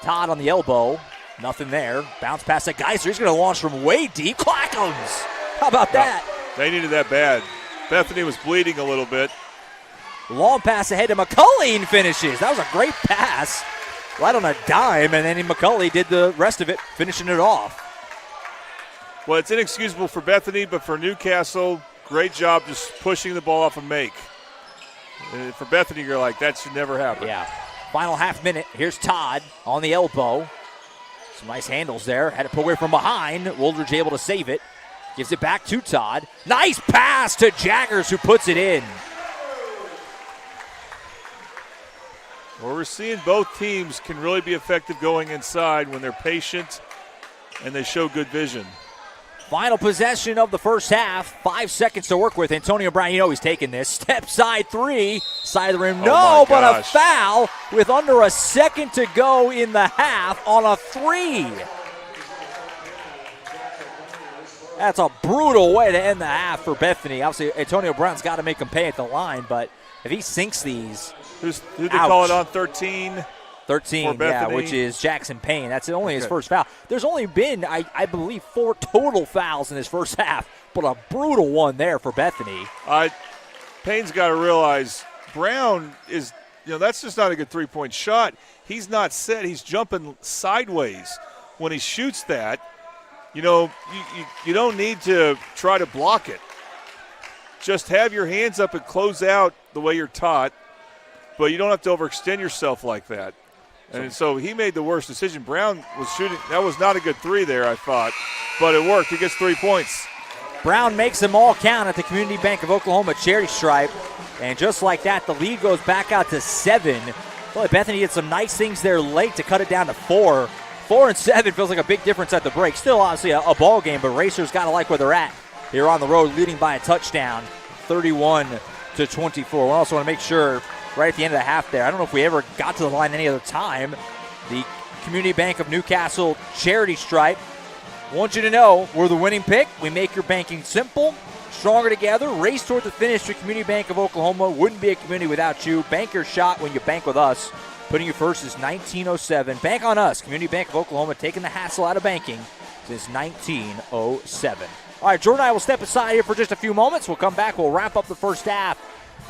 Todd on the elbow. Nothing there. Bounce pass to Geisler. He's going to launch from way deep. Clackums! How about that? They needed that bad. Bethany was bleeding a little bit. Long pass ahead to McCulley and finishes. That was a great pass. Right on a dime, and then McCulley did the rest of it, finishing it off. Well, it's inexcusable for Bethany, but for Newcastle, great job just pushing the ball off a make. And for Bethany, you're like, that should never happen. Yeah. Final half minute. Here's Todd on the elbow. Some nice handles there. Had it put away from behind. Woldridge able to save it. Gives it back to Todd. Nice pass to Jaggers, who puts it in. Well, we're seeing both teams can really be effective going inside when they're patient and they show good vision. Final possession of the first half. 5 seconds to work with. Antonio Brown, you know he's taking this. Step side 3. Side of the rim. No, but a foul with under a second to go in the half on a 3. That's a brutal way to end the half for Bethany. Obviously, Antonio Brown's got to make him pay at the line, but if he sinks these, who they call it on 13? 13, yeah, which is Jackson Payne. That's only his first foul. There's only been, I believe, 4 total fouls in this first half, but a brutal one there for Bethany. Payne's got to realize Brown is, that's just not a good three-point shot. He's not set. He's jumping sideways. When he shoots that, you don't need to try to block it. Just have your hands up and close out the way you're taught, but you don't have to overextend yourself like that. And so he made the worst decision. Brown was shooting. That was not a good 3 there, I thought, but it worked. He gets 3 points. Brown makes them all count at the Community Bank of Oklahoma charity stripe. And just like that, the lead goes back out to 7. Well, Bethany did some nice things there late to cut it down to 4. 4 and 7 feels like a big difference at the break. Still, obviously, a ball game, but Racers got to like where they're at here on the road, leading by a touchdown, 31-24. We also want to make sure right at the end of the half there, I don't know if we ever got to the line any other time, the Community Bank of Newcastle charity stripe. I want you to know we're the winning pick. We make your banking simple, stronger together. Race toward the finish to Community Bank of Oklahoma. Wouldn't be a community without you. Bank your shot when you bank with us. Putting you first is 1907. Bank on us. Community Bank of Oklahoma taking the hassle out of banking since 1907. All right, Jordan and I will step aside here for just a few moments. We'll come back. We'll wrap up the first half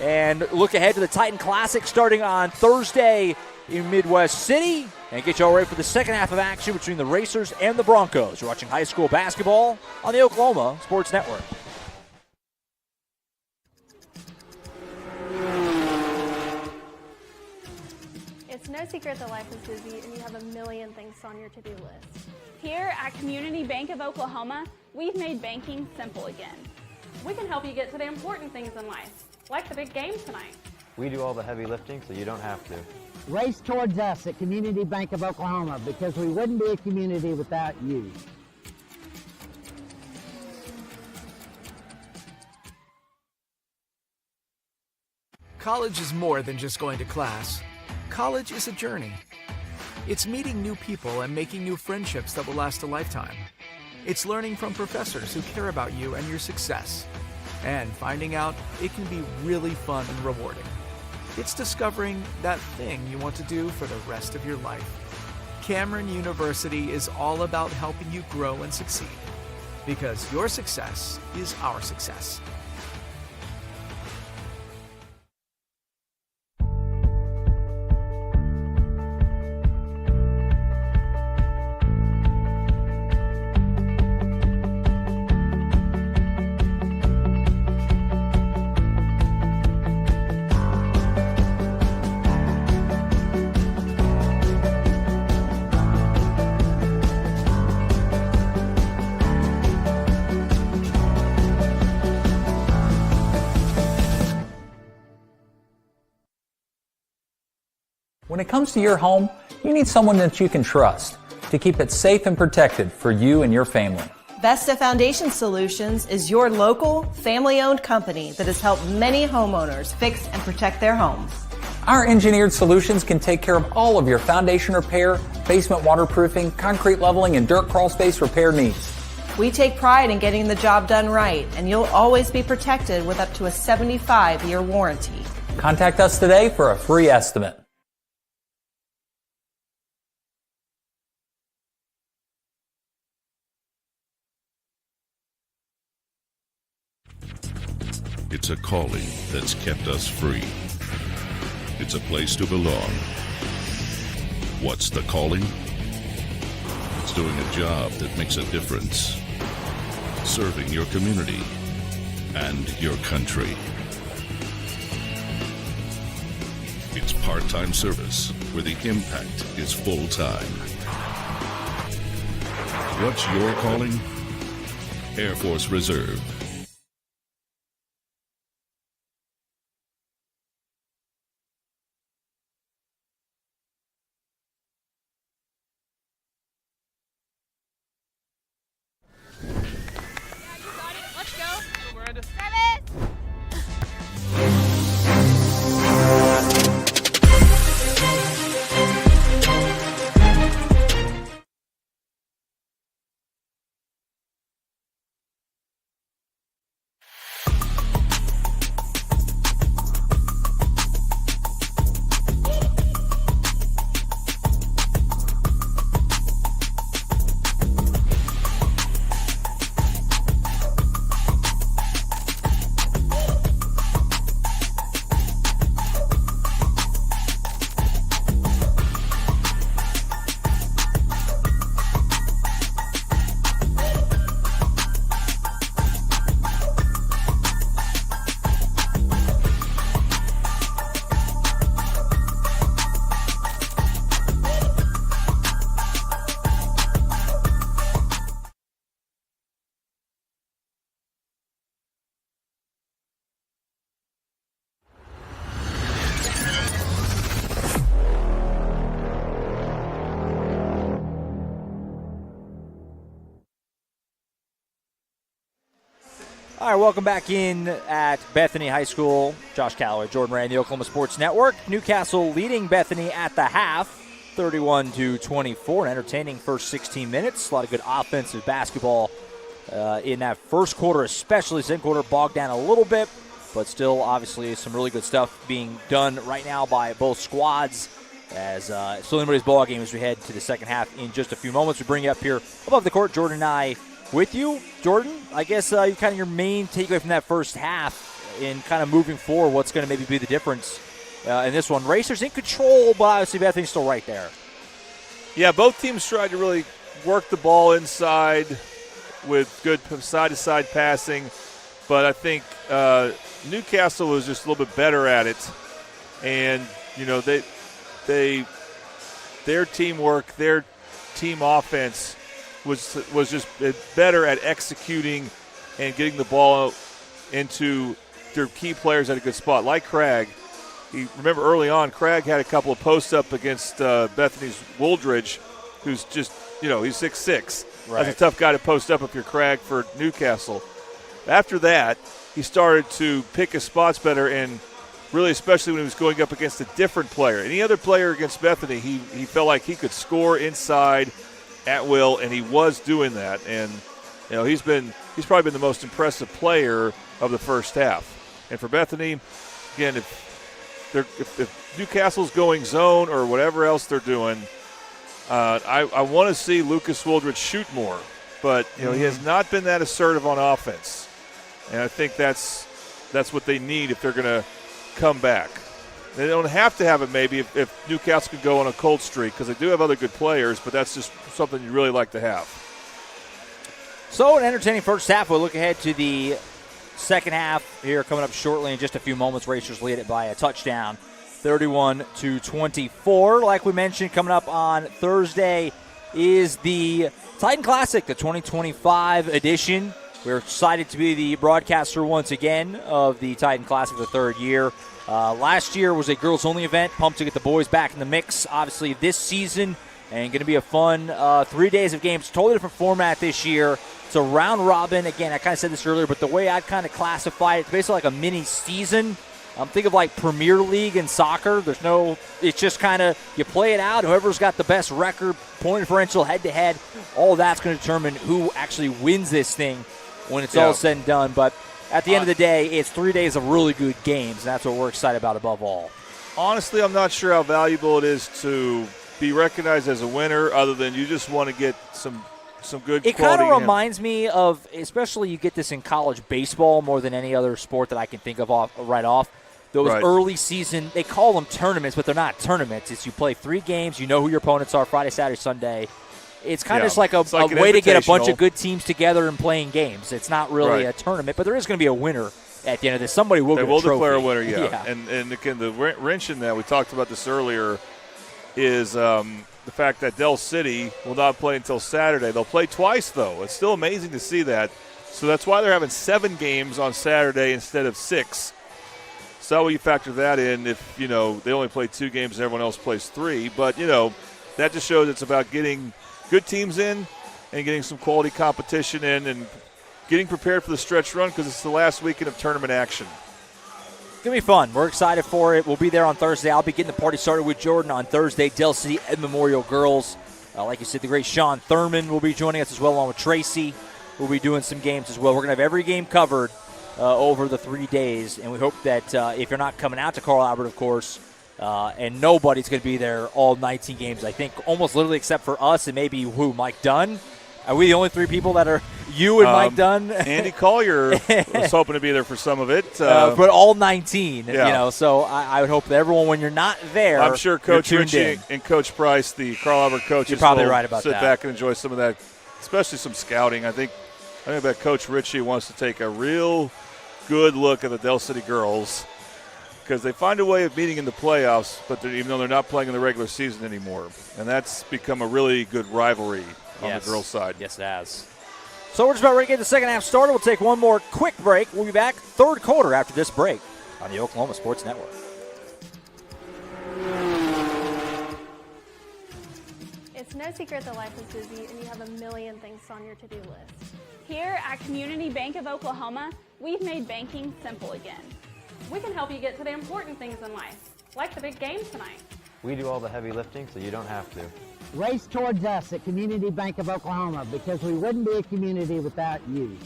and look ahead to the Titan Classic starting on Thursday in Midwest City and get you all ready for the second half of action between the Racers and the Broncos. You're watching high school basketball on the Oklahoma Sports Network. It's no secret that life is busy and you have a million things on your to-do list. Here at Community Bank of Oklahoma, we've made banking simple again. We can help you get to the important things in life, like the big game tonight. We do all the heavy lifting so you don't have to. Race towards us at Community Bank of Oklahoma, because we wouldn't be a community without you. College is more than just going to class. College is a journey. It's meeting new people and making new friendships that will last a lifetime. It's learning from professors who care about you and your success. And finding out it can be really fun and rewarding. It's discovering that thing you want to do for the rest of your life. Cameron University is all about helping you grow and succeed. Because your success is our success. When it comes to your home, you need someone that you can trust to keep it safe and protected for you and your family. Vesta Foundation Solutions is your local, family-owned company that has helped many homeowners fix and protect their homes. Our engineered solutions can take care of all of your foundation repair, basement waterproofing, concrete leveling, and dirt crawl space repair needs. We take pride in getting the job done right, and you'll always be protected with up to a 75-year warranty. Contact us today for a free estimate. It's a calling that's kept us free. It's a place to belong. What's the calling? It's doing a job that makes a difference. Serving your community and your country. It's part-time service where the impact is full-time. What's your calling? Air Force Reserve. All right, welcome back in at Bethany High School. Josh Calloway, Jordan Ray, the Oklahoma Sports Network. Newcastle leading Bethany at the half, 31-24. An entertaining first 16 minutes. A lot of good offensive basketball in that first quarter, especially. Second quarter bogged down a little bit, but still obviously some really good stuff being done right now by both squads. As still anybody's ball game as we head to the second half in just a few moments. We bring you up here above the court, Jordan and I with you. Jordan, I guess kind of your main takeaway from that first half in kind of moving forward, what's going to maybe be the difference in this one? Racers in control, but obviously Bethany's still right there. Yeah, both teams tried to really work the ball inside with good side-to-side passing, but I think Newcastle was just a little bit better at it. And, you know, their teamwork, their team offense was just better at executing and getting the ball into their key players at a good spot. Like Craig, remember early on, Craig had a couple of posts up against Bethany's Wooldridge, who's just, he's 6'6". Right. That's a tough guy to post up if you're Craig for Newcastle. After that, he started to pick his spots better, and really especially when he was going up against a different player. Any other player against Bethany, he felt like he could score inside at will, and he was doing that. And he's probably been the most impressive player of the first half. And for Bethany, again, if Newcastle's going zone or whatever else they're doing, I want to see Lucas Wooldridge shoot more, but he has not been that assertive on offense, and I think that's what they need if they're going to come back. They don't have to have it maybe if Newcastle could go on a cold streak, because they do have other good players, but that's just something you'd really like to have. So an entertaining first half. We'll look ahead to the second half here coming up shortly in just a few moments. Racers lead it by a touchdown, 31-24. Like we mentioned, coming up on Thursday is the Titan Classic, the 2025 edition. We're excited to be the broadcaster once again of the Titan Classic, the third year. Last year was a girls-only event. Pumped to get the boys back in the mix, obviously, this season. And going to be a fun 3 days of games. Totally different format this year. It's a round robin. Again, I kind of said this earlier, but the way I'd kind of classify it, it's basically like a mini season. Think of like Premier League in soccer. It's just kind of, you play it out. Whoever's got the best record, point differential, head-to-head, all that's going to determine who actually wins this thing when it's all said and done. But at the end of the day, it's 3 days of really good games, and that's what we're excited about above all. Honestly, I'm not sure how valuable it is to be recognized as a winner, other than you just want to get some good quality. It kind of reminds me of, especially you get this in college baseball more than any other sport that I can think of right off. Those early season, they call them tournaments, but they're not tournaments. It's you play 3 games, you know who your opponents are Friday, Saturday, Sunday. It's kind of just like a way to get a bunch of good teams together and playing games. It's not really a tournament, but there is going to be a winner at the end of this. Somebody will get a trophy. They will declare a winner, yeah. And again, the wrench in that, we talked about this earlier, is the fact that Del City will not play until Saturday. They'll play twice, though. It's still amazing to see that. So that's why they're having 7 games on Saturday instead of 6. So you factor that in if, they only play 2 games and everyone else plays 3. But, that just shows it's about getting good teams in and getting some quality competition in and getting prepared for the stretch run, because it's the last weekend of tournament action. It's going to be fun. We're excited for it. We'll be there on Thursday. I'll be getting the party started with Jordan on Thursday. Del City Ed Memorial Girls. Like you said, the great Sean Thurman will be joining us as well, along with Tracy. We'll be doing some games as well. We're going to have every game covered over the 3 days, and we hope that if you're not coming out to Carl Albert, of course, and nobody's going to be there all 19 games, I think almost literally except for us and maybe Mike Dunn. Are we the only 3 people that are you and Mike Dunn? Andy Collier was hoping to be there for some of it. But all 19, so I would hope that everyone, when you're not there, I'm sure Coach Ritchie and Coach Price, the Carl Albert coaches, you're probably right about sit that. back and enjoy some of that, especially some scouting. I think that Coach Ritchie wants to take a real good look at the Del City girls, because they find a way of meeting in the playoffs, but even though they're not playing in the regular season anymore. And that's become a really good rivalry on the girls' side. Yes, it has. So we're just about ready to get the second half started. We'll take one more quick break. We'll be back third quarter after this break on the Oklahoma Sports Network. It's no secret that life is busy and you have a million things on your to-do list. Here at Community Bank of Oklahoma, we've made banking simple again. We can help you get to the important things in life, like the big game tonight. We do all the heavy lifting, so you don't have to. Race towards us at Community Bank of Oklahoma, because we wouldn't be a community without you.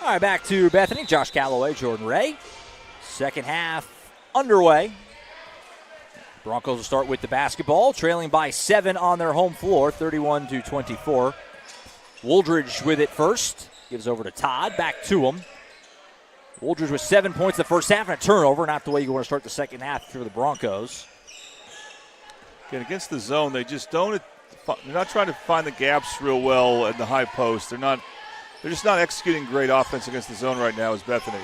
All right, back to Bethany. Josh Calloway, Jordan Ray. Second half underway. Broncos will start with the basketball, trailing by 7 on their home floor, 31-24. Wooldridge with it first. Gives over to Todd. Back to him. Wooldridge with 7 points the first half and a turnover. Not the way you want to start the second half for the Broncos. Again, against the zone, they just don't. They're not trying to find the gaps real well in the high post. They're just not executing great offense against the zone right now as Bethany.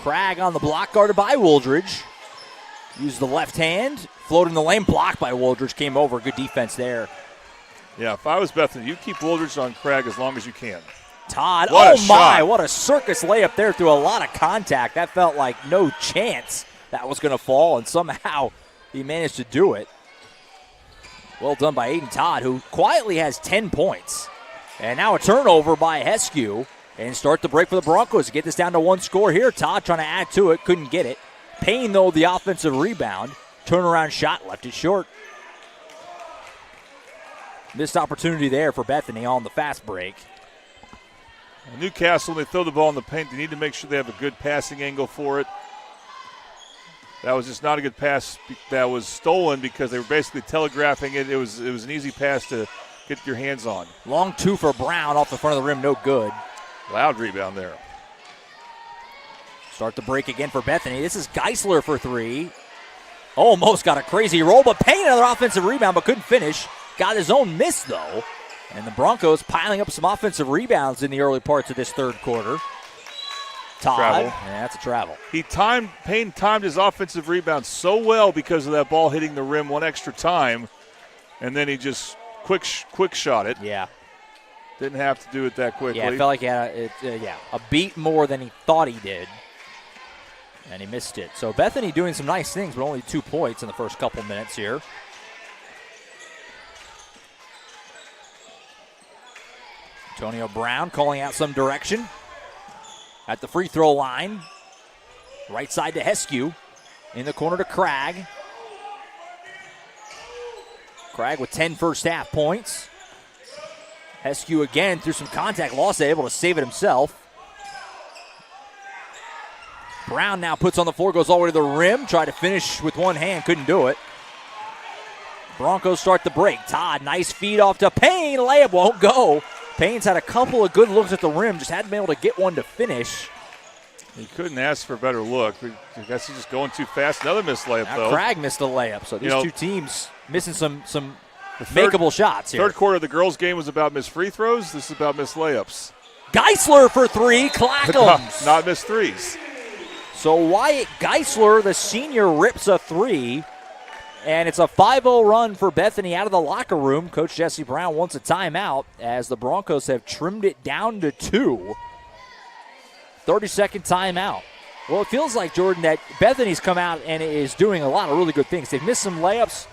Cragg on the block, guarded by Wooldridge. Used the left hand, float in the lane, blocked by Wooldridge, came over. Good defense there. Yeah, if I was Bethany, you keep Wooldridge on Cragg as long as you can. Todd, What a oh my, shot. what a circus layup there through a lot of contact. That felt like no chance that was going to fall, and somehow he managed to do it. Well done by Aiden Todd, who quietly has 10 points. And now a turnover by Heskew, and start the break for the Broncos to get this down to one score here. Todd trying to add to it, couldn't get it. Payne, though, the offensive rebound. Turnaround shot, left it short. Missed opportunity there for Bethany on the fast break. Newcastle, when they throw the ball in the paint, they need to make sure they have a good passing angle for it. That was just not a good pass that was stolen because they were basically telegraphing it. It was an easy pass to get your hands on. Long two for Brown off the front of the rim, no good. Loud rebound there. Start the break again for Bethany. This is Geisler for three. Almost got a crazy roll, but Payne another offensive rebound, but couldn't finish. Got his own miss, though. And the Broncos piling up some offensive rebounds in the early parts of this third quarter. Todd. Travel. Yeah, that's a travel. Payne timed his offensive rebound so well because of that ball hitting the rim one extra time, and then he just quick shot it. Yeah. Didn't have to do it that quickly. Yeah, it felt like he had a beat more than he thought he did. And he missed it. So Bethany doing some nice things, but only 2 points in the first couple minutes here. Antonio Brown calling out some direction at the free throw line. Right side to Heskew. In the corner to Cragg. Cragg with 10 first half points. Heskew again through some contact loss, able to save it himself. Brown now puts on the floor, goes all the way to the rim, tried to finish with one hand, couldn't do it. Broncos start the break. Todd, nice feed off to Payne, layup won't go. Payne's had a couple of good looks at the rim, just hadn't been able to get one to finish. He couldn't ask for a better look. I guess he's just going too fast. Another missed layup, Now though. Cragg missed a layup, so these two teams missing some makeable shots here. Third quarter of the girls' game was about missed free throws. This is about missed layups. Geisler for three, Clackums. Not missed threes. So Wyatt Geisler, the senior, rips a three. And it's a 5-0 run for Bethany out of the locker room. Coach Jesse Brown wants a timeout as the Broncos have trimmed it down to 2. 30-second timeout. Well, it feels like, Jordan, that Bethany's come out and is doing a lot of really good things. They've missed some layups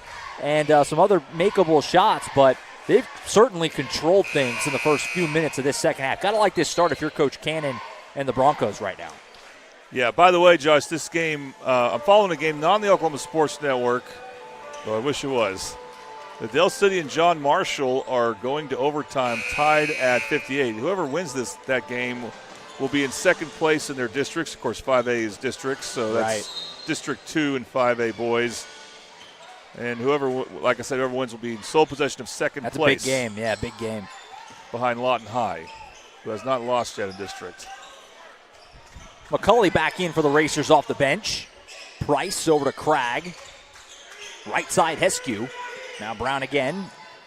and some other makeable shots, but they've certainly controlled things in the first few minutes of this second half. Got to like this start if you're Coach Cannon and the Broncos right now. Yeah, by the way, Josh, this game, I'm following a game not on the Oklahoma Sports Network, though I wish it was. The Dale City and John Marshall are going to overtime, tied at 58. Whoever wins that game will be in second place in their districts. Of course, 5A is districts, so that's District 2 and 5A boys. And whoever, like I said, whoever wins will be in sole possession of second place. That's a big game, yeah, big game. Behind Lawton High, who has not lost yet in district. McCulley back in for the Racers off the bench. Price over to Cragg. Right side, Heskew. Now Brown again.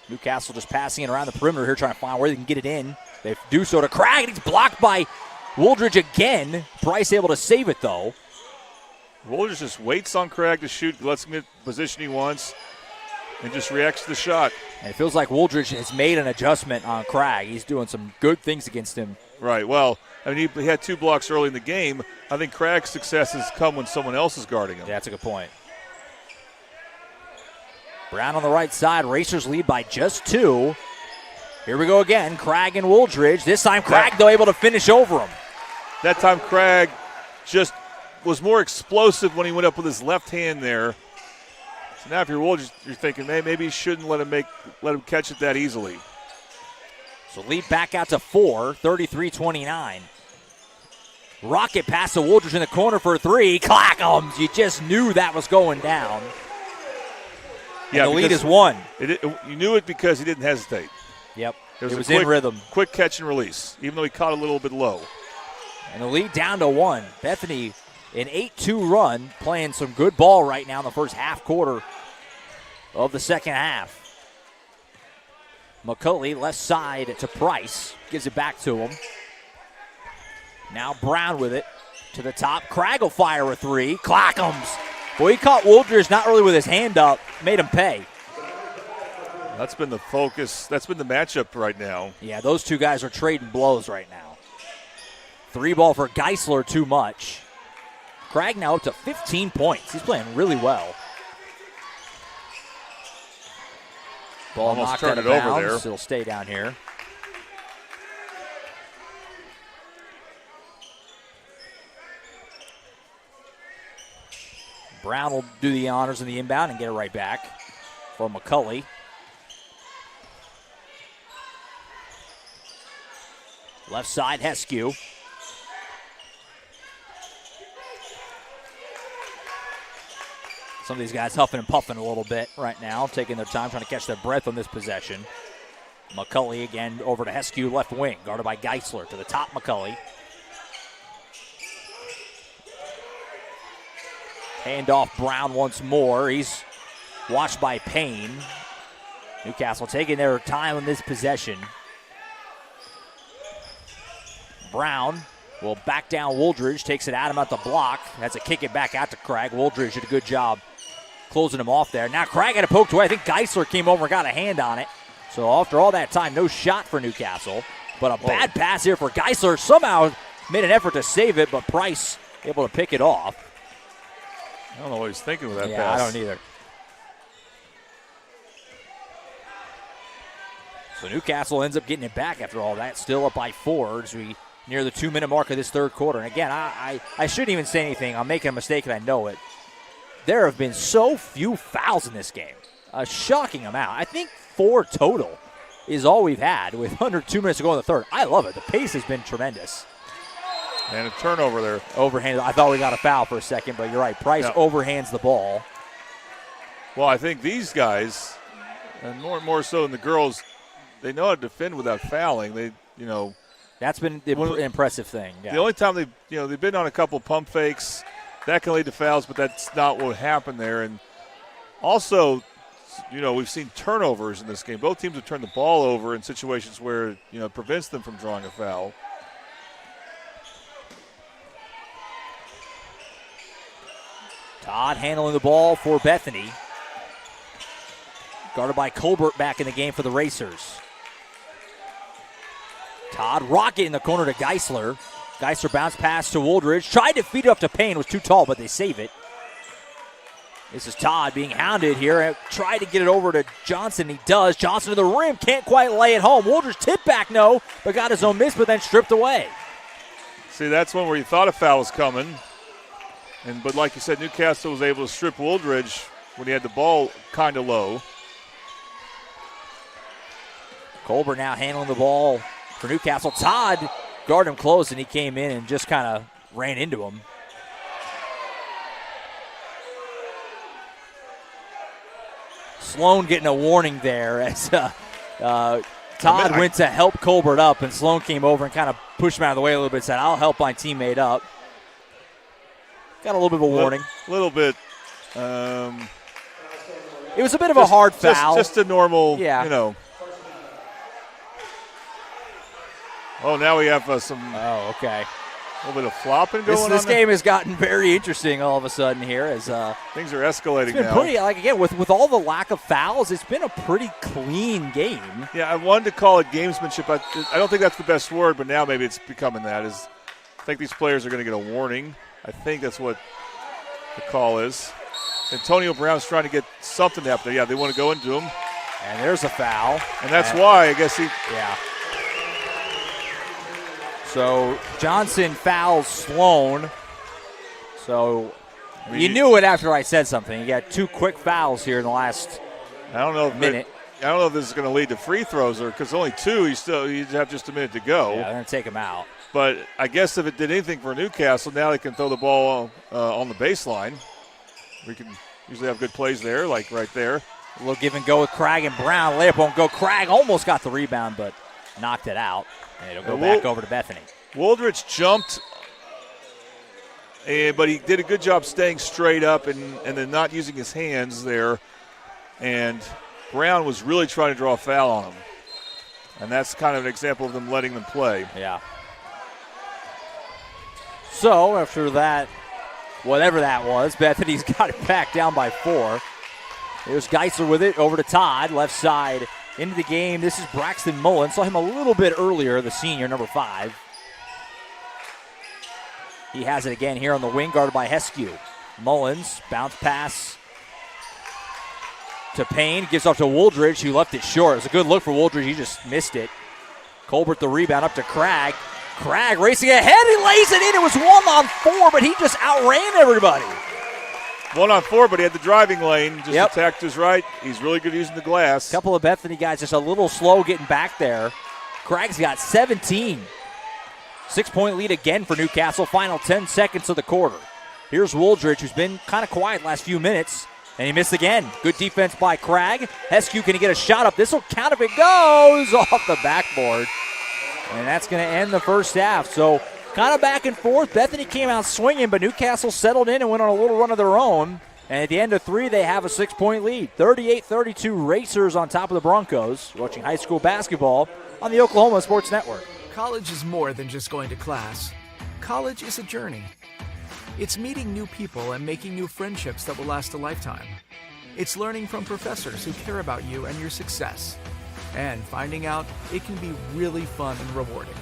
Newcastle just passing it around the perimeter here, trying to find where they can get it in. They do so to Cragg, and he's blocked by Wooldridge again. Price able to save it, though. Wooldridge just waits on Cragg to shoot, lets him get the position he wants, and just reacts to the shot. And it feels like Wooldridge has made an adjustment on Cragg. He's doing some good things against him. Right, well, I mean, he had 2 blocks early in the game. I think Cragg's success has come when someone else is guarding him. Yeah, that's a good point. Brown on the right side. Racers lead by just 2. Here we go again. Cragg and Wooldridge. This time Cragg, though, able to finish over him. That time Cragg just was more explosive when he went up with his left hand there. So now if you're Wooldridge, you're thinking, maybe you shouldn't let him catch it that easily. So lead back out to 4, 33-29. Rocket pass to Wooldridge in the corner for 3. Clackums. You just knew that was going down. And the lead is 1. You knew it because he didn't hesitate. Yep. It was in rhythm. Quick catch and release, even though he caught a little bit low. And the lead down to 1. Bethany, an 8-2 run, playing some good ball right now in the first half quarter of the second half. McCulley, left side to Price. Gives it back to him. Now Brown with it. To the top, Cragg will fire a three. Clackums. Boy, he caught Woldridge not really with his hand up. Made him pay. That's been the focus. That's been the matchup right now. Yeah, those two guys are trading blows right now. 3 ball for Geisler, too much. Cragg now up to 15 points. He's playing really well. Ball Almost knocked turned out of it over bounds. there. It'll stay down here. Brown will do the honors in the inbound and get it right back for McCulley. Left side, Heskew. Some of these guys huffing and puffing a little bit right now, taking their time, trying to catch their breath on this possession. McCulley again over to Heskew, left wing, guarded by Geisler. To the top, McCulley. Hand off Brown once more. He's watched by Payne. Newcastle taking their time on this possession. Brown will back down Woldridge, takes it at him at the block. Has to kick it back out to Cragg. Woldridge did a good job closing him off there. Now Cragg had it poked away. I think Geisler came over and got a hand on it. So after all that time, no shot for Newcastle. But a bad pass here for Geisler. Somehow made an effort to save it, but Price able to pick it off. I don't know what he's thinking with that pass. Yeah, I don't either. So Newcastle ends up getting it back after all that. Still up by 4 as we near the 2-minute mark of this third quarter. And again, I shouldn't even say anything. I'm making a mistake and I know it. There have been so few fouls in this game. A shocking amount. I think 4 total is all we've had with under 2 minutes to go in the third. I love it. The pace has been tremendous. And a turnover there. Overhanded. I thought we got a foul for a second, but you're right. Price overhands the ball. Well, I think these guys, and more so than the girls, they know how to defend without fouling. They, that's been an impressive thing. Yeah. The only time they've been on a couple pump fakes, that can lead to fouls, but that's not what happened there. And also, we've seen turnovers in this game. Both teams have turned the ball over in situations where it prevents them from drawing a foul. Todd handling the ball for Bethany. Guarded by Colbert back in the game for the Racers. Todd rocket in the corner to Geisler. Geisler bounce pass to Woldridge. Tried to feed it up to Payne. Was too tall, but they save it. This is Todd being hounded here. Tried to get it over to Johnson. He does. Johnson to the rim. Can't quite lay it home. Woldridge tip back, no, but got his own miss, but then stripped away. See, that's one where you thought a foul was coming. But like you said, Newcastle was able to strip Woldridge when he had the ball kind of low. Colbert now handling the ball for Newcastle. Todd guarded him close, and he came in and just kind of ran into him. Sloan getting a warning there as Todd went to help Colbert up, and Sloan came over and kind of pushed him out of the way a little bit, said, I'll help my teammate up. Got a little bit of a warning. A little bit. It was a bit of a hard foul. Just a normal, Oh, now we have some. Oh, okay. A little bit of flopping going on. This game has gotten very interesting all of a sudden here as things are escalating it's been now. Pretty, again, with all the lack of fouls, it's been a pretty clean game. Yeah, I wanted to call it gamesmanship. I don't think that's the best word, but now maybe it's becoming that. I think these players are going to get a warning. I think that's what the call is. Antonio Brown's trying to get something to happen. Yeah, they want to go into him. And there's a foul. And that's why, I guess Yeah. So Johnson fouls Sloan. So you knew it after I said something. You got 2 quick fouls here in the last minute. I don't know if this is going to lead to free throws because only 2. You have just a minute to go. Yeah, they're going to take him out. But I guess if it did anything for Newcastle, now they can throw the ball on the baseline. We can usually have good plays there, like right there. A little give and go with Cragg and Brown. Layup won't go. Cragg almost got the rebound, but knocked it out. And it'll go back over to Bethany. Woldridge jumped, but he did a good job staying straight up and then not using his hands there. And Brown was really trying to draw a foul on him. And that's kind of an example of them letting them play. Yeah. So after that, whatever that was, Bethany's got it back down by 4. There's Geisler with it over to Todd, left side into the game. This is Braxton Mullen. Saw him a little bit earlier, the senior, number 5. He has it again here on the wing, guarded by Heskew. Mullins, bounce pass to Payne, gives off to Wooldridge, who left it short. It was a good look for Wooldridge, he just missed it. Colbert the rebound up to Cragg. Cragg racing ahead, he lays it in. It was 1-on-4, but he just outran everybody. 1-on-4, but he had the driving lane, just attacked his right. He's really good using the glass. A couple of Bethany guys just a little slow getting back there. Craig's got 17. 6-point lead again for Newcastle. Final 10 seconds of the quarter. Here's Wooldridge, who's been kind of quiet last few minutes, and he missed again. Good defense by Cragg. Heskew, can he get a shot up? This will count if it goes off the backboard. And that's going to end the first half. So kind of back and forth. Bethany came out swinging, but Newcastle settled in and went on a little run of their own. And at the end of 3, they have a 6-point lead. 38-32 Racers on top of the Broncos. Watching high school basketball on the Oklahoma Sports Network. College is more than just going to class. College is a journey. It's meeting new people and making new friendships that will last a lifetime. It's learning from professors who care about you and your success. And finding out it can be really fun and rewarding.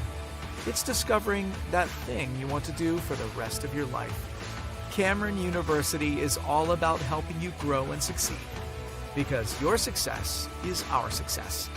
It's discovering that thing you want to do for the rest of your life. Cameron University is all about helping you grow and succeed. Because your success is our success.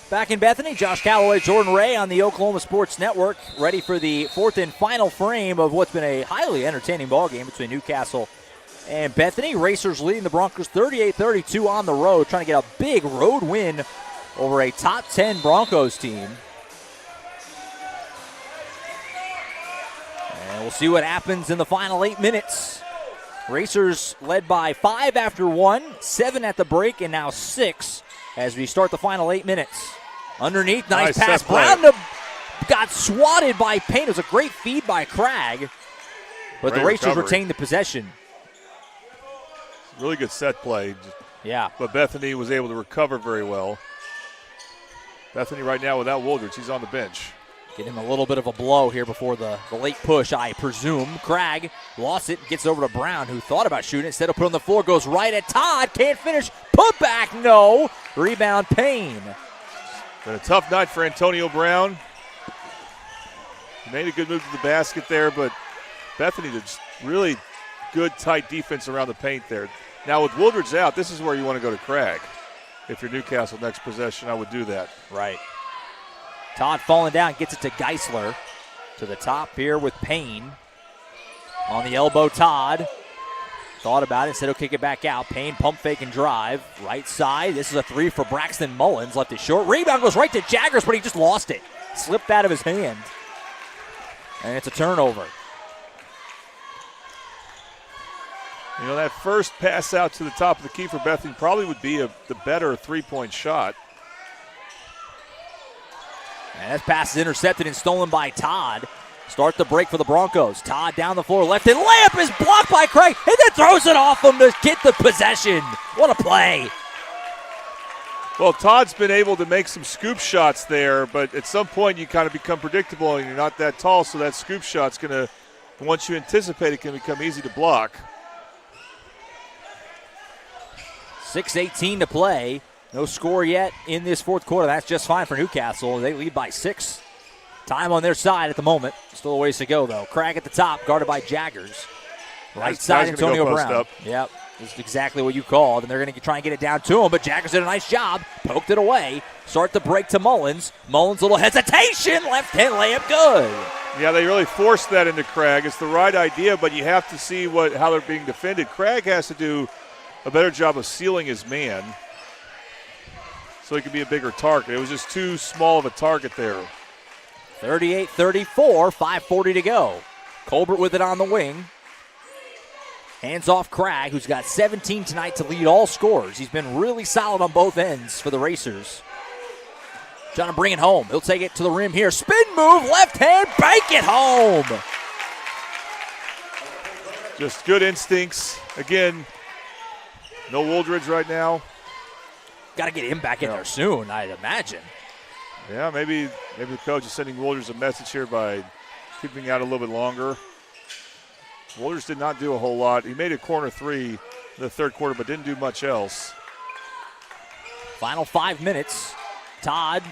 Back in Bethany, Josh Calloway, Jordan Ray on the Oklahoma Sports Network, ready for the 4th and final frame of what's been a highly entertaining ball game between Newcastle and Bethany. Racers leading the Broncos 38-32 on the road, trying to get a big road win over a top 10 Broncos team. And we'll see what happens in the final 8 minutes. Racers led by 5 after 1, 7 at the break, and now 6 as we start the final 8 minutes. Underneath, nice pass. Brown got swatted by Payne. It was a great feed by Cragg, but the Racers retained the possession. Really good set play. Yeah. But Bethany was able to recover very well. Bethany right now without Wooldridge. He's on the bench. Get him a little bit of a blow here before the late push, I presume. Cragg lost it, gets over to Brown, who thought about shooting. Instead of putting on the floor, goes right at Todd. Can't finish. Put back, no. Rebound, Payne. Been a tough night for Antonio Brown. He made a good move to the basket there, but Bethany did really good, tight defense around the paint there. Now with Wooldridge out, this is where you want to go to Cragg. If you're Newcastle next possession, I would do that. Right. Todd falling down, gets it to Geisler. To the top here with Payne. On the elbow, Todd. Thought about it, said he'll kick it back out. Payne pump fake and drive. Right side, this is a 3 for Braxton Mullins. Left it short. Rebound goes right to Jaggers, but he just lost it. Slipped out of his hand. And it's a turnover. You know, that first pass out to the top of the key for Bethany probably would be the better 3-point shot. And that pass is intercepted and stolen by Todd. Start the break for the Broncos. Todd down the floor, left, and layup is blocked by Craig, and then throws it off him to get the possession. What a play. Well, Todd's been able to make some scoop shots there, but at some point you kind of become predictable and you're not that tall, so that scoop shot's going to, once you anticipate it, can become easy to block. 6:18 to play. No score yet in this fourth quarter. That's just fine for Newcastle. They lead by 6. Time on their side at the moment. Still a ways to go, though. Cragg at the top, guarded by Jaggers. Right side, Antonio Brown. Up. Yep, this is exactly what you called, and they're going to try and get it down to him, but Jaggers did a nice job. Poked it away. Start the break to Mullins. Mullins, little hesitation. Left-hand layup, good. Yeah, they really forced that into Cragg. It's the right idea, but you have to see how they're being defended. Cragg has to do a better job of sealing his man so he could be a bigger target. It was just too small of a target there. 38-34, 5:40 to go. Colbert with it on the wing. Hands off Cragg, who's got 17 tonight to lead all scorers. He's been really solid on both ends for the Racers. Trying to bring it home. He'll take it to the rim here. Spin move, left hand, bank it home. Just good instincts. Again, no Wooldridge right now. Got to get him back in there soon, I'd imagine. Yeah, maybe the coach is sending Wooldridge a message here by keeping out a little bit longer. Wooldridge did not do a whole lot. He made a corner three in the third quarter, but didn't do much else. Final 5 minutes. Todd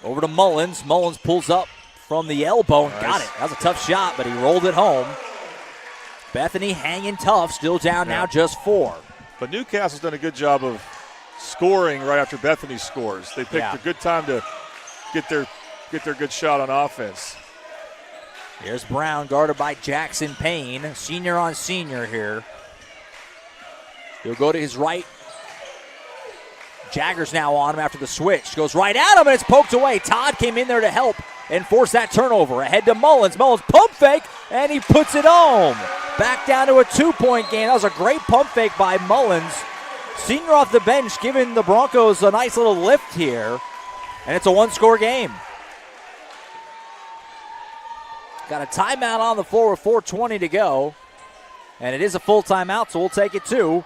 over to Mullins. Mullins pulls up from the elbow and got it. That was a tough shot, but he rolled it home. Bethany hanging tough, still down now just 4. But Newcastle's done a good job of scoring right after Bethany scores. They picked a good time to get their good shot on offense. Here's Brown guarded by Jackson Payne. Senior on senior here. He'll go to his right. Jagger's now on him after the switch. Goes right at him and it's poked away. Todd came in there to help and force that turnover. Ahead to Mullins. Mullins pump fake and he puts it home. Back down to a 2-point game. That was a great pump fake by Mullins. Senior off the bench giving the Broncos a nice little lift here. And it's a 1-score game. Got a timeout on the floor with 4:20 to go. And it is a full timeout, so we'll take it too.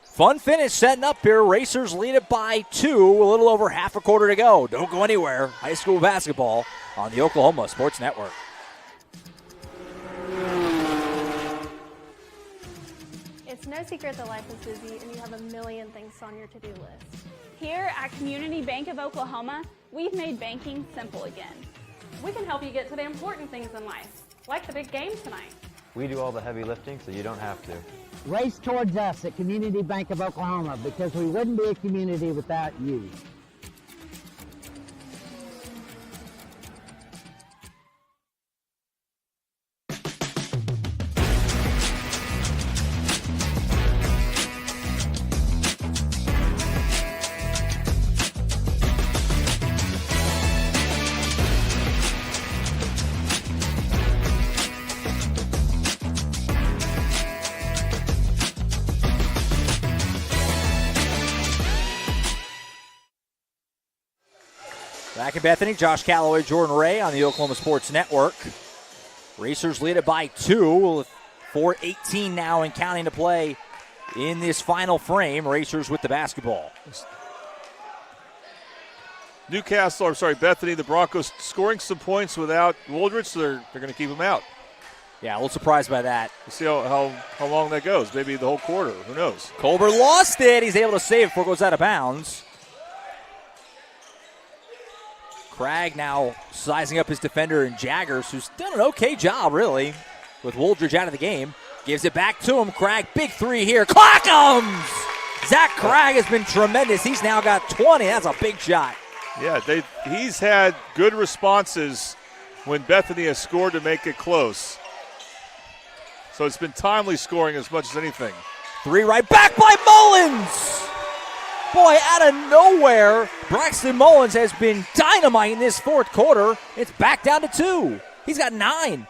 Fun finish setting up here. Racers lead it by 2, a little over half a quarter to go. Don't go anywhere. High school basketball on the Oklahoma Sports Network. It's no secret that life is busy and you have a million things on your to-do list. Here at Community Bank of Oklahoma, we've made banking simple again. We can help you get to the important things in life, like the big game tonight. We do all the heavy lifting, so you don't have to. Race towards us at Community Bank of Oklahoma because we wouldn't be a community without you. Back in Bethany, Josh Calloway, Jordan Ray on the Oklahoma Sports Network. Racers lead it by 2 with 4:18 now and counting to play in this final frame. Racers with the basketball. Bethany, the Broncos scoring some points without Wooldridge, so they're going to keep him out. Yeah, a little surprised by that. We'll see how long that goes. Maybe the whole quarter. Who knows? Colbert lost it. He's able to save it before it goes out of bounds. Cragg now sizing up his defender in Jaggers, who's done an okay job, really, with Wooldridge out of the game. Gives it back to him. Cragg, big 3 here. Clackums! Zach Cragg has been tremendous. He's now got 20. That's a big shot. Yeah, he's had good responses when Bethany has scored to make it close. So it's been timely scoring as much as anything. 3 right back by Mullins! Boy, out of nowhere, Braxton Mullins has been dynamite in this fourth quarter. It's back down to 2. He's got 9.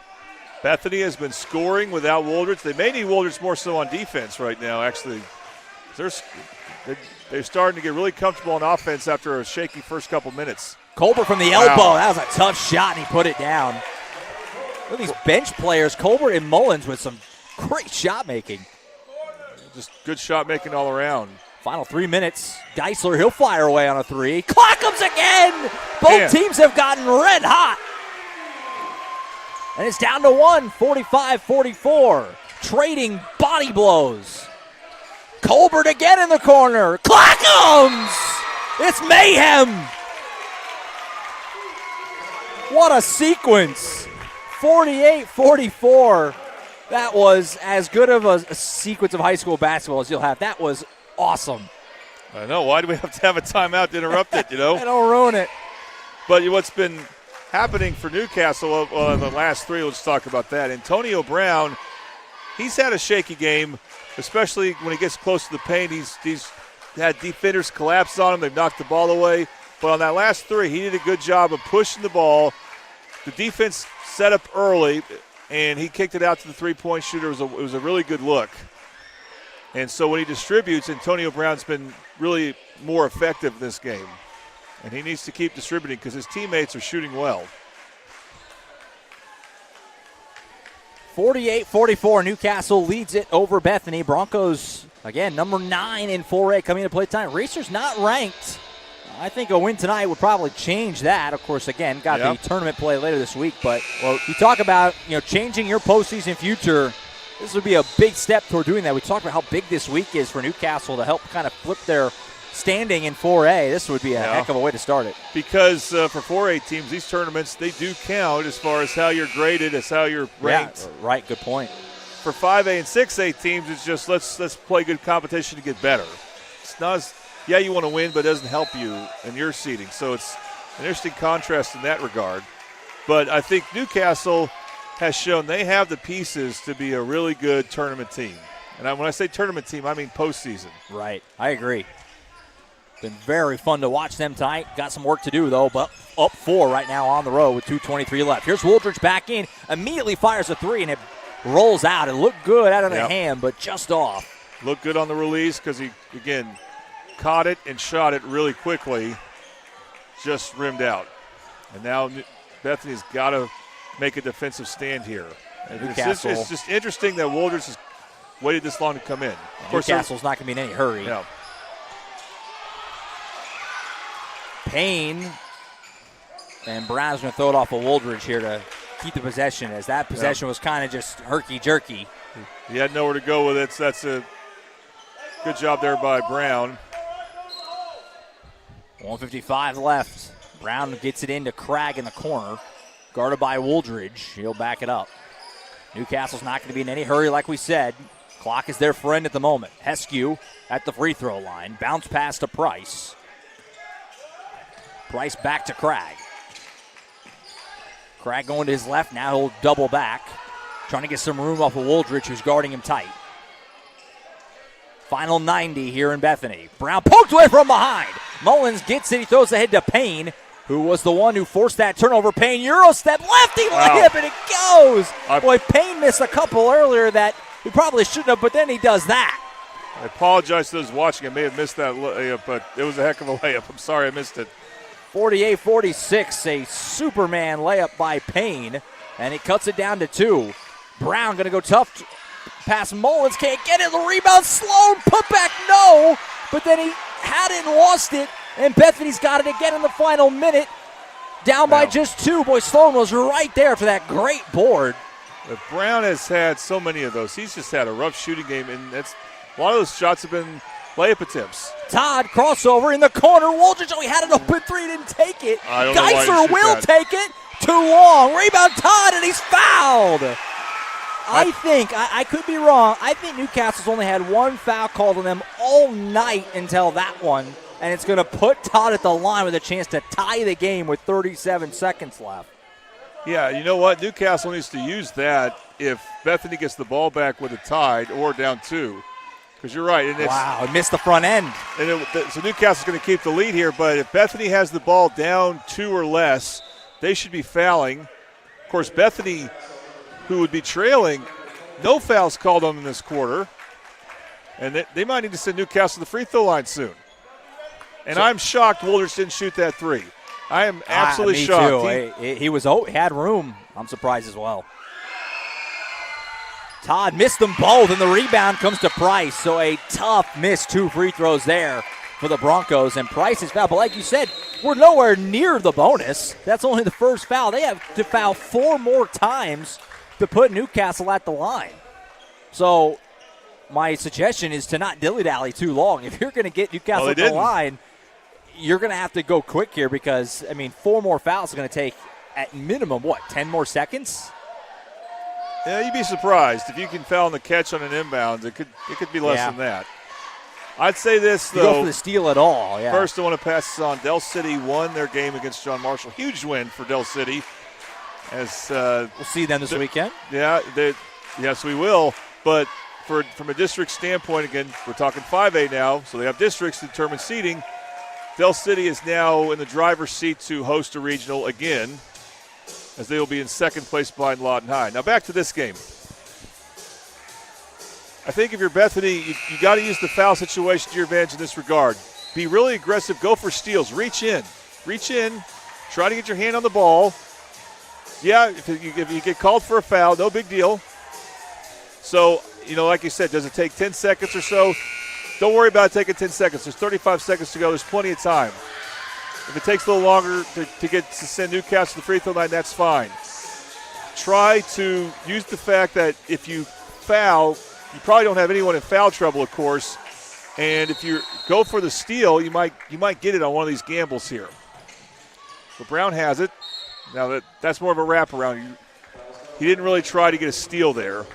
Bethany has been scoring without Wooldridge. They may need Wooldridge more so on defense right now, actually. They're starting to get really comfortable on offense after a shaky first couple minutes. Colbert from the elbow. That was a tough shot, and he put it down. Look at these bench players, Colbert and Mullins, with some great shot making. Just good shot making all around. Final 3 minutes. Geisler, he'll fire away on a 3. Clackums again! Both teams have gotten red hot. And it's down to 1, 45-44. Trading body blows. Colbert again in the corner. Clackums! It's mayhem! What a sequence. 48-44. That was as good of a sequence of high school basketball as you'll have. That was awesome. I know. Why do we have to have a timeout to interrupt it, Don't ruin it. But what's been happening for Newcastle in the last 3, let's talk about that. Antonio Brown, he's had a shaky game, especially when he gets close to the paint. He's had defenders collapse on him. They've knocked the ball away. But on that last 3, he did a good job of pushing the ball. The defense set up early, and he kicked it out to the three-point shooter. It was a really good look. And so when he distributes, Antonio Brown's been really more effective in this game. And he needs to keep distributing because his teammates are shooting well. 48-44, Newcastle leads it over Bethany. Broncos, again, number 9 in 4A coming into play time. Reese's not ranked. I think a win tonight would probably change that. Of course, again, got the tournament play later this week. But you talk about changing your postseason future. This would be a big step toward doing that. We talked about how big this week is for Newcastle to help kind of flip their standing in 4A. This would be a heck of a way to start it. Because for 4A teams, these tournaments, they do count as far as how you're graded, as how you're ranked. Yeah, right, good point. For 5A and 6A teams, it's just let's play good competition to get better. It's not as, you want to win, but it doesn't help you in your seeding. So it's an interesting contrast in that regard. But I think Newcastle has shown they have the pieces to be a really good tournament team. And when I say tournament team, I mean postseason. Right, I agree. Been very fun to watch them tonight. Got some work to do, though, but up 4 right now on the road with 2:23 left. Here's Wooldridge back in, immediately fires a 3, and it rolls out. It looked good out of the hand, but just off. Looked good on the release because he, again, caught it and shot it really quickly, just rimmed out. And now Bethany's got to make a defensive stand here. It's just interesting that Wooldridge has waited this long to come in. Of course, Newcastle's not going to be in any hurry. Yeah. Payne and Brown's going to throw it off of Wooldridge here to keep the possession, as that possession was kind of just herky-jerky. He had nowhere to go with it, so that's a good job there by Brown. 1:55 left. Brown gets it into Cragg in the corner, guarded by Wooldridge. He'll back it up. Newcastle's not going to be in any hurry, like we said. Clock is their friend at the moment. Heskew at the free throw line. Bounce pass to Price. Price back to Cragg. Cragg going to his left. Now he'll double back. Trying to get some room off of Wooldridge, who's guarding him tight. Final 90 here in Bethany. Brown poked away from behind. Mullins gets it. He throws ahead to Payne, who was the one who forced that turnover. Payne, Euro step, lefty layup, and it goes. Boy, Payne missed a couple earlier that he probably shouldn't have, but then he does that. I apologize to those watching. I may have missed that layup, but it was a heck of a layup. I'm sorry I missed it. 48-46, a Superman layup by Payne, and he cuts it down to 2. Brown going to go tough past Mullins, can't get it. The rebound, Sloan, put back, no, but then he had it and lost it, and Bethany's got it again in the final minute, down by just 2. Boy, Sloan was right there for that great board. But Brown has had so many of those. He's just had a rough shooting game, and a lot of those shots have been layup attempts. Todd, crossover in the corner. Wooldridge, he had an open 3, didn't take it. Geisler will take it. Too long. Rebound Todd, and he's fouled. I think, I could be wrong, I think Newcastle's only had one foul called on them all night until that one, and it's going to put Todd at the line with a chance to tie the game with 37 seconds left. Yeah, you know what? Newcastle needs to use that if Bethany gets the ball back with a tied or down 2. Because you're right. And it missed the front end. And so Newcastle's going to keep the lead here, but if Bethany has the ball down 2 or less, they should be fouling. Of course, Bethany, who would be trailing, no fouls called on them in this quarter. And they might need to send Newcastle to the free throw line soon. And I'm shocked Wooldridge didn't shoot that 3. I am absolutely shocked. He had room. I'm surprised as well. Todd missed them both, and the rebound comes to Price. So a tough miss, 2 free throws there for the Broncos. And Price is fouled. But like you said, we're nowhere near the bonus. That's only the first foul. They have to foul 4 more times to put Newcastle at the line. So my suggestion is to not dilly-dally too long. If you're going to get Newcastle at the line, you're going to have to go quick here because, 4 more fouls are going to take at minimum, 10 more seconds? Yeah, you'd be surprised. If you can foul on the catch on an inbound, it could be less than that. I'd say this, though. You go for the steal at all, yeah. First, I want to pass this on. Del City won their game against John Marshall. Huge win for Del City. We'll see them this weekend. Yeah, yes, we will. But from a district standpoint, again, we're talking 5A now, so they have districts to determine seeding. Del City is now in the driver's seat to host a regional again. as they will be in second place behind Lawton High. Now back to this game. I think if you're Bethany, you got to use the foul situation to your advantage in this regard. Be really aggressive. Go for steals. Reach in. Try to get your hand on the ball. Yeah, if you get called for a foul, no big deal. So, like you said, does it take 10 seconds or so? Don't worry about it taking 10 seconds. There's 35 seconds to go. There's plenty of time. If it takes a little longer to send Newcastle to the free throw line, that's fine. Try to use the fact that if you foul, you probably don't have anyone in foul trouble, of course. And if you go for the steal, you might get it on one of these gambles here. But Brown has it. Now that's more of a wraparound. He didn't really try to get a steal there.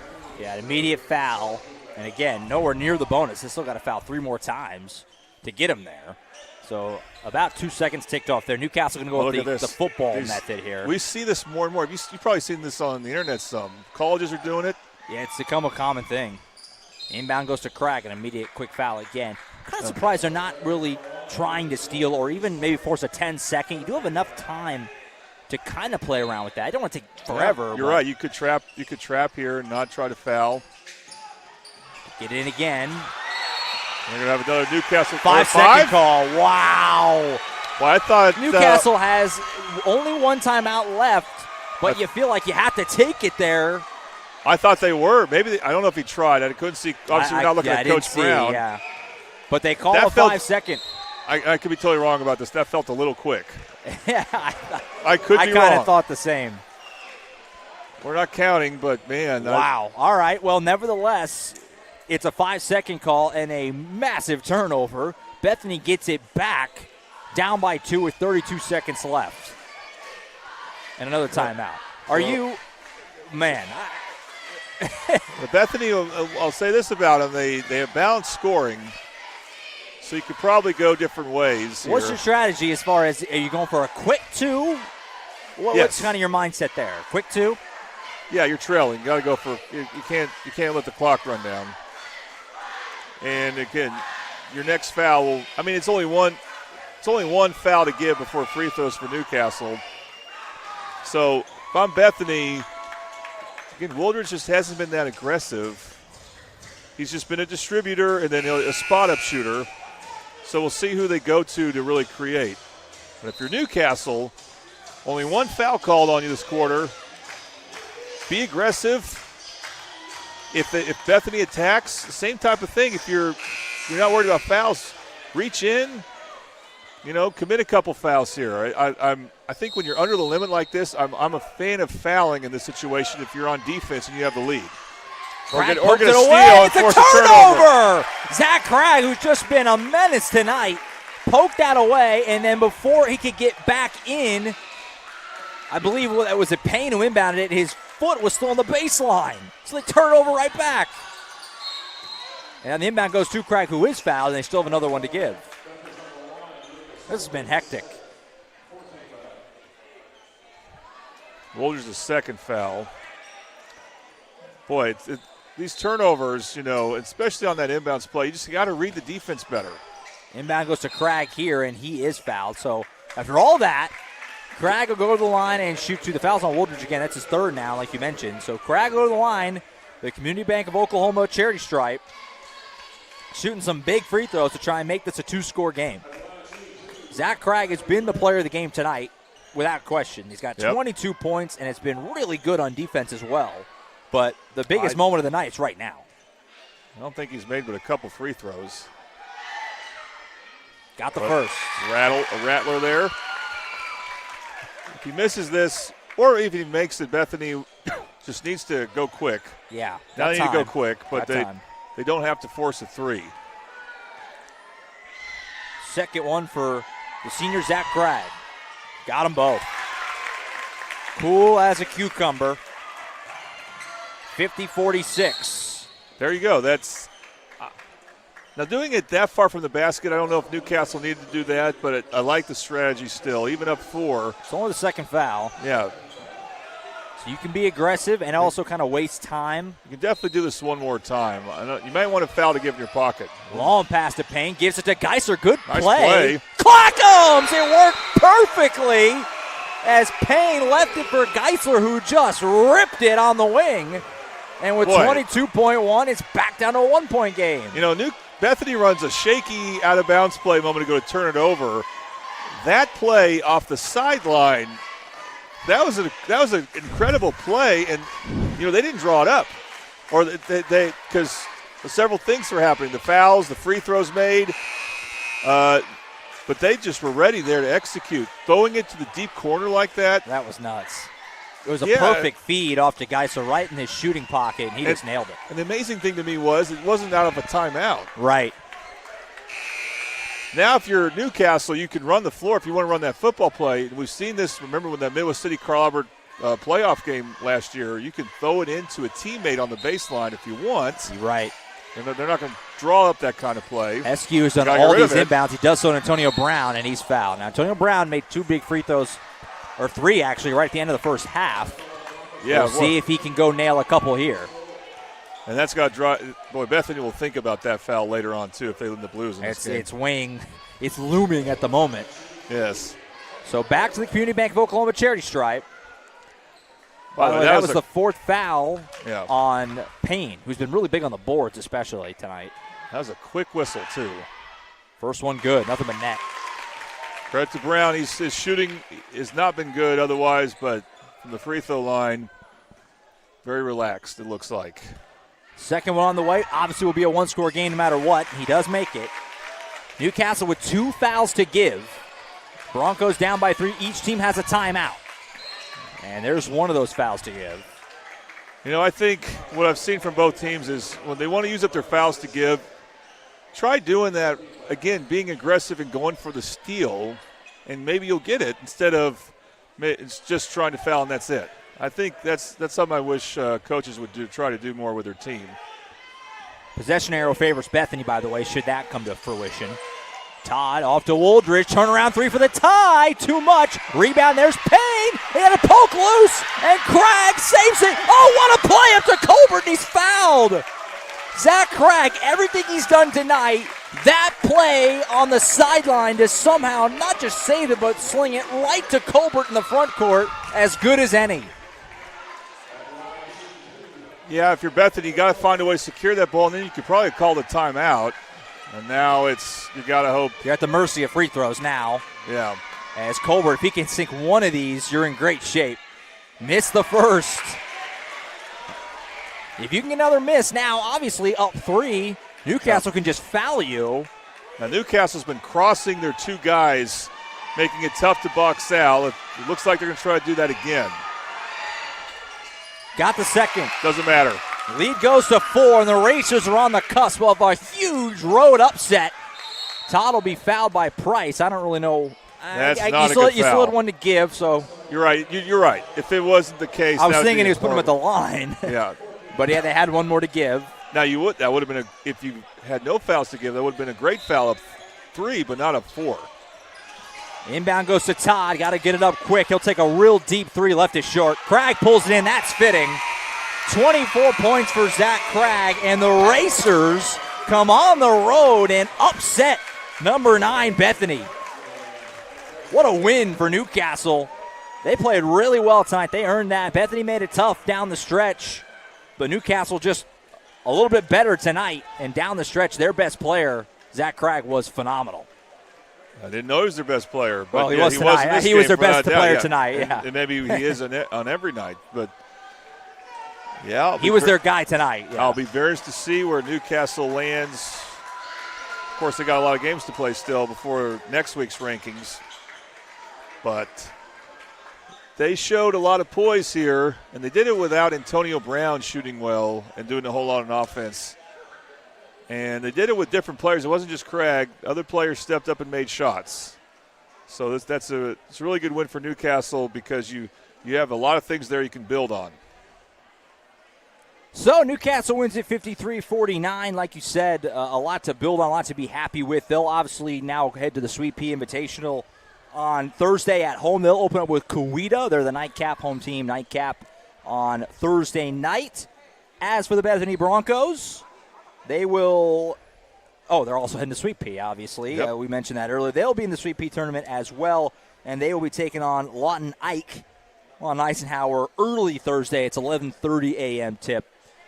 Yeah, an immediate foul. And again, nowhere near the bonus. They still got to foul 3 more times to get him there. So about 2 seconds ticked off there. Newcastle going to go with the football method here. We see this more and more. You've probably seen this on the internet some. Colleges are doing it. Yeah, it's become a common thing. Inbound goes to Craig, an immediate quick foul again. Kind of surprised they're not really trying to steal or even maybe force a 10-second. You do have enough time to kind of play around with that. I don't want to take forever. Yeah, you're right. You could trap here and not try to foul. Get in again. We're going to have another Newcastle 5-second call. Wow. Well, I thought Newcastle has only one timeout left, but you feel like you have to take it there. I thought they were. Maybe I don't know if he tried. I couldn't see. Obviously, we're not looking at Coach Brown. Yeah. But they call a 5-second. I could be totally wrong about this. That felt a little quick. Yeah, I could be wrong. I kind of thought the same. We're not counting, but man. Wow. All right. Well, nevertheless, it's a 5-second call and a massive turnover. Bethany gets it back, down by 2 with 32 seconds left. And another timeout. Man. Bethany, I'll say this about them. They have balanced scoring, so you could probably go different ways here. What's your strategy as far as, are you going for a quick 2? What's kind of your mindset there? Quick 2? Yeah, you're trailing. You got to go for – you can't let the clock run down. And, again, your next foul will – it's only one foul to give before free throws for Newcastle. So if I'm Bethany – again, Wooldridge just hasn't been that aggressive. He's just been a distributor and then a spot-up shooter. So we'll see who they go to really create. But if you're Newcastle, only one foul called on you this quarter. Be aggressive. If Bethany attacks, same type of thing. If you're not worried about fouls, reach in. Commit a couple fouls here. I think when you're under the limit like this, I'm a fan of fouling in this situation if you're on defense and you have the lead. Or get a steal and force a turnover. Zach Craig, who's just been a menace tonight, poked that away, and then before he could get back in, I believe it was Payne who inbounded it. His foot was still on the baseline. So they turn over right back. And the inbound goes to Craig, who is fouled, and they still have another one to give. This has been hectic. Wooldridge's second foul. Boy, these turnovers, especially on that inbounds play, you just got to read the defense better. Inbound goes to Craig here, and he is fouled. So after all that, Craig will go to the line and shoot 2. The foul's on Wooldridge again. That's his third now, like you mentioned. So Craig will go to the line, the Community Bank of Oklahoma charity stripe, shooting some big free throws to try and make this a 2-score game. Zach Craig has been the player of the game tonight, without question. He's got 22 points, and it's been really good on defense as well. But the biggest moment of the night is right now. I don't think he's made but a couple free throws. Got the first. A rattler there. If he misses this, or if he makes it, Bethany just needs to go quick. Yeah. Now they need to go quick, but they don't have to force a 3. Second one for the senior Zach Craig. Got them both. Cool as a cucumber. 50-46. There you go. That's now doing it that far from the basket. I don't know if Newcastle needed to do that, but I like the strategy still, even up 4. It's only the second foul. Yeah. So you can be aggressive and also kind of waste time. You can definitely do this one more time. You might want a foul to give in your pocket. Long pass to Payne. Gives it to Geiser. Good nice play. play. Clackums! It worked perfectly. as Payne left it for Geisler, who just ripped it on the wing. And with 22.1, it's back down to a 1-point game. You know, Bethany runs a shaky out-of-bounds play a moment ago to turn it over. That play off the sideline, that was an incredible play, and they didn't draw it up, or they because several things were happening: the fouls, the free throws made, but they just were ready there to execute. Throwing it to the deep corner like that, that was nuts. It was a perfect feed off to Geisler right in his shooting pocket, and he just nailed it. And the amazing thing to me was it wasn't out of a timeout. Right. Now, if you're Newcastle, you can run the floor if you want to run that football play. We've seen this, remember, when that Midwest City Carl Albert playoff game last year. You can throw it into a teammate on the baseline if you want. You're right. And they're not going to draw up that kind of play. SQ has done all these inbounds. He does so to Antonio Brown, and he's fouled. Now, Antonio Brown made 2 big free throws, or 3 actually, right at the end of the first half. Yeah, we'll see if he can go nail a couple here. And that's got to draw. Boy, Bethany will think about that foul later on, too, if they win the Blues in this game. It's looming at the moment. Yes. So back to the Community Bank of Oklahoma charity stripe. By the way, that was the 4th foul on Payne, who's been really big on the boards, especially tonight. That was a quick whistle, too. First one good, nothing but net. Credit to Brown. His shooting has not been good otherwise, but from the free throw line, very relaxed, it looks like. Second one on the way. Obviously will be a 1-score game no matter what. He does make it. Newcastle with 2 fouls to give. Broncos down by 3. Each team has a timeout. And there's one of those fouls to give. I think what I've seen from both teams is when they want to use up their fouls to give, try doing that, again, being aggressive and going for the steal, and maybe you'll get it instead of it's just trying to foul and that's it. I think that's something I wish coaches would try to do more with their team. Possession arrow favors Bethany, by the way, should that come to fruition. Todd off to Woldridge. Turnaround 3 for the tie. Too much. Rebound. There's Payne. He had a poke loose, and Cragg saves it. Oh, what a play up to Colbert, and he's fouled. Zach Cragg, everything he's done tonight, that play on the sideline to somehow not just save it, but sling it right to Colbert in the front court, as good as any. Yeah, if you're Bethany, you got to find a way to secure that ball, and then you could probably call the timeout. And now you got to hope. You're at the mercy of free throws now. Yeah. As Colbert, if he can sink one of these, you're in great shape. Miss the first. If you can get another miss now, obviously up 3, Newcastle can just foul you. Now Newcastle's been crossing their 2 guys, making it tough to box out. It looks like they're going to try to do that again. Got the second. Doesn't matter. Lead goes to 4, and the Racers are on the cusp of a huge road upset. Todd will be fouled by Price. I don't really know. That's not a good foul. You still had one to give, so. You're right. You're right. If it wasn't the case, I was thinking he was putting him at the line. Yeah. But yeah, they had one more to give. Now that would have been if you had no fouls to give, that would have been a great foul up 3, but not up 4. Inbound goes to Todd. Got to get it up quick. He'll take a real deep 3. Left it short. Cragg pulls it in. That's fitting. 24 points for Zach Cragg, and the Racers come on the road and upset number 9 Bethany. What a win for Newcastle. They played really well tonight. They earned that. Bethany made it tough down the stretch, but Newcastle just a little bit better tonight, and down the stretch, their best player, Zach Cragg, was phenomenal. I didn't know he was their best player. But well, he was tonight. He was their best player tonight, yeah. And maybe he is on every night, but yeah. He was their guy tonight. Yeah. I'll be very interested to see where Newcastle lands. Of course, they got a lot of games to play still before next week's rankings. But they showed a lot of poise here, and they did it without Antonio Brown shooting well and doing a whole lot on offense. And they did it with different players. It wasn't just Cragg. Other players stepped up and made shots. So it's a really good win for Newcastle because you have a lot of things there you can build on. So Newcastle wins at 53-49. Like you said, a lot to build on, a lot to be happy with. They'll obviously now head to the Sweet Pea Invitational on Thursday at home. They'll open up with Coweta. They're the nightcap home team, nightcap on Thursday night. As for the Bethany Broncos, they will – they're also heading to Sweet Pea, obviously. Yep. We mentioned that earlier. They'll be in the Sweet Pea tournament as well. and they will be taking on Lawton Ike on Eisenhower early Thursday. It's 11:30 a.m. tip.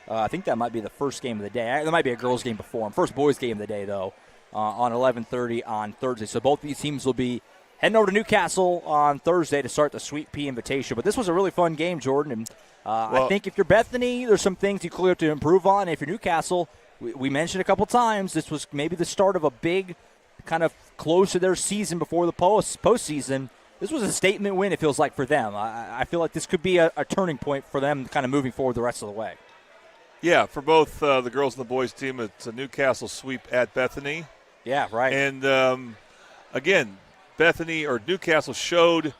I think that might be the first game of the day. There might be a girls' game before them. First boys' game of the day, though, on 11:30 on Thursday. So both these teams will be heading over to Newcastle on Thursday to start the Sweet Pea Invitation. But this was a really fun game, Jordan. And I think if you're Bethany, there's some things you clearly have to improve on. If you're Newcastle, we mentioned a couple times, this was maybe the start of a big kind of close to their season before the postseason. This was a statement win, it feels like, for them. I feel like this could be a turning point for them kind of moving forward the rest of the way. Yeah, for both the girls and the boys team, it's a Newcastle sweep at Bethany. Yeah, right. And, again, Newcastle showed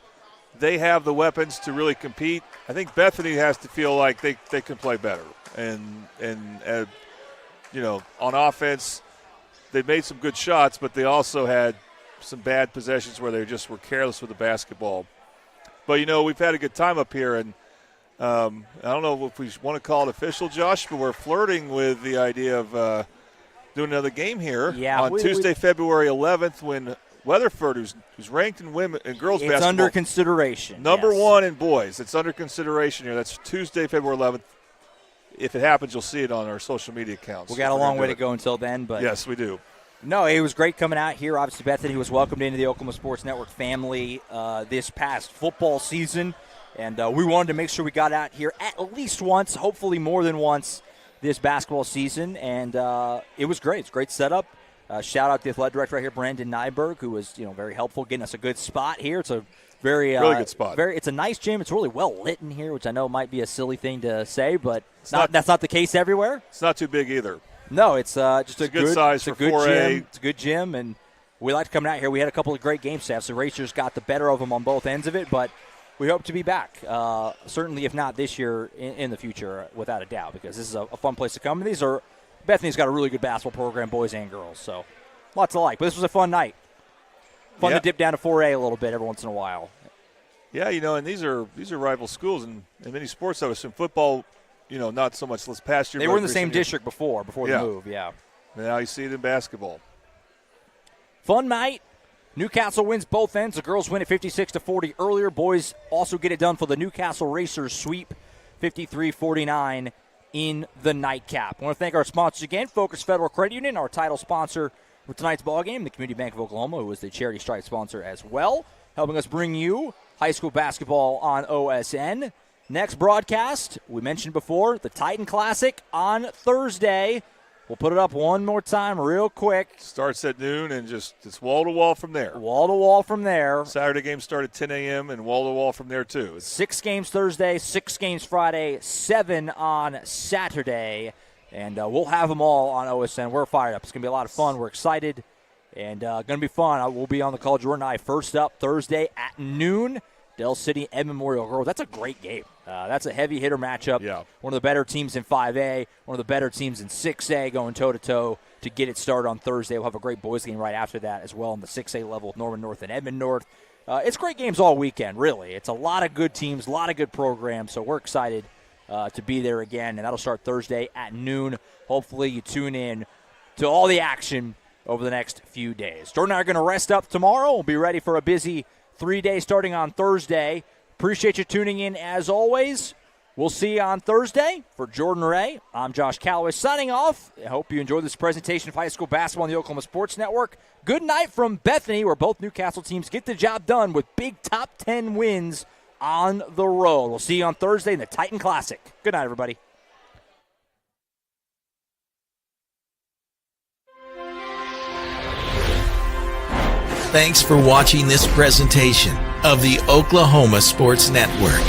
they have the weapons to really compete. I think Bethany has to feel like they can play better. And on offense, they made some good shots, but they also had some bad possessions where they just were careless with the basketball. But, we've had a good time up here, and I don't know if we want to call it official, Josh, but we're flirting with the idea of doing another game here on Tuesday, February 11th, when Weatherford, who's ranked in women and girls basketball. It's under consideration. Number one in boys. It's under consideration here. That's Tuesday, February 11th. If it happens, you'll see it on our social media accounts. We got a long way to go until then. But yes, we do. No, it was great coming out here. Obviously, Bethany was welcomed into the Oklahoma Sports Network family this past football season. And we wanted to make sure we got out here at least once, hopefully more than once, this basketball season. And it was great. It's a great setup. Shout out to the athletic director right here, Brandon Nyberg, who was very helpful getting us a good spot here. It's a really good spot. It's a nice gym. It's really well lit in here, which I know might be a silly thing to say, but that's not the case everywhere. It's not too big either. No, it's just a good size for 4A. Gym. It's a good gym, and we liked coming out here. We had a couple of great game staffs. The Racers got the better of them on both ends of it, but we hope to be back, certainly if not this year, in the future, without a doubt, because this is a fun place to come. And Bethany's got a really good basketball program, boys and girls, so lots to like. But this was a fun night. Fun to dip down to 4A a little bit every once in a while. Yeah, and these are rival schools in many sports. I would assume football, not so much this past year. They were in the same district before the move, yeah. Now you see it in basketball. Fun night. Newcastle wins both ends. The girls win at 56-40 earlier. Boys also get it done for the Newcastle Racers sweep, 53-49 in the nightcap. I want to thank our sponsors again, Focus Federal Credit Union, our title sponsor for tonight's ballgame, the Community Bank of Oklahoma, who is the charity stripe sponsor as well, helping us bring you high school basketball on OSN. Next broadcast, we mentioned before, the Titan Classic on Thursday. We'll put it up one more time real quick. Starts at noon and it's wall-to-wall from there. Wall-to-wall from there. Saturday games start at 10 a.m. and wall-to-wall from there, too. 6 games Thursday, 6 games Friday, 7 on Saturday. And we'll have them all on OSN. We're fired up. It's going to be a lot of fun. We're excited. And going to be fun. We'll be on the call. Jordan and I first up Thursday at noon. Del City and Memorial Girls. That's a great game. That's a heavy hitter matchup. Yeah. One of the better teams in 5A, one of the better teams in 6A going toe-to-toe to get it started on Thursday. We'll have a great boys game right after that as well on the 6A level with Norman North and Edmond North. It's great games all weekend, really. It's a lot of good teams, a lot of good programs, so we're excited to be there again, and that'll start Thursday at noon. Hopefully you tune in to all the action over the next few days. Jordan and I are going to rest up tomorrow. We'll be ready for a busy 3 days starting on Thursday. Appreciate you tuning in as always. We'll see you on Thursday. For Jordan Ray, I'm Josh Calloway signing off. I hope you enjoyed this presentation of high school basketball on the Oklahoma Sports Network. Good night from Bethany, where both Newcastle teams get the job done with big top 10 wins on the road. We'll see you on Thursday in the Titan Classic. Good night, everybody. Thanks for watching this presentation of the Oklahoma Sports Network.